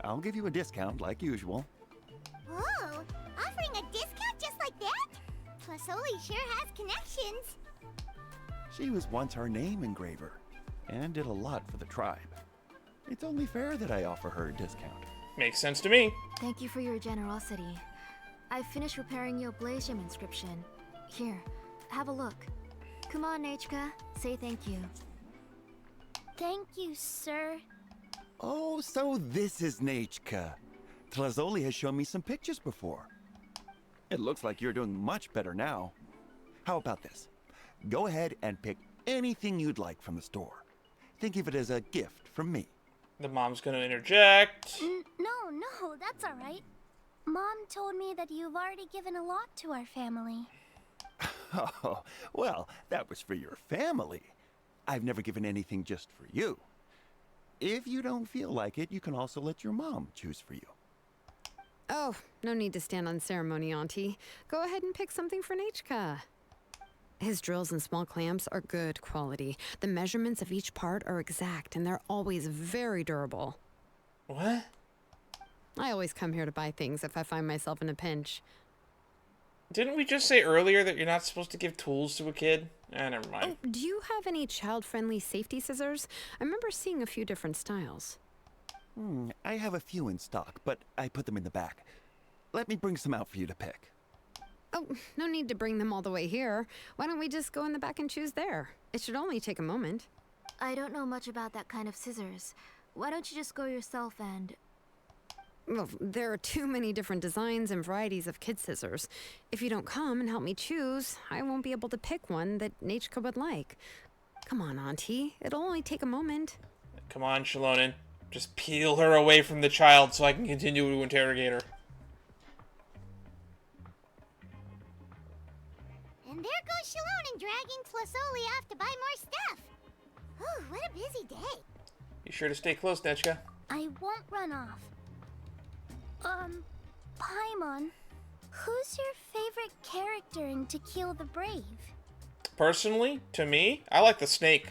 I'll give you a discount like usual. Whoa, offering a discount just like that? Plasoli sure has connections. She was once our name engraver and did a lot for the tribe. It's only fair that I offer her a discount. Makes sense to me. Thank you for your generosity. I've finished repairing your Blasium inscription. Here, have a look. Come on, Nechka, say thank you. Thank you, sir. Oh, so this is Nechka. Tlazoli has shown me some pictures before. It looks like you're doing much better now. How about this? Go ahead and pick anything you'd like from the store. Think of it as a gift from me. The mom's gonna interject. No, that's all right. Mom told me that you've already given a lot to our family. Oh, well, that was for your family. I've never given anything just for you. If you don't feel like it, you can also let your mom choose for you. Oh, no need to stand on ceremony, Auntie. Go ahead and pick something for Nechka. His drills and small clamps are good quality. The measurements of each part are exact, and they're always very durable. What? I always come here to buy things if I find myself in a pinch. Didn't we just say earlier that you're not supposed to give tools to a kid? Never mind. Oh, do you have any child-friendly safety scissors? I remember seeing a few different styles. I have a few in stock, but I put them in the back. Let me bring some out for you to pick. Oh, no need to bring them all the way here. Why don't we just go in the back and choose there? It should only take a moment. I don't know much about that kind of scissors. Why don't you just go yourself and... Well, there are too many different designs and varieties of kid scissors. If you don't come and help me choose, I won't be able to pick one that Nechka would like. Come on, Auntie. It'll only take a moment. Come on, Shalonen. Just peel her away from the child so I can continue to interrogate her. And there goes Shalonen dragging Tlasoli off to buy more stuff. Ooh, what a busy day. Be sure to stay close, Nechka. I won't run off. Paimon, who's your favorite character in Tequil the Brave? Personally, to me, I like the snake.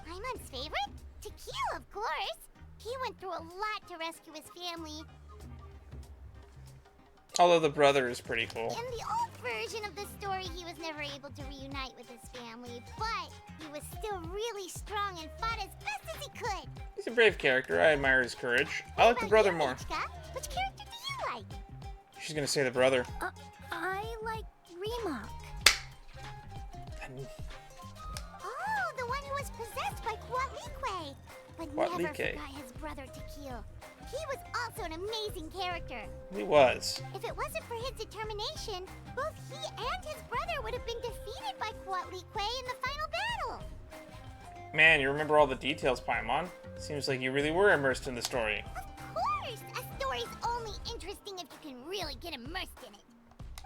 Paimon's favorite? Tequil, of course. He went through a lot to rescue his family. Although the brother is pretty cool. In the old version of the story, he was never able to reunite with his family, but he was still really strong and fought as best as he could. He's a brave character. I admire his courage. I like the brother more. Nechka? Which character do you like? She's gonna say the brother. I like Remok. Oh, the one who was possessed by Quatlique, but never Quatlique. forgot his brother Tequil. He was also an amazing character. He was. If it wasn't for his determination, both he and his brother would have been defeated by Quatlique in the final battle. Man, you remember all the details, Paimon. Seems like you really were immersed in the story. Of course! A story's only interesting if you can really get immersed in it.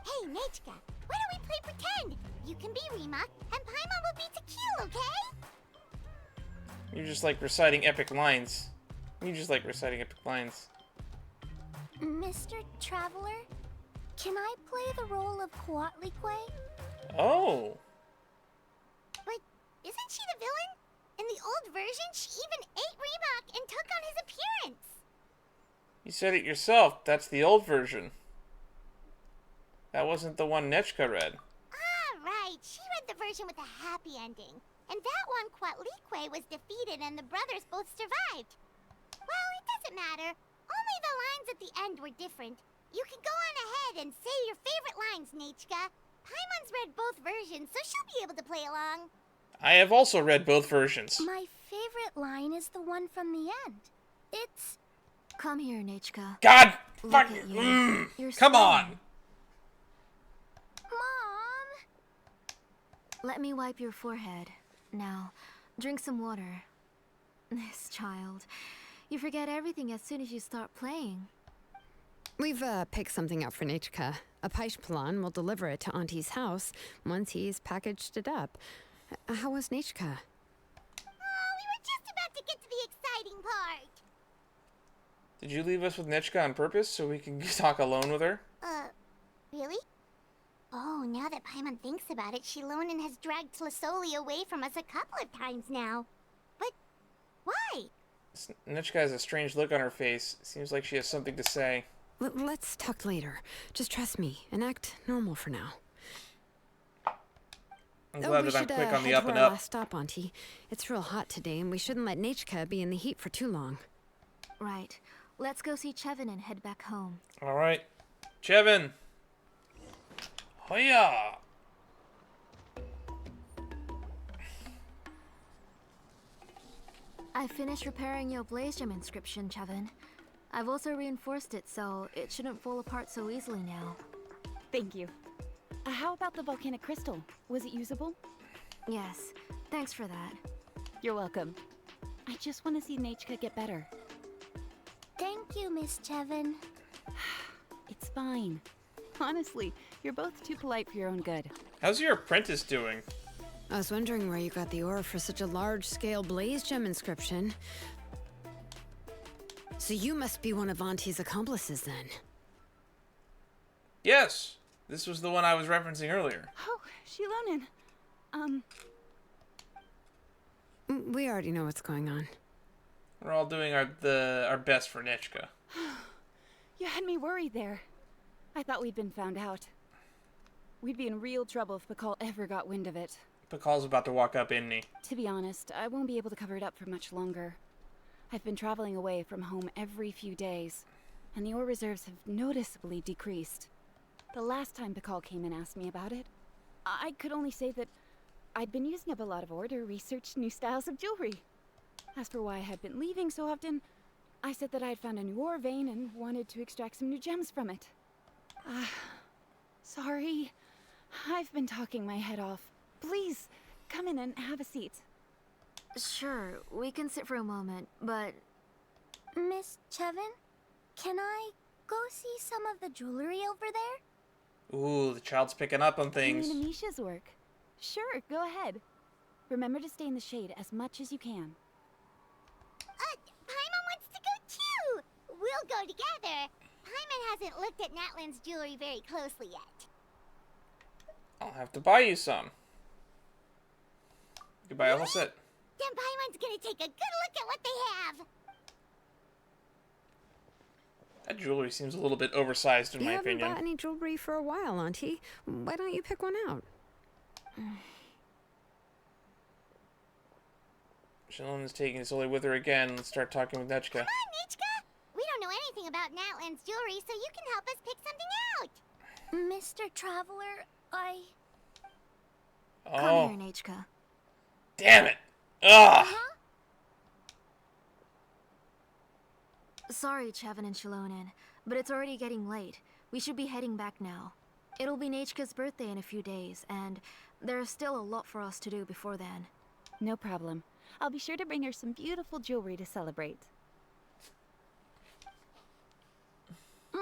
Hey, Nechka, why don't we play pretend? You can be Remok, and Paimon will be Tequil, okay? You just like reciting epic lines. Mr. Traveler, can I play the role of Quatlique? Oh. But isn't she the villain? In the old version, she even ate Remok and took on his appearance. You said it yourself. That's the old version. That wasn't the one Nechka read. Ah, right. She read the version with a happy ending. And that one, Quatlique was defeated and the brothers both survived. Well, it doesn't matter. Only the lines at the end were different. You can go on ahead and say your favorite lines, Nechka. Paimon's read both versions, so she'll be able to play along. I have also read both versions. My favorite line is the one from the end. It's... Come here, Nechka. God! Look Fuck! at you. You're Come strong. on! Mom! Let me wipe your forehead. Now, drink some water. This child. You forget everything as soon as you start playing. We've picked something out for Nechka. Apashpalan will deliver it to Auntie's house once he's packaged it up. How was Nechka? Oh, we were just about to get to the exciting part. Did you leave us with Nichka on purpose so we can talk alone with her? Really? Oh, now that Paimon thinks about it, Shilonen has dragged Tlisoli away from us a couple of times now. But why? Nichka has a strange look on her face. Seems like she has something to say. Let's talk later. Just trust me and act normal for now. I'm glad that I'm quick on the up and our up. last stop, Auntie. It's real hot today, and we shouldn't let Nichka be in the heat for too long. Right. Let's go see Chevin and head back home. All right, Chevin. Hoya. I finished repairing your blaze gem inscription, Chevin. I've also reinforced it so it shouldn't fall apart so easily now. Thank you. How about the volcanic crystal? Was it usable? Yes, thanks for that. You're welcome. I just want to see Nichka get better. Thank you, Miss Chevin. It's fine. Honestly, you're both too polite for your own good. How's your apprentice doing? I was wondering where you got the ore for such a large-scale blaze gem inscription. So you must be one of Auntie's accomplices, then. Yes, this was the one I was referencing earlier. Oh, Shilonen. We already know what's going on. We're all doing our best for Nichka. You had me worried there. I thought we'd been found out. We'd be in real trouble if Pakal ever got wind of it. Pakal's about to walk up, isn't he? To be honest, I won't be able to cover it up for much longer. I've been traveling away from home every few days, and the ore reserves have noticeably decreased. The last time Pakal came and asked me about it, I could only say that I'd been using up a lot of ore to research new styles of jewelry. As for why I had been leaving so often, I said that I'd found a new ore vein and wanted to extract some new gems from it. Sorry. I've been talking my head off. Please, come in and have a seat. Sure, we can sit for a moment, but... Miss Chevin, can I go see some of the jewelry over there? Ooh, the child's picking up on things. You mean Amisha's work? Sure, go ahead. Remember to stay in the shade as much as you can. Paimon wants to go too! We'll go together. Paimon hasn't looked at Natlan's jewelry very closely yet. I'll have to buy you some. You can buy a whole set. Then Paimon's gonna take a good look at what they have. That jewelry seems a little bit oversized in my You opinion. haven't bought any jewelry for a while, Auntie. Why don't you pick one out? Shilonen's taking Sully with her again. Let's start talking with Nichka. Come on, Nichka! We don't know anything about Natlan's jewelry, so you can help us pick something out. Mr. Traveler, Oh, Come here, Nichka. damn it! Ugh! Sorry, Chevin and Shilonen, but it's already getting late. We should be heading back now. It'll be Nichka's birthday in a few days, and there's still a lot for us to do before then. No problem. I'll be sure to bring her some beautiful jewelry to celebrate. Mom,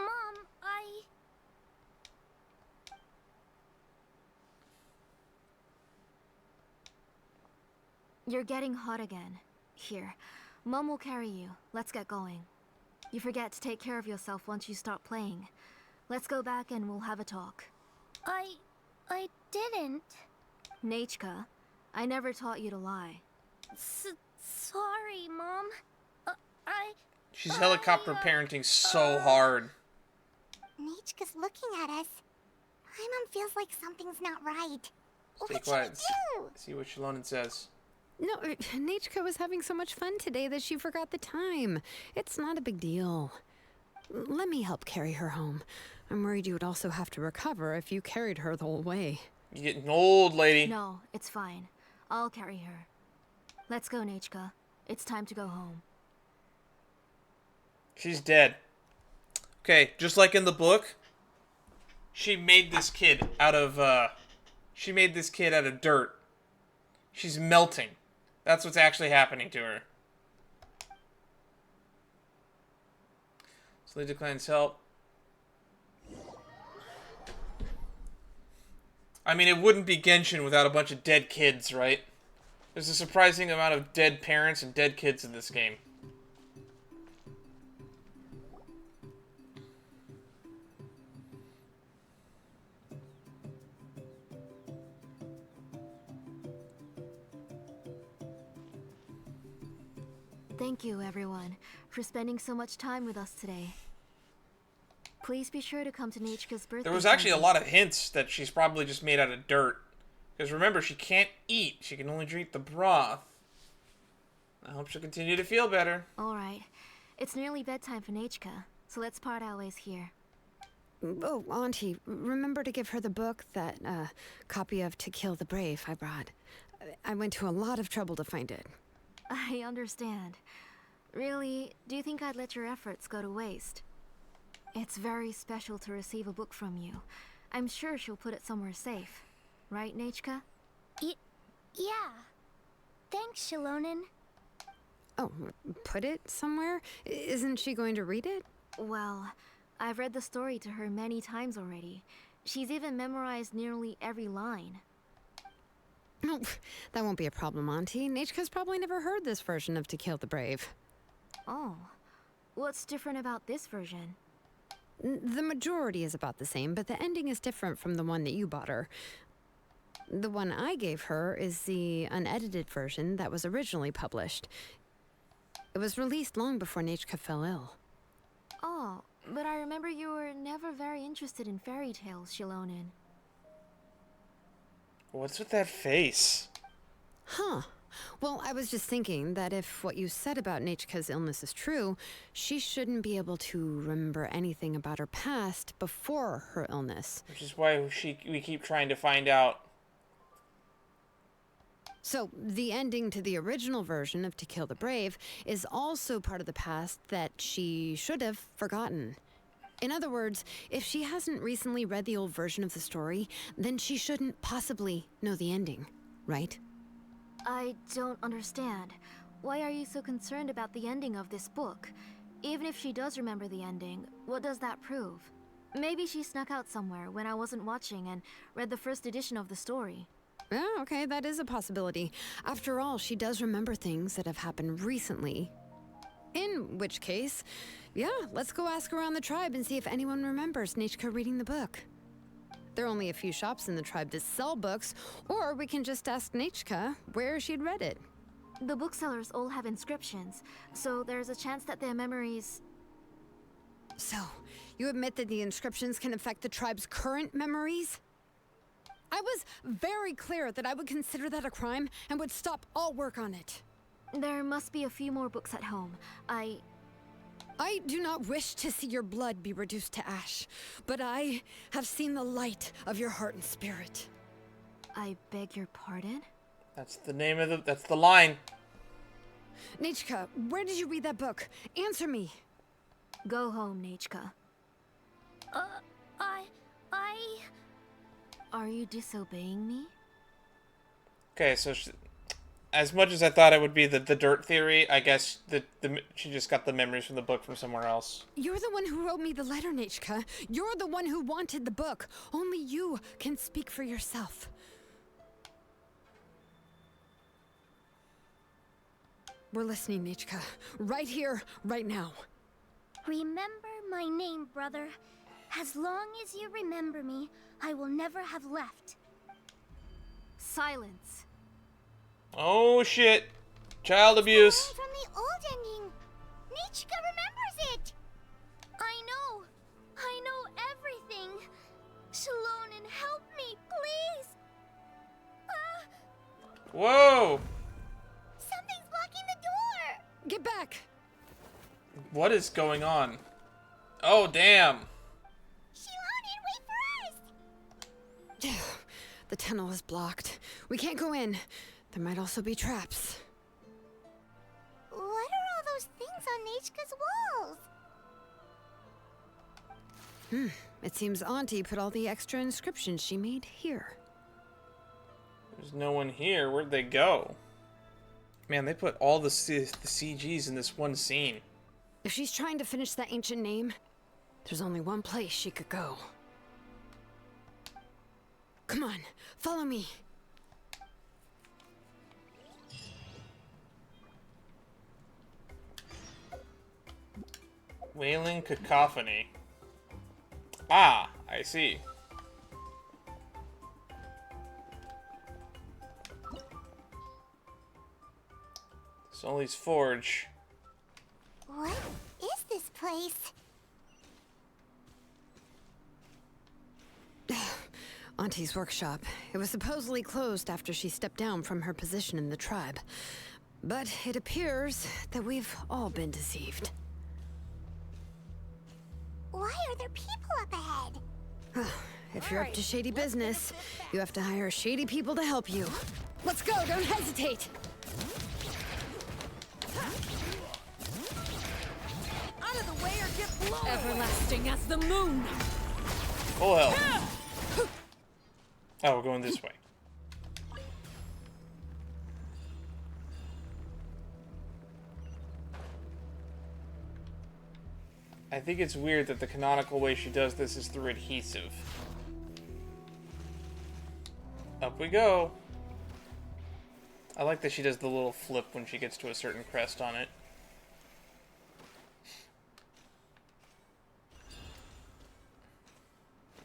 You're getting hot again. Here, Mom will carry you. Let's get going. You forget to take care of yourself once you start playing. Let's go back and we'll have a talk. I didn't. Nichka, I never taught you to lie. Sorry, Mom. She's helicopter parenting so hard. Nichka's looking at us. Paimon feels like something's not right. Stay What quiet. should we do? See what Shilonen says. No, Nichka was having so much fun today that she forgot the time. It's not a big deal. Let me help carry her home. I'm worried you would also have to recover if you carried her the whole way. You're getting old, lady. No, it's fine. I'll carry her. Let's go, Nichka. It's time to go home. She's dead. Okay, just like in the book, she made this kid out of dirt. She's melting. That's what's actually happening to her. So they declines help. I mean, it wouldn't be Genshin without a bunch of dead kids, right? There's a surprising amount of dead parents and dead kids in this game. Thank you, everyone, for spending so much time with us today. Please be sure to come to Nichka's birthday There was actually a party. lot of hints that she's probably just made out of dirt. Because remember, she can't eat. She can only drink the broth. I hope she'll continue to feel better. Alright. It's nearly bedtime for Nichka, so let's part our ways here. Oh, Auntie, remember to give her the book, that copy of Tequil the Brave I brought. I went to a lot of trouble to find it. I understand. Really, do you think I'd let your efforts go to waste? It's very special to receive a book from you. I'm sure she'll put it somewhere safe. Right, Nichka? Yeah. Thanks, Shilonen. Oh, put it somewhere? Isn't she going to read it? Well, I've read the story to her many times already. She's even memorized nearly every line. No, that won't be a problem, Auntie. Nichka's probably never heard this version of Tequil the Brave. Oh. What's different about this version? The majority is about the same, but the ending is different from the one that you bought her. The one I gave her is the unedited version that was originally published. It was released long before Nichka fell ill. Oh, but I remember you were never very interested in fairy tales, Shilonen. What's with that face? Huh. Well, I was just thinking that if what you said about Nichka's illness is true, she shouldn't be able to remember anything about her past before her illness. Which is why we keep trying to find out. So, the ending to the original version of Tequil the Brave is also part of the past that she should have forgotten. In other words, if she hasn't recently read the old version of the story, then she shouldn't possibly know the ending, right? I don't understand. Why are you so concerned about the ending of this book? Even if she does remember the ending, what does that prove? Maybe she snuck out somewhere when I wasn't watching and read the first edition of the story. Yeah, okay, that is a possibility. After all, she does remember things that have happened recently. In which case, yeah, let's go ask around the tribe and see if anyone remembers Nichka reading the book. There are only a few shops in the tribe that sell books, or we can just ask Nichka where she'd read it. The booksellers all have inscriptions, so there's a chance that their memories... So, you admit that the inscriptions can affect the tribe's current memories? I was very clear that I would consider that a crime and would stop all work on it. There must be a few more books at home. I do not wish to see your blood be reduced to ash, but I have seen the light of your heart and spirit. I beg your pardon? That's the name of that's the line. Nichka, where did you read that book? Answer me. Go home, Nichka. Are you disobeying me? Okay, so as much as I thought it would be the dirt theory, I guess she just got the memories from the book from somewhere else. You're the one who wrote me the letter, Nichka. You're the one who wanted the book. Only you can speak for yourself. We're listening, Nichka. Right here, right now. Remember my name, brother. As long as you remember me, I will never have left. Silence. Oh shit. Child abuse. From the old ending. Nichka remembers it. I know everything. Shilonen, help me, please. Whoa. Something's blocking the door. Get back. What is going on? Oh, damn. Shilonen, wait for us. The tunnel is blocked. We can't go in. There might also be traps. What are all those things on Nichka's walls? It seems Auntie put all the extra inscriptions she made here. There's no one here. Where'd they go? Man, they put all the CGs in this one scene. If she's trying to finish that ancient name, there's only one place she could go. Come on, follow me. Wailing Cacophony. Ah, I see. Sully's Forge. What is this place? Auntie's workshop. It was supposedly closed after she stepped down from her position in the tribe. But it appears that we've all been deceived. Why are there people up ahead? If you're up to shady business, you have to hire shady people to help you. Let's go, don't hesitate! Out of the way or get blown! Everlasting as the moon! Oh hell. Oh, we're going this way. I think it's weird that the canonical way she does this is through adhesive. Up we go. I like that she does the little flip when she gets to a certain crest on it.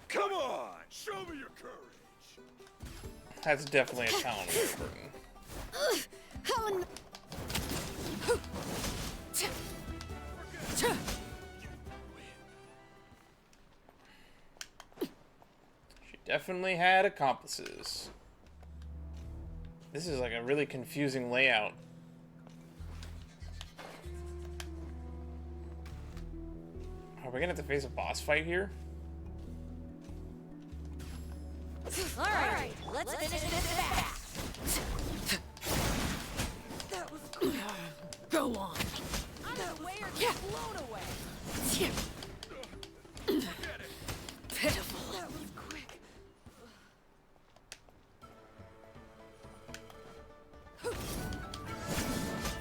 Come on, show me your courage. That's definitely a talent curtain. How in the... She definitely had accomplices. This is like a really confusing layout. Are we gonna have to face a boss fight here? Alright, let's finish this fast! That was... Go on! Out of the way or get blown away! Pitiful! That was quick!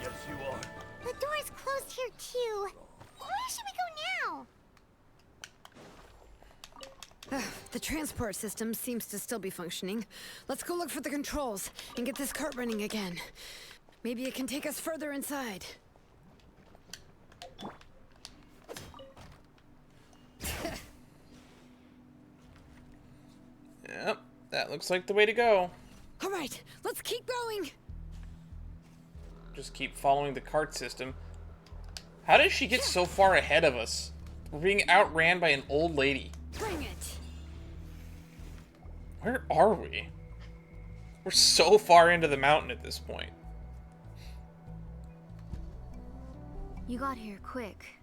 Yes, you are. The door's closed here too. Where should we go now? The transport system seems to still be functioning. Let's go look for the controls and get this cart running again. Maybe it can take us further inside. Yep, that looks like the way to go. All right, let's keep going. Just keep following the cart system. How did she get so far ahead of us? We're being outran by an old lady. Bring it. Where are we? We're so far into the mountain at this point. You got here quick.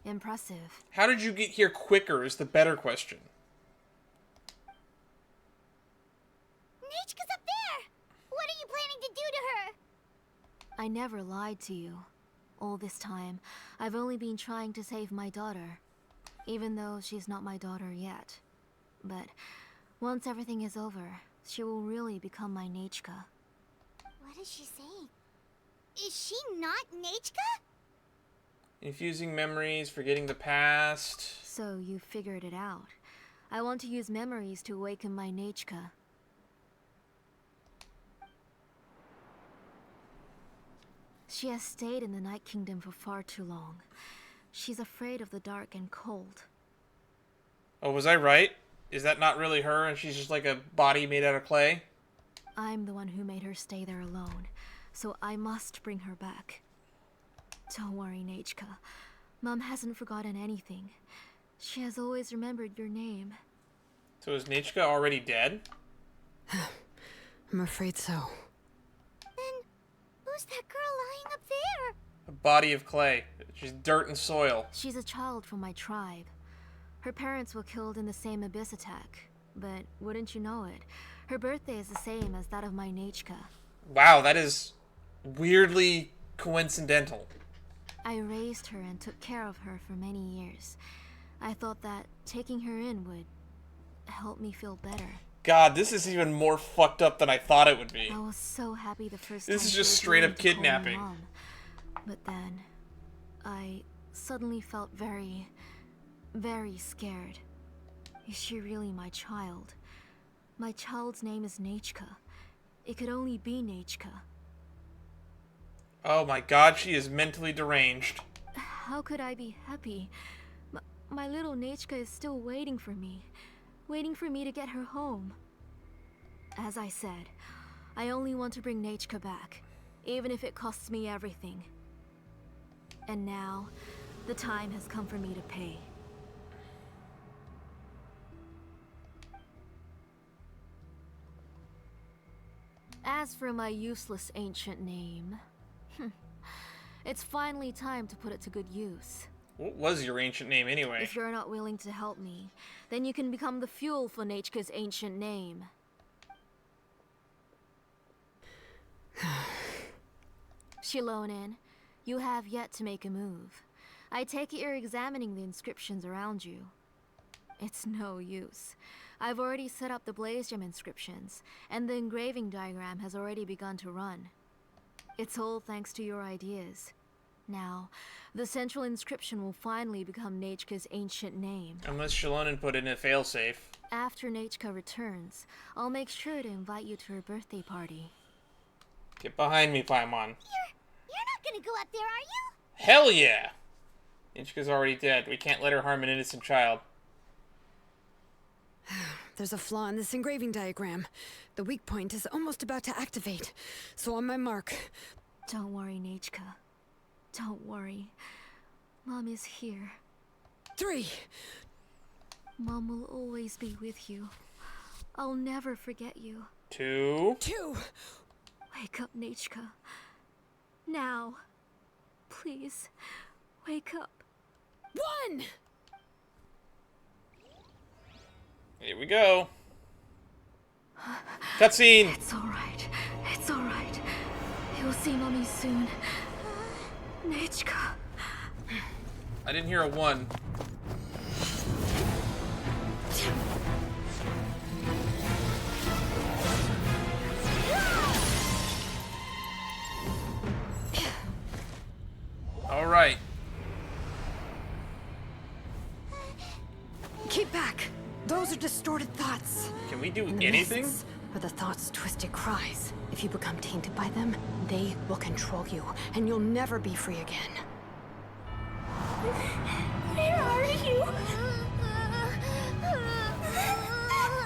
Impressive. How did you get here quicker is the better question. Nechka's up there! What are you planning to do to her? I never lied to you. All this time, I've only been trying to save my daughter. Even though she's not my daughter yet. But once everything is over, she will really become my Nechka. What is she saying? Is she not Nechka? Infusing memories, forgetting the past. So you figured it out. I want to use memories to awaken my Nechka. She has stayed in the Night Kingdom for far too long. She's afraid of the dark and cold. Oh, was I right? Is that not really her and she's just like a body made out of clay? I'm the one who made her stay there alone, so I must bring her back. Don't worry, Nechka. Mom hasn't forgotten anything. She has always remembered your name. So is Nechka already dead? I'm afraid so. Then, who's that girl lying up there? A body of clay. She's dirt and soil. She's a child from my tribe. Her parents were killed in the same abyss attack. But wouldn't you know it, her birthday is the same as that of my Nechka. Wow, that is weirdly coincidental. I raised her and took care of her for many years. I thought that taking her in would help me feel better. God, this is even more fucked up than I thought it would be. I was so happy the first This time is she just was straight willing up to call me kidnapping. Mom. But then, I suddenly felt very scared. Is she really my child? My child's name is Nechka. It could only be Nechka. Oh my god, she is mentally deranged. How could I be happy? My little Nechka is still waiting for me to get her home. As I said, I only want to bring Nechka back, even if it costs me everything. And now, the time has come for me to pay. As for my useless ancient name, it's finally time to put it to good use. What was your ancient name anyway? If you're not willing to help me, then you can become the fuel for Nechka's ancient name. Shilonen, you have yet to make a move. I take it you're examining the inscriptions around you. It's no use. I've already set up the Blaze Gem inscriptions, and the engraving diagram has already begun to run. It's all thanks to your ideas. Now, the central inscription will finally become Nechka's ancient name. Unless Shilonen put in a failsafe. After Nechka returns, I'll make sure to invite you to her birthday party. Get behind me, Paimon. You're not gonna go up there, are you? Hell yeah! Nechka's already dead. We can't let her harm an innocent child. There's a flaw in this engraving diagram. The weak point is almost about to activate. So on my mark. Don't worry, Nechka. Don't worry. Mom is here. 3. Mom will always be with you. I'll never forget you. 2. 2. Wake up, Nechka. Now. Please. Wake up. 1! Here we go. Cutscene! It's alright. It's alright. You'll see Mommy soon. Nechka. I didn't hear a 1. Alright. Keep back. Those are distorted thoughts. Can we do And the anything? mists are the thoughts' twisted cries. If you become tainted by them, they will control you, and you'll never be free again. Where are you?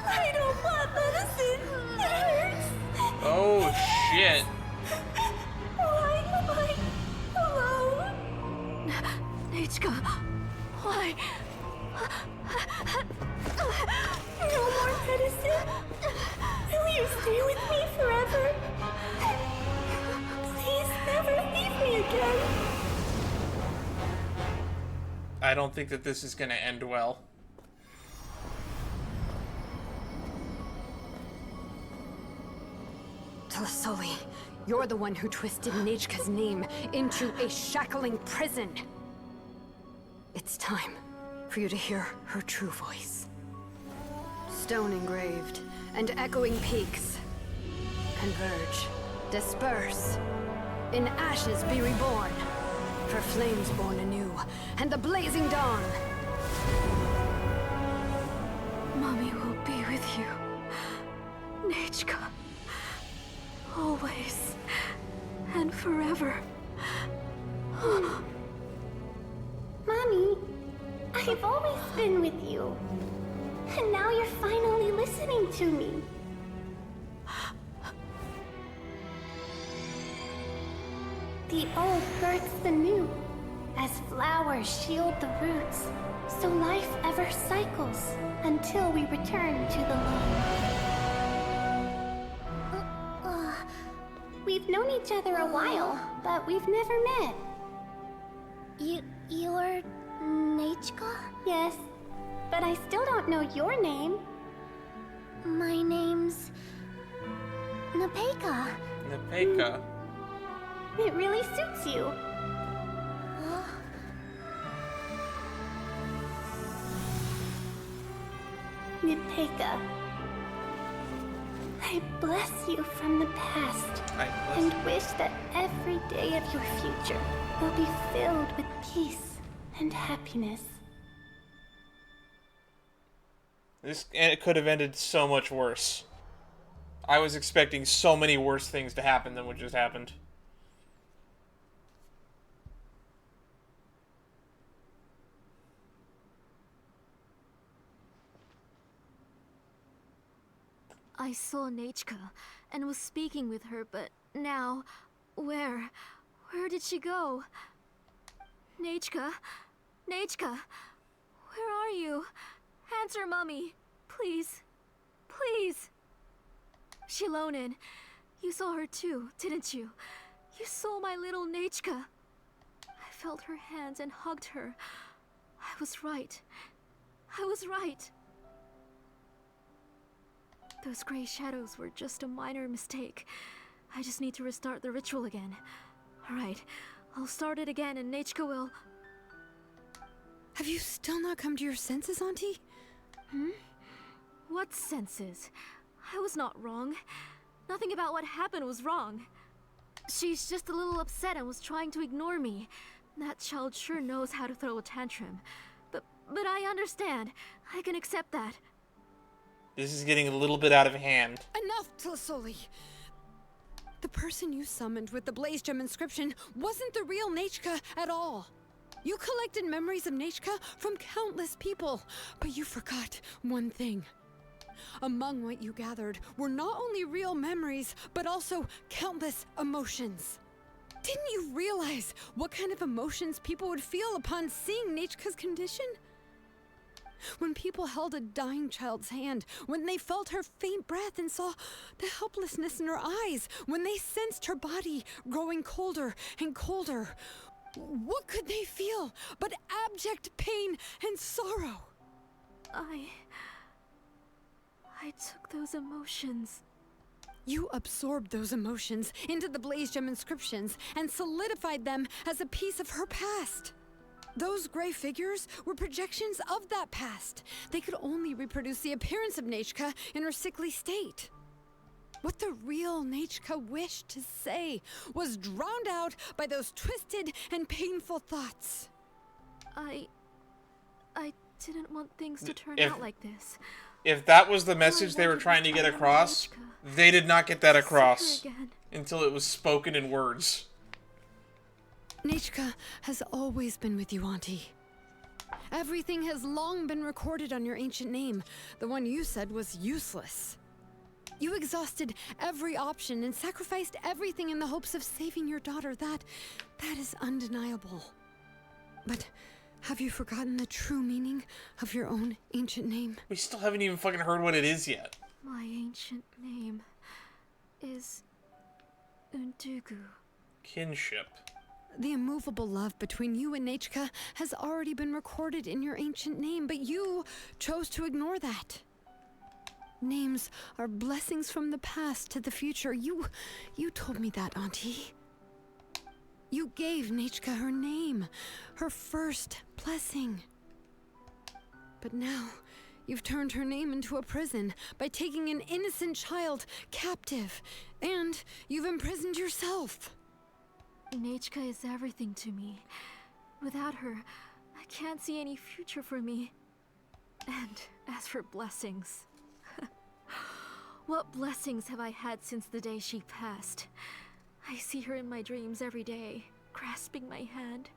I don't want medicine. It hurts. Oh shit. Why am I alone? Nechka. Why? No more medicine. Will you stay with me forever? Please never leave me again. I don't think that this is gonna end well. Tlasoli, you're the one who twisted Nechka's name into a shackling prison. It's time for you to hear her true voice. Stone engraved and echoing peaks converge, disperse, in ashes be reborn, for flames born anew, and the blazing dawn. Mommy will be with you. Nechka. Always. And forever. Mommy, I've always been with you. And now you're finally listening to me. The old births the new, as flowers shield the roots, so life ever cycles until we return to the land. We've known each other a while, but we've never met. You're Nechka? Yes, but I still don't know your name. My name's Nepeka. Nepeka. It really suits you. Nepeka, I bless you from the past and wish that every day of your future will be filled with peace and happiness. It could have ended so much worse. I was expecting so many worse things to happen than what just happened. I saw Nechka and was speaking with her, but now, where did she go? Nechka? Nechka? Where are you? Answer Mummy. Please. Please. Shilonen, you saw her too, didn't you? You saw my little Nechka. I felt her hands and hugged her. I was right. I was right. Those gray shadows were just a minor mistake. I just need to restart the ritual again. Alright, I'll start it again and Nechka will... Have you still not come to your senses, Auntie? What senses? I was not wrong. Nothing about what happened was wrong. She's just a little upset and was trying to ignore me. That child sure knows how to throw a tantrum. But I understand. I can accept that. This is getting a little bit out of hand. Enough, Tlasoli! The person you summoned with the Blaze Gem inscription wasn't the real Nechka at all. You collected memories of Nechka from countless people, but you forgot one thing. Among what you gathered were not only real memories, but also countless emotions. Didn't you realize what kind of emotions people would feel upon seeing Nechka's condition? When people held a dying child's hand, when they felt her faint breath and saw the helplessness in her eyes, when they sensed her body growing colder and colder, what could they feel but abject pain and sorrow? I took those emotions. You absorbed those emotions into the Blaze Gem inscriptions and solidified them as a piece of her past. Those gray figures were projections of that past. They could only reproduce the appearance of Nechka in her sickly state. What the real Nechka wished to say was drowned out by those twisted and painful thoughts. I didn't want things to turn out like this. If that was the message they were trying to get across, they did not get that across until it was spoken in words. Nechka has always been with you, Auntie. Everything has long been recorded on your ancient name. The one you said was useless. You exhausted every option and sacrificed everything in the hopes of saving your daughter. That is undeniable. But have you forgotten the true meaning of your own ancient name? We still haven't even fucking heard what it is yet. My ancient name is Undugu. Kinship. The immovable love between you and Nechka has already been recorded in your ancient name, but you chose to ignore that. Names are blessings from the past to the future. You told me that, Auntie. You gave Nechka her name, her first blessing. But now, you've turned her name into a prison by taking an innocent child captive, and you've imprisoned yourself. Nechka is everything to me. Without her, I can't see any future for me. And as for blessings... What blessings have I had since the day she passed? I see her in my dreams every day, grasping my hand,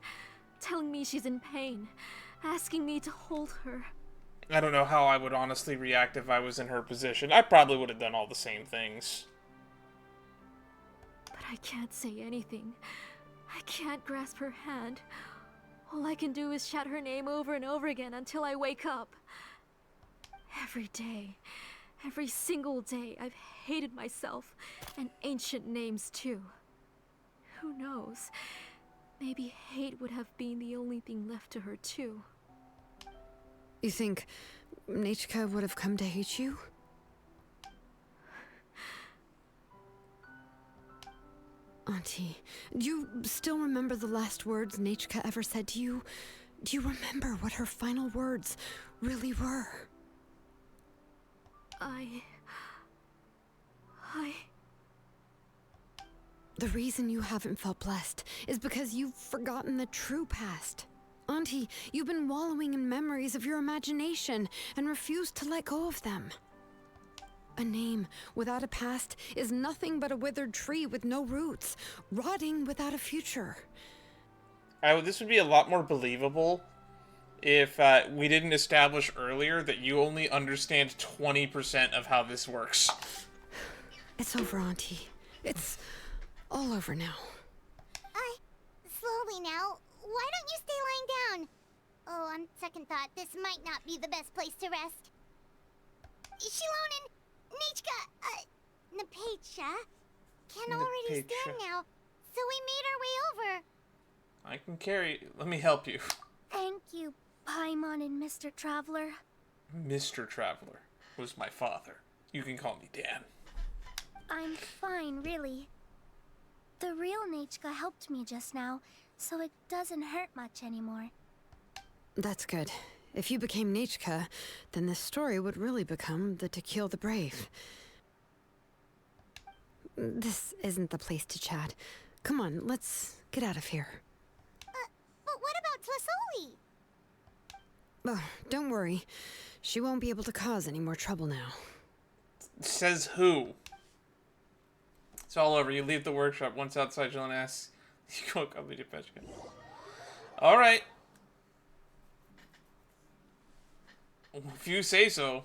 telling me she's in pain, asking me to hold her. I don't know how I would honestly react if I was in her position. I probably would have done all the same things. But I can't say anything. I can't grasp her hand. All I can do is shout her name over and over again until I wake up. Every day, every single day, I've hated myself, and ancient names too. Who knows? Maybe hate would have been the only thing left to her too. You think Nechka would have come to hate you? Auntie, do you still remember the last words Nechka ever said to you? Do you remember what her final words really were? The reason you haven't felt blessed is because you've forgotten the true past. Auntie, you've been wallowing in memories of your imagination and refused to let go of them. A name without a past is nothing but a withered tree with no roots, rotting without a future. This would be a lot more believable if we didn't establish earlier that you only understand 20% of how this works. It's over, Auntie. It's all over now. Slowly now. why don't you stay lying down? Oh, on second thought, this might not be the best place to rest. Shilonen, Nichka, Napecha can already stand now, so we made our way over. I can carry. Let me help you. Thank you, Paimon and Mr. Traveler. Mr. Traveler was my father. You can call me Dan. I'm fine, really. The real Nichka helped me just now, so it doesn't hurt much anymore. That's good. If you became Nichka, then this story would really become the Tequil the Brave. This isn't the place to chat. Come on, let's get out of here. But what about Tlasoli? Oh, don't worry. She won't be able to cause any more trouble now. Says who? It's all over. You leave the workshop. Once outside, Jillian asks, you go come to Tepetli. Alright. If you say so.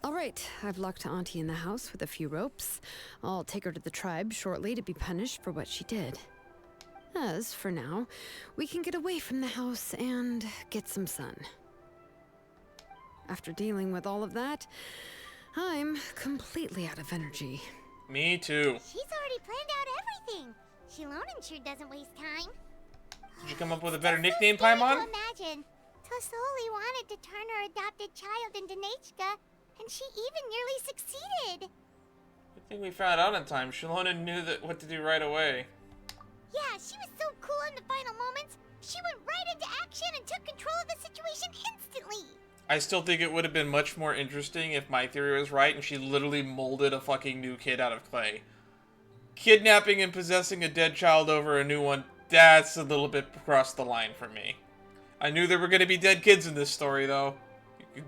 All right, I've locked Auntie in the house with a few ropes. I'll take her to the tribe shortly to be punished for what she did. As for now, we can get away from the house and get some sun. After dealing with all of that, I'm completely out of energy. Me too. She's already planned out everything. Shilonen sure doesn't waste time. Did you come up with a better nickname, Paimon? Imagine, Tlasoli wanted to turn her adopted child into Nichka, and she even nearly succeeded. I think we found out in time. Shilonen knew what to do right away. Yeah, she was so cool in the final moments. She went right into action and took control of the situation instantly. I still think it would have been much more interesting if my theory was right and she literally molded a fucking new kid out of clay. Kidnapping and possessing a dead child over a new one, that's a little bit across the line for me. I knew there were going to be dead kids in this story, though. You could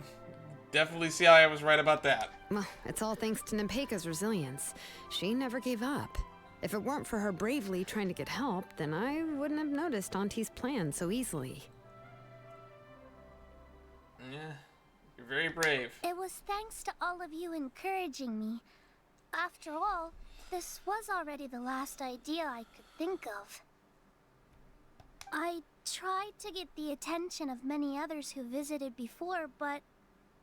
definitely see how I was right about that. Well, it's all thanks to Napeika's resilience. She never gave up. If it weren't for her bravely trying to get help, then I wouldn't have noticed Auntie's plan so easily. Yeah, you're very brave. It was thanks to all of you encouraging me. After all, this was already the last idea I could think of. I tried to get the attention of many others who visited before, but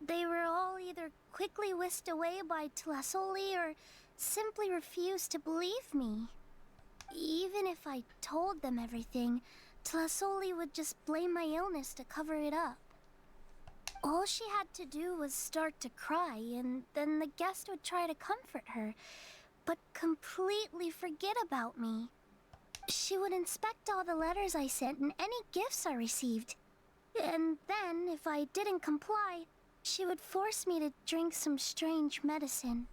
they were all either quickly whisked away by Tlasoli or simply refused to believe me. Even if I told them everything, Tlasoli would just blame my illness to cover it up. All she had to do was start to cry, and then the guest would try to comfort her, but completely forget about me. She would inspect all the letters I sent and any gifts I received. And then, if I didn't comply, she would force me to drink some strange medicine.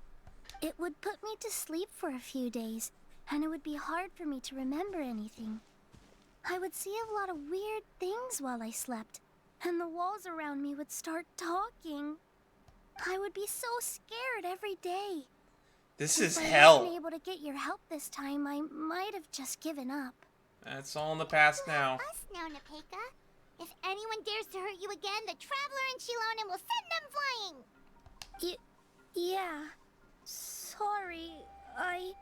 It would put me to sleep for a few days, and it would be hard for me to remember anything. I would see a lot of weird things while I slept, and the walls around me would start talking. I would be so scared every day. This is If hell. I wasn't able to get your help this time, I might have just given up. That's all in the past now. Us now, Napeika. If anyone dares to hurt you again, the Traveler and Shilonen will send them flying! Yeah. Sorry. I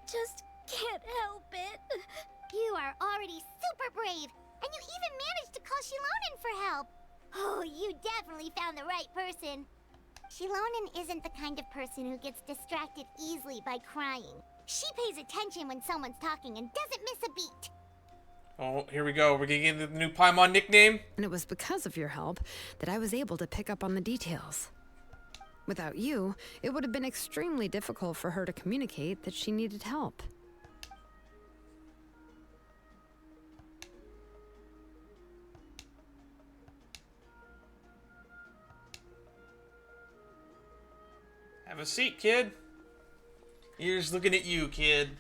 just can't help it. You are already super brave, and you even managed to call Shilonen for help. Oh, you definitely found the right person. Shilonen isn't the kind of person who gets distracted easily by crying. She pays attention when someone's talking and doesn't miss a beat. Oh, here we go. We're gonna get the new Paimon nickname. And it was because of your help that I was able to pick up on the details. Without you, it would have been extremely difficult for her to communicate that she needed help. Have a seat, kid. Here's looking at you, kid.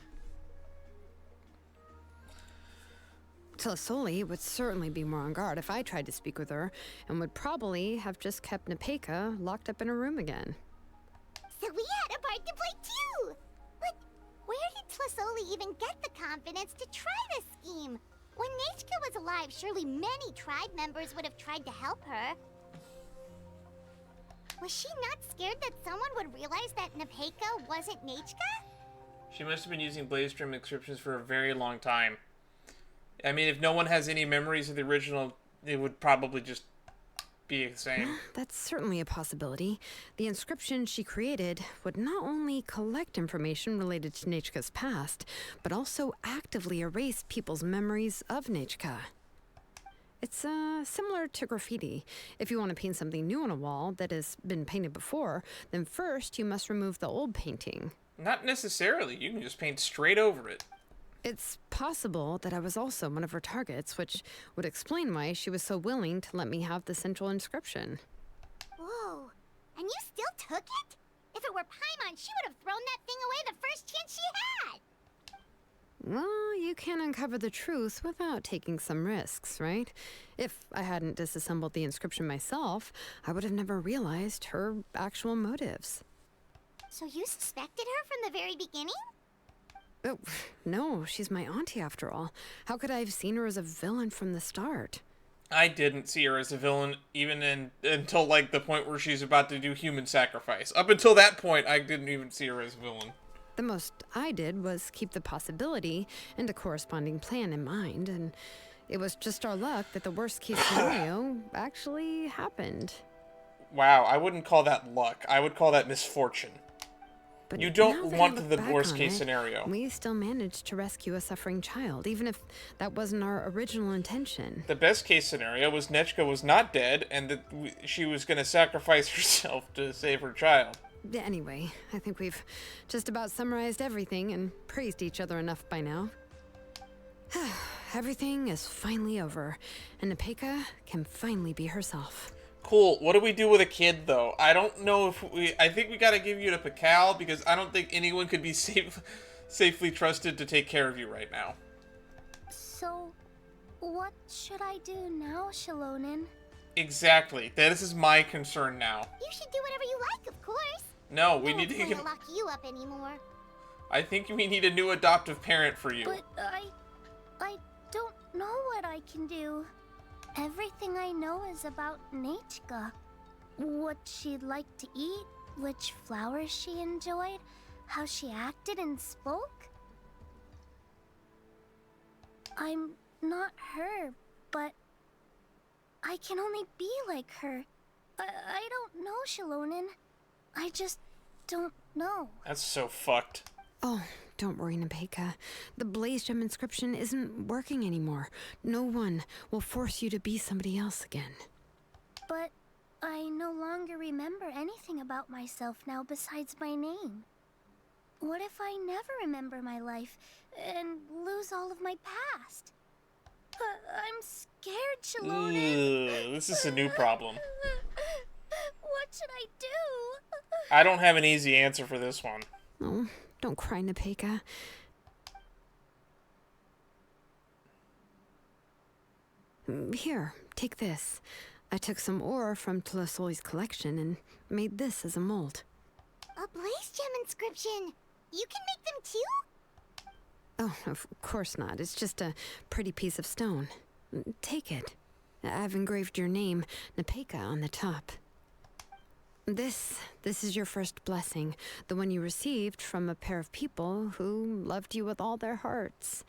Tlasoli would certainly be more on guard if I tried to speak with her, and would probably have just kept Napeika locked up in a room again. So we had a part to play too! But where did Tlasoli even get the confidence to try this scheme? When Nichka was alive, surely many tribe members would have tried to help her. Was she not scared that someone would realize that Napeika wasn't Nichka? She must have been using Blaze Drum inscriptions for a very long time. I mean, if no one has any memories of the original, it would probably just be the same. That's certainly a possibility. The inscription she created would not only collect information related to Nechka's past, but also actively erase people's memories of Nechka. It's similar to graffiti. If you want to paint something new on a wall that has been painted before, then first you must remove the old painting. Not necessarily. You can just paint straight over it. It's possible that I was also one of her targets, which would explain why she was so willing to let me have the central inscription. Whoa, and you still took it? If it were Paimon, she would have thrown that thing away the first chance she had. Well, you can't uncover the truth without taking some risks, right? If I hadn't disassembled the inscription myself, I would have never realized her actual motives. So you suspected her from the very beginning? Oh, no, she's my auntie after all. How could I have seen her as a villain from the start? I didn't see her as a villain even until like the point where she's about to do human sacrifice. Up until that point, I didn't even see her as a villain. The most I did was keep the possibility and a corresponding plan in mind, and it was just our luck that the worst case scenario actually happened. Wow, I wouldn't call that luck. I would call that misfortune. But you don't now that I want look the back worst on case it, scenario. We still managed to rescue a suffering child, even if that wasn't our original intention. The best case scenario was Nechka was not dead and that she was going to sacrifice herself to save her child. Anyway, I think we've just about summarized everything and praised each other enough by now. Everything is finally over, and Nepeka can finally be herself. Cool. What do we do with a kid, though? I don't know if we... I think we gotta give you to Pakal, because I don't think anyone could be safely trusted to take care of you right now. So, what should I do now, Shalonen? Exactly. This is my concern now. You should do whatever you like, of course. No, we No need to one's get... going to lock you up anymore. I think we need a new adoptive parent for you. But I don't know what I can do. Everything I know is about Nechka. What she'd like to eat, which flowers she enjoyed, how she acted and spoke. I'm not her, but I can only be like her. I don't know, Shalonen. I just don't know. That's so fucked. Oh, don't worry, Nepeka. The Blaze Gem inscription isn't working anymore. No one will force you to be somebody else again. But I no longer remember anything about myself now besides my name. What if I never remember my life and lose all of my past? I'm scared, Shalonen. This is a new problem. What should I do? I don't have an easy answer for this one. Oh, don't cry, Nepeka. Here, take this. I took some ore from Tlasoli's collection and made this as a mold. A Blaze Gem inscription! You can make them too? Oh, of course not. It's just a pretty piece of stone. Take it. I've engraved your name, Nepeka, on the top. This is your first blessing, the one you received from a pair of people who loved you with all their hearts.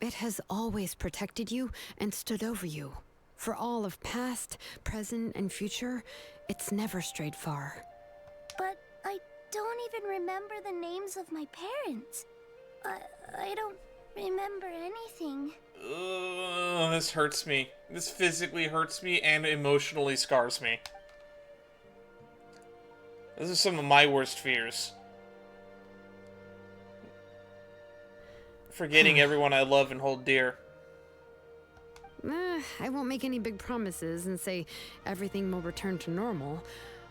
It has always protected you and stood over you. For all of past, present, and future, it's never strayed far. But I don't even remember the names of my parents. I don't remember anything. This hurts me. This physically hurts me and emotionally scars me. This is some of my worst fears. Forgetting everyone I love and hold dear. I won't make any big promises and say everything will return to normal.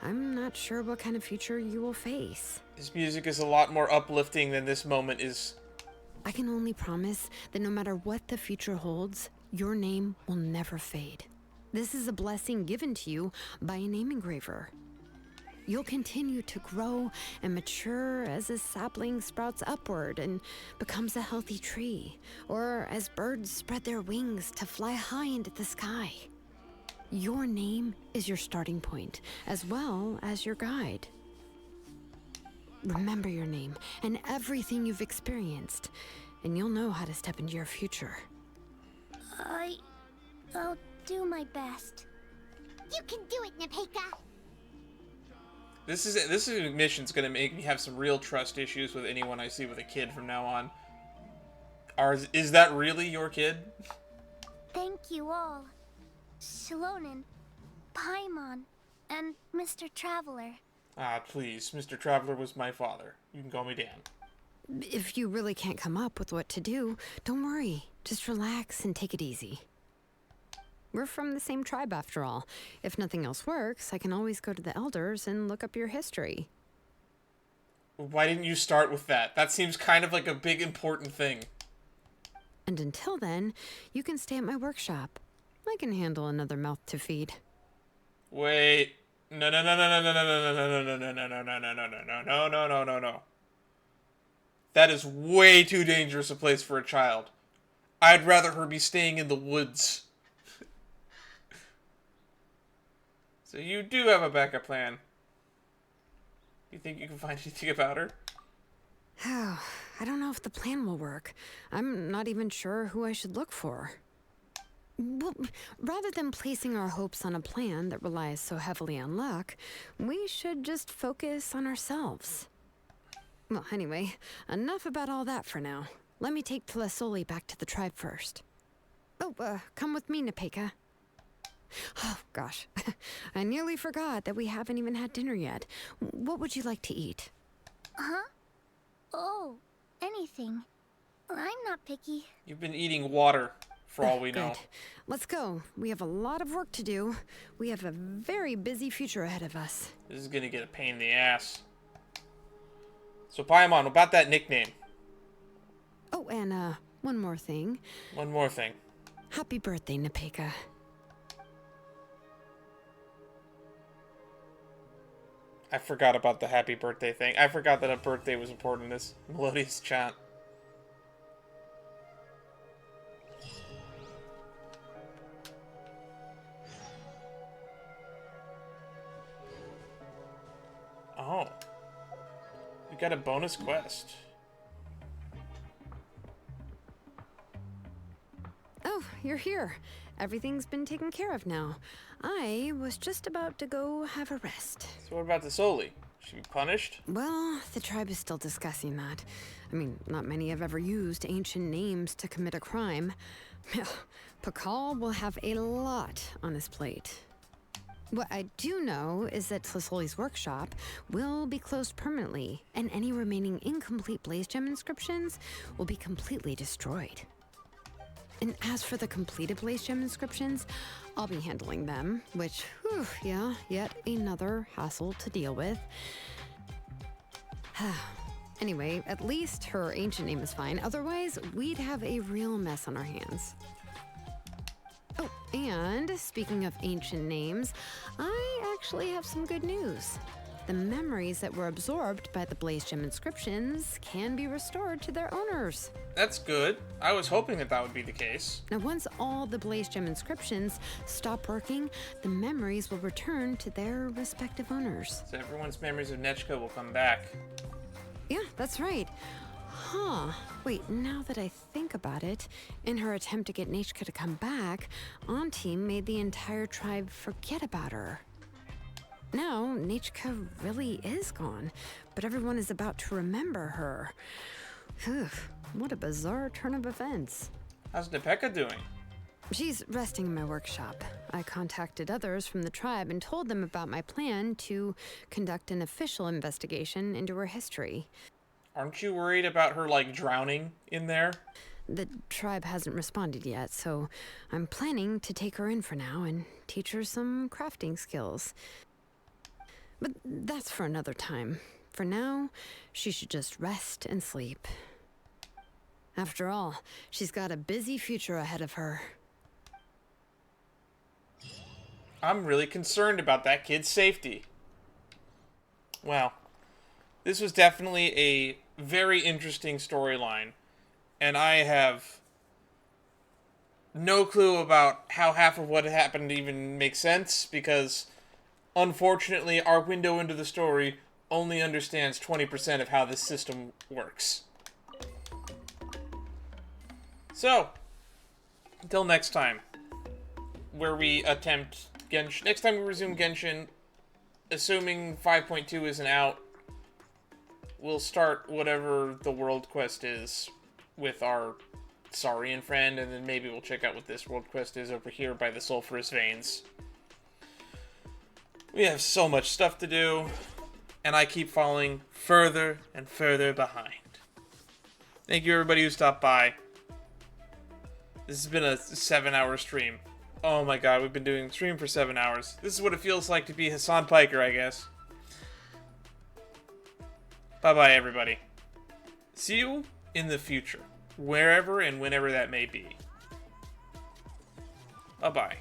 I'm not sure what kind of future you will face. His music is a lot more uplifting than this moment is. I can only promise that no matter what the future holds, your name will never fade. This is a blessing given to you by a name engraver. You'll continue to grow and mature as a sapling sprouts upward and becomes a healthy tree, or as birds spread their wings to fly high into the sky. Your name is your starting point, as well as your guide. Remember your name and everything you've experienced, and you'll know how to step into your future. I'll do my best. You can do it, Nepeka! This mission's gonna make me have some real trust issues with anyone I see with a kid from now on. Is that really your kid? Thank you all. Shalonen, Paimon, and Mr. Traveler. Ah, please. Mr. Traveler was my father. You can call me Dan. If you really can't come up with what to do, don't worry. Just relax and take it easy. We're from the same tribe after all. If nothing else works, I can always go to the elders and look up your history. Why didn't you start with that? That seems kind of like a big important thing. And until then, you can stay at my workshop. I can handle another mouth to feed. Wait. No. That is way too dangerous a place for a child. I'd rather her be staying in the woods. So you do have a backup plan. You think you can find anything about her? Oh, I don't know if the plan will work. I'm not even sure who I should look for. Well, rather than placing our hopes on a plan that relies so heavily on luck, we should just focus on ourselves. Well, anyway, enough about all that for now. Let me take Tlasoli back to the tribe first. Oh, come with me, Nepeka. Oh, gosh. I nearly forgot that we haven't even had dinner yet. What would you like to eat? Huh? Oh, anything. I'm not picky. You've been eating water, for all we know. Good. Let's go. We have a lot of work to do. We have a very busy future ahead of us. This is gonna get a pain in the ass. So, Paimon, about that nickname. Oh, and, one more thing. One more thing. Happy birthday, Nepeka. I forgot about the happy birthday thing. I forgot that a birthday was important in this melodious chant. Oh. We got a bonus quest. Oh, you're here. Everything's been taken care of now. I was just about to go have a rest. So what about the Soli? Should be punished? Well, the tribe is still discussing that. I mean, not many have ever used ancient names to commit a crime. Pakal will have a lot on his plate. What I do know is that Tlasoli's workshop will be closed permanently, and any remaining incomplete Blaze Gem inscriptions will be completely destroyed. And as for the completed Blaze Gem inscriptions, I'll be handling them, which, whew, yeah, yet another hassle to deal with. Anyway, at least her ancient name is fine. Otherwise, we'd have a real mess on our hands. Oh, and speaking of ancient names, I actually have some good news. The memories that were absorbed by the Blaze Gem inscriptions can be restored to their owners. That's good. I was hoping that that would be the case. Now, once all the Blaze Gem inscriptions stop working, the memories will return to their respective owners. So everyone's memories of Nechka will come back. Yeah, that's right. Huh. Wait, now that I think about it, in her attempt to get Nechka to come back, Auntie made the entire tribe forget about her. Now, Nechka really is gone, but everyone is about to remember her. Phew, what a bizarre turn of events. How's Nepeka doing? She's resting in my workshop. I contacted others from the tribe and told them about my plan to conduct an official investigation into her history. Aren't you worried about her, like, drowning in there? The tribe hasn't responded yet, so I'm planning to take her in for now and teach her some crafting skills. But that's for another time. For now, she should just rest and sleep. After all, she's got a busy future ahead of her. I'm really concerned about that kid's safety. Well, this was definitely a very interesting storyline, and I have no clue about how half of what happened even makes sense, because unfortunately our window into the story only understands 20% of how this system works. So, until next time, where we attempt Genshin. Next time we resume Genshin, assuming 5.2 isn't out, we'll start whatever the world quest is with our Saurian friend, and then maybe we'll check out what this world quest is over here by the sulfurous veins. We have so much stuff to do, and I keep falling further and further behind. Thank you everybody who stopped by. This has been a 7-hour stream. Oh my god, we've been doing a stream for 7 hours. This is what it feels like to be Hassan Piker, I guess. Bye-bye, everybody. See you in the future, wherever and whenever that may be. Bye-bye.